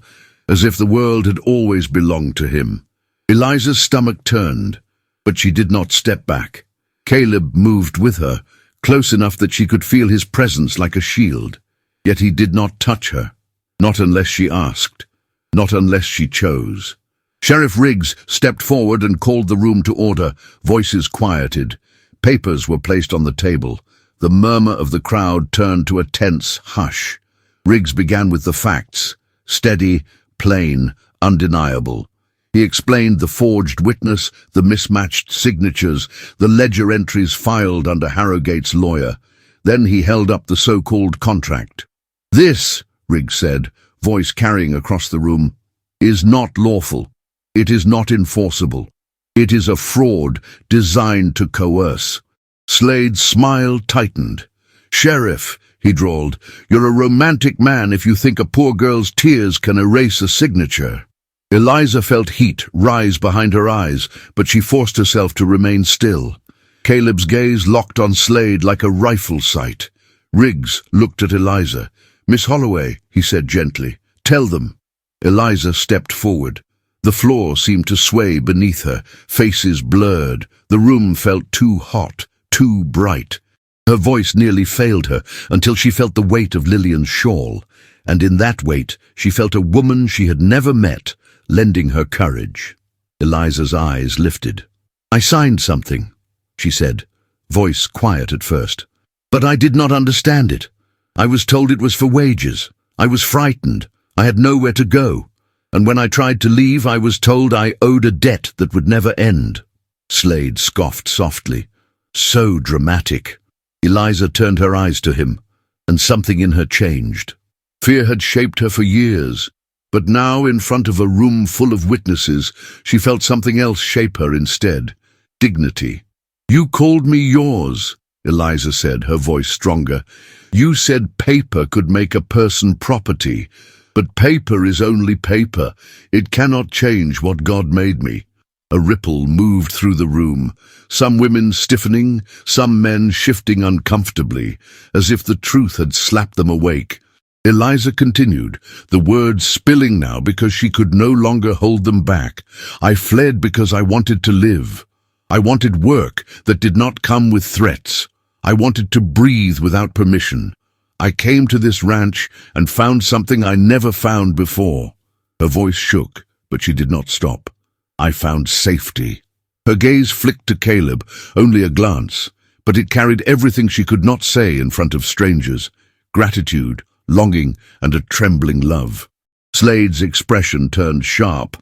as if the world had always belonged to him. Eliza's stomach turned, but she did not step back. Caleb moved with her, close enough that she could feel his presence like a shield. Yet he did not touch her. Not unless she asked. Not unless she chose. Sheriff Riggs stepped forward and called the room to order, voices quieted. Papers were placed on the table. The murmur of the crowd turned to a tense hush. Riggs began with the facts, steady, plain, undeniable. He explained the forged witness, the mismatched signatures, the ledger entries filed under Harrogate's lawyer. Then he held up the so-called contract. This, Riggs said, voice carrying across the room, is not lawful. It is not enforceable. It is a fraud designed to coerce. Slade's smile tightened. Sheriff, he drawled, you're a romantic man if you think a poor girl's tears can erase a signature. Eliza felt heat rise behind her eyes, but she forced herself to remain still. Caleb's gaze locked on Slade like a rifle sight. Riggs looked at Eliza. Miss Holloway, he said gently, tell them. Eliza stepped forward. The floor seemed to sway beneath her, faces blurred. The room felt too hot, too bright. Her voice nearly failed her until she felt the weight of Lillian's shawl, and in that weight she felt a woman she had never met, lending her courage. Eliza's eyes lifted. I signed something, she said, voice quiet at first. But I did not understand it. I was told it was for wages. I was frightened. I had nowhere to go. And when I tried to leave, I was told I owed a debt that would never end. Slade scoffed softly. So dramatic. Eliza turned her eyes to him, and something in her changed. Fear had shaped her for years, but now in front of a room full of witnesses, she felt something else shape her instead. Dignity. You called me yours, Eliza said, her voice stronger. You said paper could make a person property, but paper is only paper. It cannot change what God made me. A ripple moved through the room, some women stiffening, some men shifting uncomfortably, as if the truth had slapped them awake. Eliza continued, the words spilling now because she could no longer hold them back. I fled because I wanted to live. I wanted work that did not come with threats. I wanted to breathe without permission. I came to this ranch and found something I never found before. Her voice shook, but she did not stop. I found safety. Her gaze flicked to Caleb, only a glance, but it carried everything she could not say in front of strangers. Gratitude, longing, and a trembling love. Slade's expression turned sharp.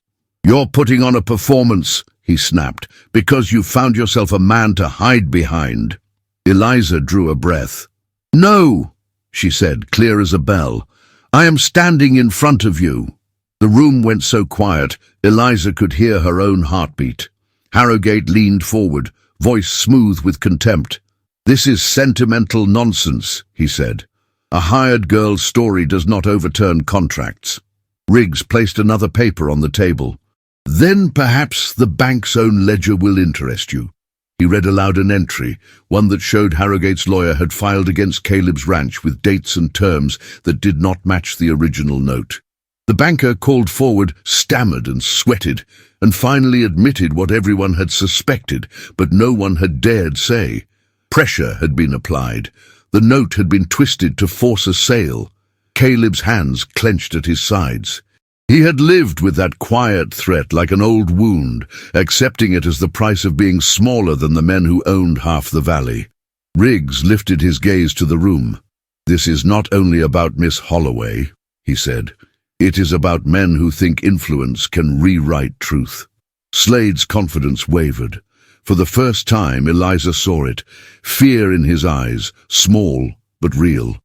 You're putting on a performance, he snapped, because you found yourself a man to hide behind. Eliza drew a breath. No, she said, clear as a bell. I am standing in front of you. The room went so quiet, Eliza could hear her own heartbeat. Harrogate leaned forward, voice smooth with contempt. This is sentimental nonsense, he said. A hired girl's story does not overturn contracts. Riggs placed another paper on the table. Then perhaps the bank's own ledger will interest you. He read aloud an entry, one that showed Harrogate's lawyer had filed against Caleb's ranch with dates and terms that did not match the original note. The banker called forward, stammered and sweated, and finally admitted what everyone had suspected, but no one had dared say. Pressure had been applied. The note had been twisted to force a sale. Caleb's hands clenched at his sides. He had lived with that quiet threat like an old wound, accepting it as the price of being smaller than the men who owned half the valley. Riggs lifted his gaze to the room. This is not only about Miss Holloway, he said. It is about men who think influence can rewrite truth. Slade's confidence wavered. For the first time, Eliza saw it. Fear in his eyes, small but real.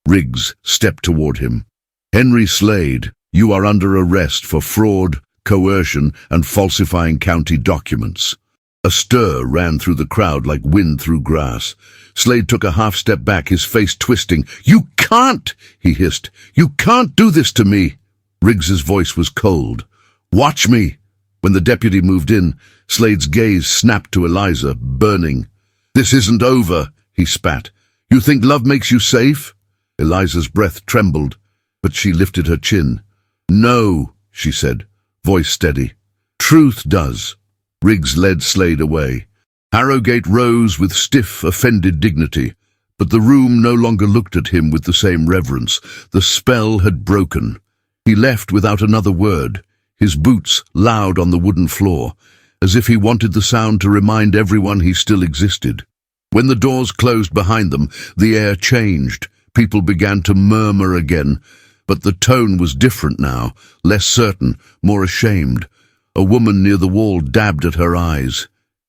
Riggs stepped toward him. Henry Slade, you are under arrest for fraud, coercion, and falsifying county documents. A stir ran through the crowd like wind through grass. Slade took a half step back, his face twisting. You can't, he hissed. You can't do this to me. Riggs's voice was cold. Watch me. When the deputy moved in, Slade's gaze snapped to Eliza, burning. This isn't over, he spat. You think love makes you safe? Eliza's breath trembled, but she lifted her chin. No, she said, voice steady. Truth does. Riggs led Slade away. Harrogate rose with stiff, offended dignity, but the room no longer looked at him with the same reverence. The spell had broken. He left without another word, his boots loud on the wooden floor, as if he wanted the sound to remind everyone he still existed. When the doors closed behind them, the air changed. People began to murmur again, but the tone was different now, less certain, more ashamed. A woman near the wall dabbed at her eyes.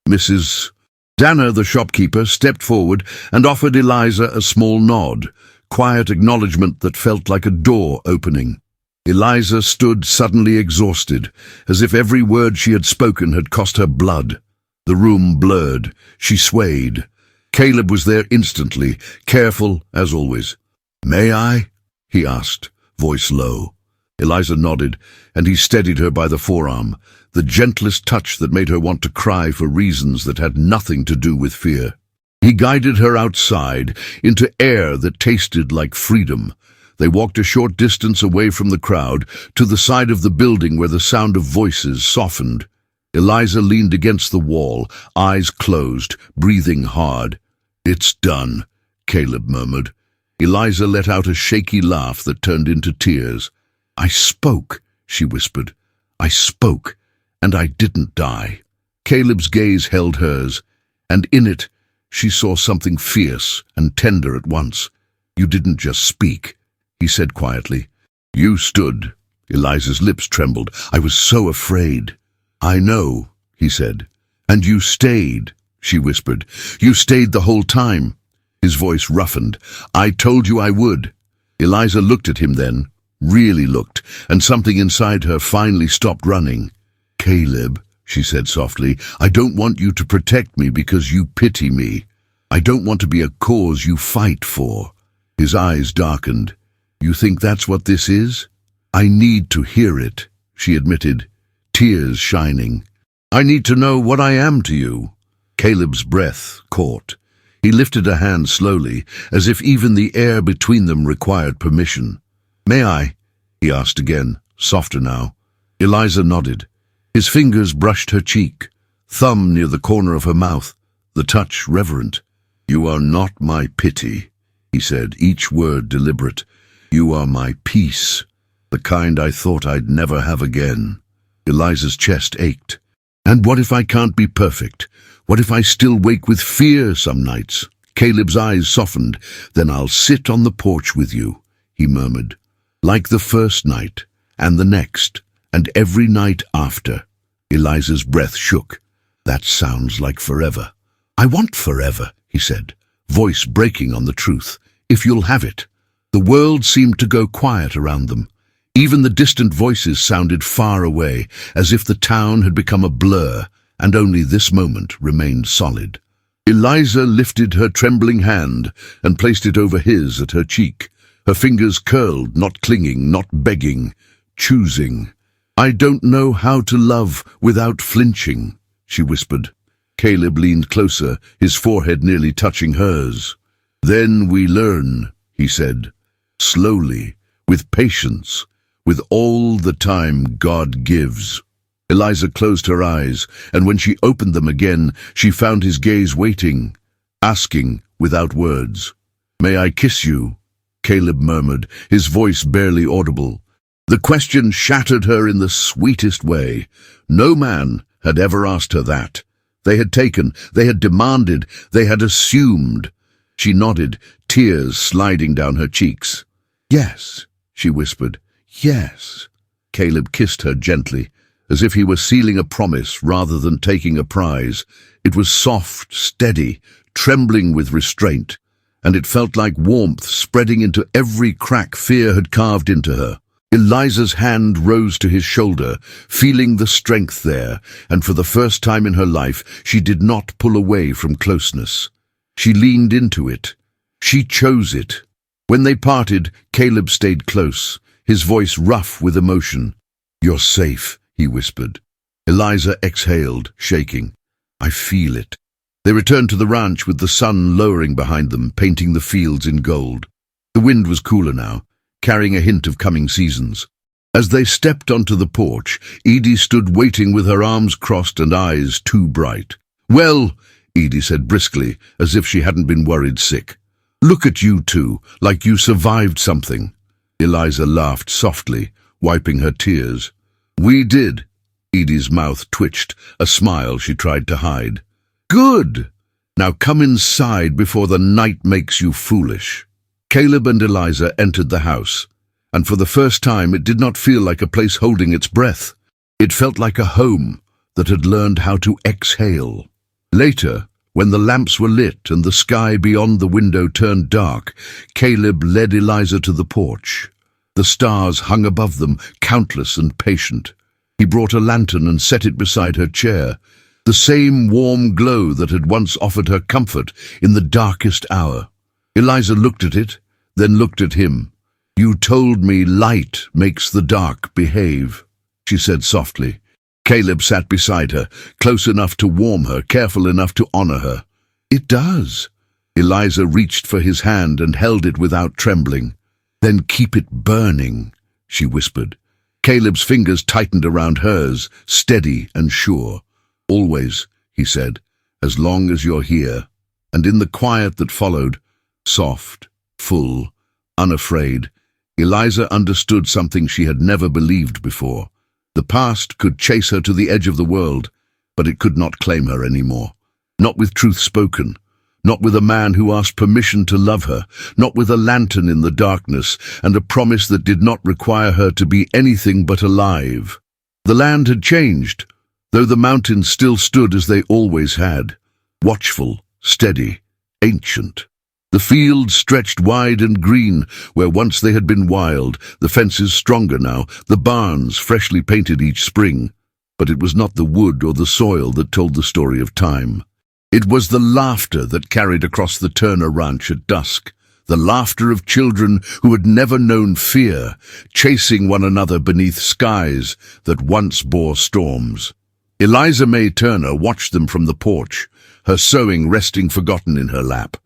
Mrs. Danner, the shopkeeper, stepped forward and offered Eliza a small nod, quiet acknowledgement that felt like a door opening. Eliza stood suddenly exhausted, as if every word she had spoken had cost her blood. The room blurred. She swayed. Caleb was there instantly, careful as always. May I? He asked, voice low. Eliza nodded, and he steadied her by the forearm, the gentlest touch that made her want to cry for reasons that had nothing to do with fear. He guided her outside, into air that tasted like freedom. They walked a short distance away from the crowd, to the side of the building where the sound of voices softened. Eliza leaned against the wall, eyes closed, breathing hard. It's done, Caleb murmured. Eliza let out a shaky laugh that turned into tears. I spoke, she whispered. I spoke, and I didn't die. Caleb's gaze held hers, and in it she saw something fierce and tender at once. You didn't just speak, he said quietly. You stood. Eliza's lips trembled. I was so afraid. I know, he said. And you stayed, she whispered. You stayed the whole time. His voice roughened. I told you I would. Eliza looked at him then, really looked, and something inside her finally stopped running. Caleb, she said softly, I don't want you to protect me because you pity me. I don't want to be a cause you fight for. His eyes darkened. You think that's what this is? I need to hear it, she admitted, tears shining. I need to know what I am to you. Caleb's breath caught. He lifted a hand slowly, as if even the air between them required permission. "May I?" he asked again, softer now. Eliza nodded. His fingers brushed her cheek, thumb near the corner of her mouth, the touch reverent. "You are not my pity," he said, each word deliberate. "You are my peace, the kind I thought I'd never have again." Eliza's chest ached. "And what if I can't be perfect? What if I still wake with fear some nights?" Caleb's eyes softened. "Then I'll sit on the porch with you," he murmured. "Like the first night, and the next, and every night after." Eliza's breath shook. "That sounds like forever." "I want forever," he said, voice breaking on the truth. "If you'll have it." The world seemed to go quiet around them. Even the distant voices sounded far away, as if the town had become a blur, and only this moment remained solid. Eliza lifted her trembling hand and placed it over his at her cheek. Her fingers curled, not clinging, not begging, choosing. "I don't know how to love without flinching," she whispered. Caleb leaned closer, his forehead nearly touching hers. "Then we learn," he said, slowly, with patience, with all the time God gives. Eliza closed her eyes, and when she opened them again, she found his gaze waiting, asking without words. "May I kiss you?" Caleb murmured, his voice barely audible. The question shattered her in the sweetest way. No man had ever asked her that. They had taken, they had demanded, they had assumed. She nodded, tears sliding down her cheeks. "Yes," she whispered. "Yes." Caleb kissed her gently, as if he were sealing a promise rather than taking a prize. It was soft, steady, trembling with restraint, and it felt like warmth spreading into every crack fear had carved into her. Eliza's hand rose to his shoulder, feeling the strength there, and for the first time in her life she did not pull away from closeness. She leaned into it. She chose it. When they parted, Caleb stayed close, his voice rough with emotion. "You're safe," he whispered. Eliza exhaled, shaking. "I feel it." They returned to the ranch with the sun lowering behind them, painting the fields in gold. The wind was cooler now, carrying a hint of coming seasons. As they stepped onto the porch, Edie stood waiting with her arms crossed and eyes too bright. "Well," Edie said briskly, as if she hadn't been worried sick. "Look at you two, like you survived something." Eliza laughed softly, wiping her tears. "We did." Edie's mouth twitched, a smile she tried to hide. "Good! Now come inside before the night makes you foolish." Caleb and Eliza entered the house, and for the first time it did not feel like a place holding its breath. It felt like a home that had learned how to exhale. Later, when the lamps were lit and the sky beyond the window turned dark, Caleb led Eliza to the porch. The stars hung above them, countless and patient. He brought a lantern and set it beside her chair, the same warm glow that had once offered her comfort in the darkest hour. Eliza looked at it, then looked at him. "You told me light makes the dark behave," she said softly. Caleb sat beside her, close enough to warm her, careful enough to honor her. "It does." Eliza reached for his hand and held it without trembling. "Then keep it burning," she whispered. Caleb's fingers tightened around hers, steady and sure. "Always," he said, "as long as you're here." And in the quiet that followed, soft, full, unafraid, Eliza understood something she had never believed before. The past could chase her to the edge of the world, but it could not claim her anymore. Not with truth spoken, not with a man who asked permission to love her, not with a lantern in the darkness and a promise that did not require her to be anything but alive. The land had changed, though the mountains still stood as they always had, watchful, steady, ancient. The fields stretched wide and green where once they had been wild, the fences stronger now, the barns freshly painted each spring. But it was not the wood or the soil that told the story of time. It was the laughter that carried across the Turner Ranch at dusk, the laughter of children who had never known fear, chasing one another beneath skies that once bore storms. Eliza Mae Turner watched them from the porch, her sewing resting forgotten in her lap.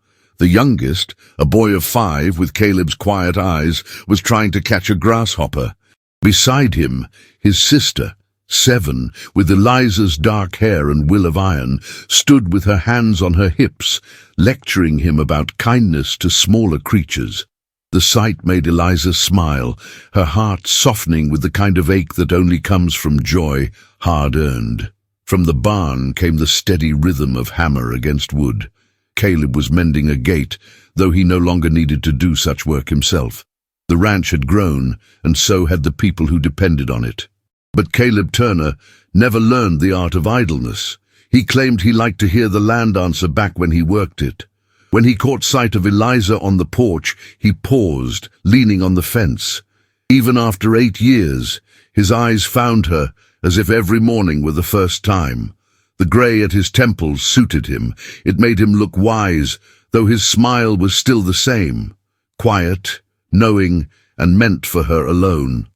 The youngest, a boy of 5 with Caleb's quiet eyes, was trying to catch a grasshopper. Beside him, his sister, 7, with Eliza's dark hair and will of iron, stood with her hands on her hips, lecturing him about kindness to smaller creatures. The sight made Eliza smile, her heart softening with the kind of ache that only comes from joy, hard-earned. From the barn came the steady rhythm of hammer against wood. Caleb was mending a gate, though he no longer needed to do such work himself. The ranch had grown, and so had the people who depended on it. But Caleb Turner never learned the art of idleness. He claimed he liked to hear the land answer back when he worked it. When he caught sight of Eliza on the porch, he paused, leaning on the fence. Even after 8 years, his eyes found her, as if every morning were the first time. The grey at his temples suited him. It made him look wise, though his smile was still the same. Quiet, knowing, and meant for her alone.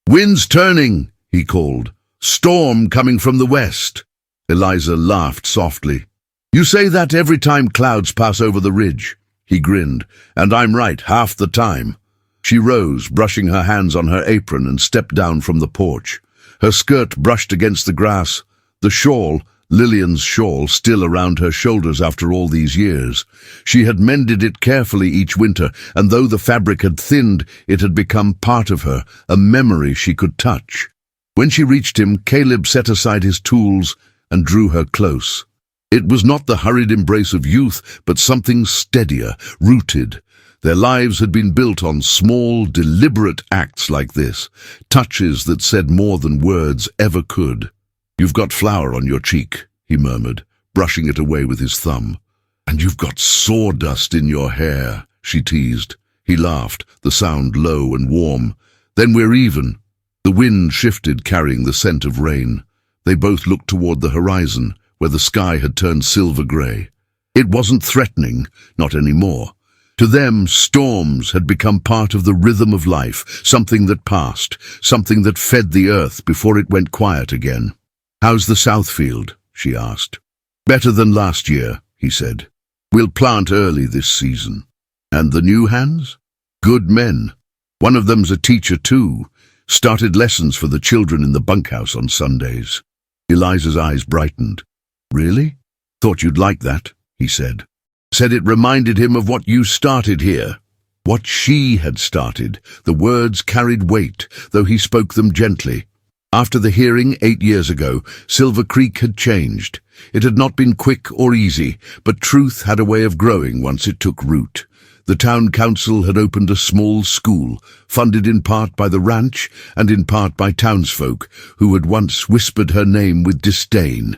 "Wind's turning," he called. "Storm coming from the west." Eliza laughed softly. "You say that every time clouds pass over the ridge." He grinned. "And I'm right half the time." She rose, brushing her hands on her apron, and stepped down from the porch. Her skirt brushed against the grass. The shawl, Lillian's shawl, still around her shoulders after all these years. She had mended it carefully each winter, and though the fabric had thinned, it had become part of her, a memory she could touch. When she reached him, Caleb set aside his tools and drew her close. It was not the hurried embrace of youth, but something steadier, rooted. Their lives had been built on small, deliberate acts like this, touches that said more than words ever could. "You've got flour on your cheek," he murmured, brushing it away with his thumb. "And you've got sawdust in your hair," she teased. He laughed, the sound low and warm. "Then we're even." The wind shifted, carrying the scent of rain. They both looked toward the horizon, where the sky had turned silver-grey. It wasn't threatening, not anymore. To them, storms had become part of the rhythm of life, something that passed, something that fed the earth before it went quiet again. "How's the Southfield?" she asked. "Better than last year," he said. "We'll plant early this season." "And the new hands?" "Good men. One of them's a teacher too. Started lessons for the children in the bunkhouse on Sundays." Eliza's eyes brightened. "Really? Thought you'd like that," he said. Said it reminded him of what you started here. What she had started. The words carried weight, though he spoke them gently. After the hearing 8 years ago, Silver Creek had changed. It had not been quick or easy, but truth had a way of growing once it took root. The town council had opened a small school, funded in part by the ranch and in part by townsfolk who had once whispered her name with disdain.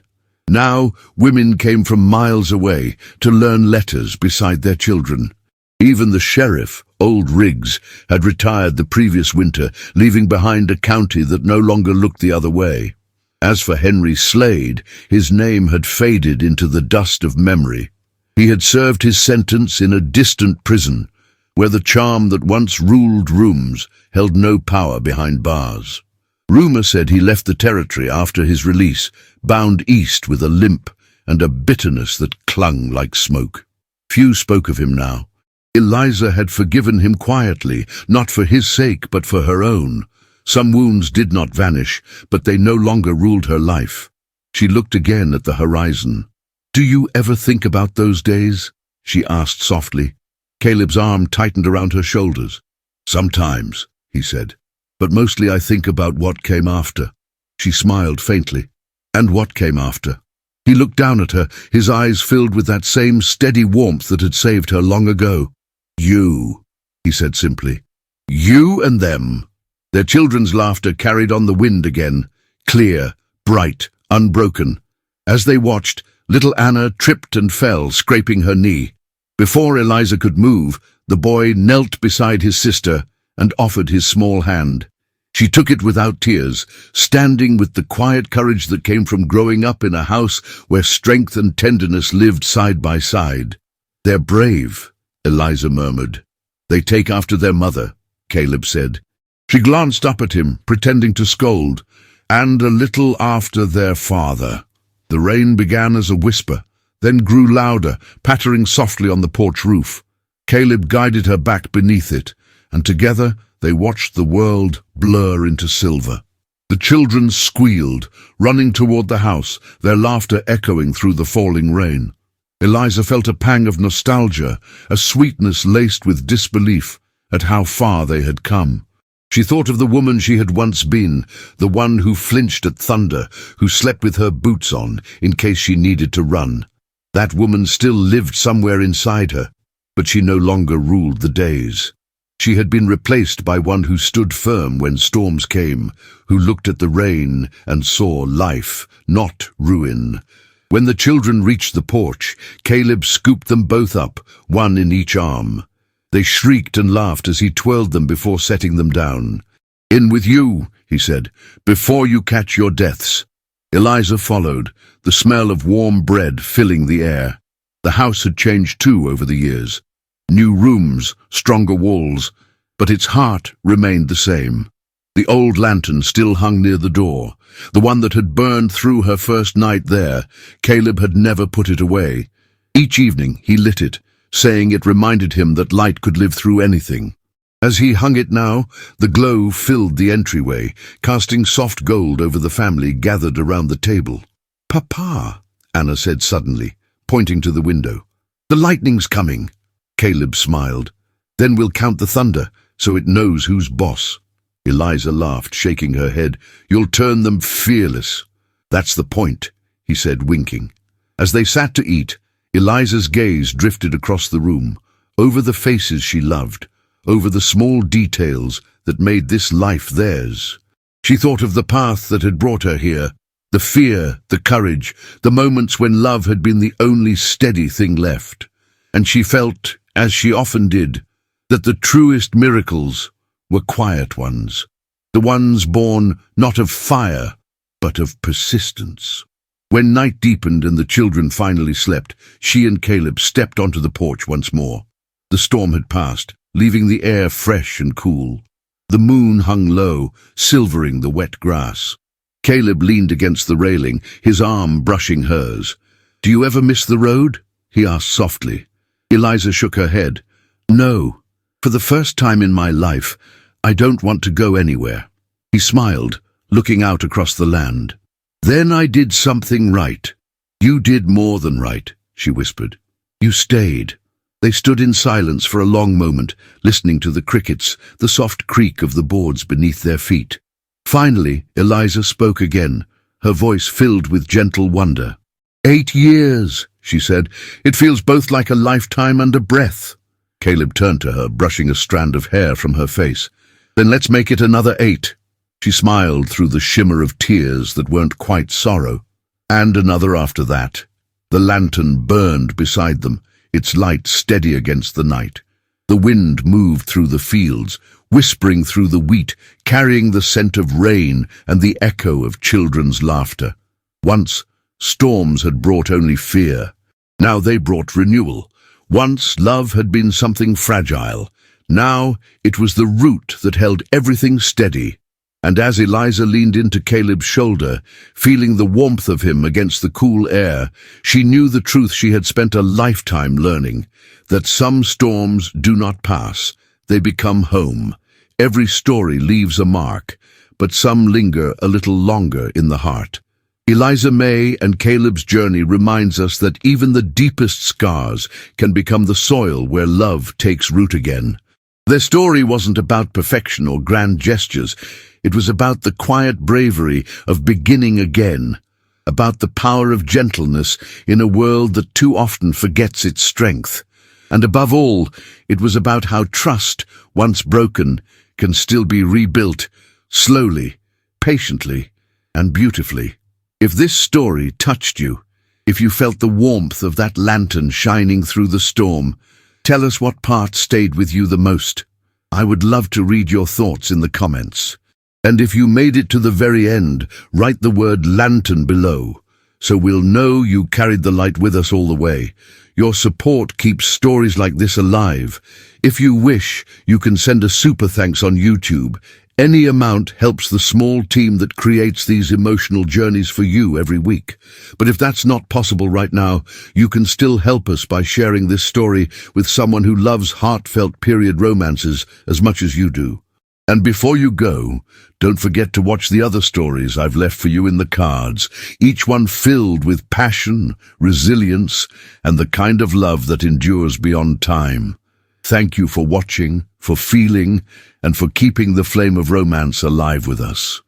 Now women came from miles away to learn letters beside their children. Even the sheriff, old Riggs, had retired the previous winter, leaving behind a county that no longer looked the other way. As for Henry Slade, his name had faded into the dust of memory. He had served his sentence in a distant prison, where the charm that once ruled rooms held no power behind bars. Rumor said he left the territory after his release, bound east with a limp and a bitterness that clung like smoke. Few spoke of him now. Eliza had forgiven him quietly, not for his sake but for her own. Some wounds did not vanish, but they no longer ruled her life. She looked again at the horizon. "Do you ever think about those days?" she asked softly. Caleb's arm tightened around her shoulders. "Sometimes," he said, "but mostly I think about what came after." She smiled faintly. "And what came after?" He looked down at her, his eyes filled with that same steady warmth that had saved her long ago. "You," he said simply. "You and them." Their children's laughter carried on the wind again, clear, bright, unbroken. As they watched, little Anna tripped and fell, scraping her knee. Before Eliza could move, the boy knelt beside his sister and offered his small hand. She took it without tears, standing with the quiet courage that came from growing up in a house where strength and tenderness lived side by side. "They're brave," Eliza murmured. "They take after their mother," Caleb said. She glanced up at him, pretending to scold. "And a little after their father." The rain began as a whisper, then grew louder, pattering softly on the porch roof. Caleb guided her back beneath it, and together they watched the world blur into silver. The children squealed, running toward the house, their laughter echoing through the falling rain. Eliza felt a pang of nostalgia, a sweetness laced with disbelief at how far they had come. She thought of the woman she had once been, the one who flinched at thunder, who slept with her boots on in case she needed to run. That woman still lived somewhere inside her, but she no longer ruled the days. She had been replaced by one who stood firm when storms came, who looked at the rain and saw life, not ruin. When the children reached the porch, Caleb scooped them both up, one in each arm. They shrieked and laughed as he twirled them before setting them down. "In with you," he said, "before you catch your deaths." Eliza followed, the smell of warm bread filling the air. The house had changed too over the years. New rooms, stronger walls, but its heart remained the same. The old lantern still hung near the door, the one that had burned through her first night there. Caleb had never put it away. Each evening he lit it, saying it reminded him that light could live through anything. As he hung it now, the glow filled the entryway, casting soft gold over the family gathered around the table. "Papa," Anna said suddenly, pointing to the window. "The lightning's coming." Caleb smiled. "Then we'll count the thunder, so it knows who's boss." Eliza laughed, shaking her head. "You'll turn them fearless." "That's the point," he said, winking. As they sat to eat, Eliza's gaze drifted across the room, over the faces she loved, over the small details that made this life theirs. She thought of the path that had brought her here, the fear, the courage, the moments when love had been the only steady thing left. And she felt, as she often did, that the truest miracles were quiet ones, the ones born not of fire, but of persistence. When night deepened and the children finally slept, she and Caleb stepped onto the porch once more. The storm had passed, leaving the air fresh and cool. The moon hung low, silvering the wet grass. Caleb leaned against the railing, his arm brushing hers. "Do you ever miss the road?" he asked softly. Eliza shook her head. "No. For the first time in my life, I don't want to go anywhere." He smiled, looking out across the land. "Then I did something right." "You did more than right," she whispered. "You stayed." They stood in silence for a long moment, listening to the crickets, the soft creak of the boards beneath their feet. Finally, Eliza spoke again, her voice filled with gentle wonder. 8 years, she said. "It feels both like a lifetime and a breath." Caleb turned to her, brushing a strand of hair from her face. "Then let's make it another 8. She smiled through the shimmer of tears that weren't quite sorrow. And another after that. The lantern burned beside them, its light steady against the night. The wind moved through the fields, whispering through the wheat, carrying the scent of rain and the echo of children's laughter. Once, storms had brought only fear. Now they brought renewal. Once, love had been something fragile. Now, it was the root that held everything steady. And as Eliza leaned into Caleb's shoulder, feeling the warmth of him against the cool air, she knew the truth she had spent a lifetime learning, that some storms do not pass, they become home. Every story leaves a mark, but some linger a little longer in the heart. Eliza Mae and Caleb's journey reminds us that even the deepest scars can become the soil where love takes root again. Their story wasn't about perfection or grand gestures. It was about the quiet bravery of beginning again, about the power of gentleness in a world that too often forgets its strength. And above all, it was about how trust, once broken, can still be rebuilt, slowly, patiently, and beautifully. If this story touched you, if you felt the warmth of that lantern shining through the storm, tell us what part stayed with you the most. I would love to read your thoughts in the comments. And if you made it to the very end, write the word lantern below, so we'll know you carried the light with us all the way. Your support keeps stories like this alive. If you wish, you can send a super thanks on YouTube. Any amount helps the small team that creates these emotional journeys for you every week. But if that's not possible right now, you can still help us by sharing this story with someone who loves heartfelt period romances as much as you do. And before you go, don't forget to watch the other stories I've left for you in the cards, each one filled with passion, resilience, and the kind of love that endures beyond time. Thank you for watching, for feeling, and for keeping the flame of romance alive with us.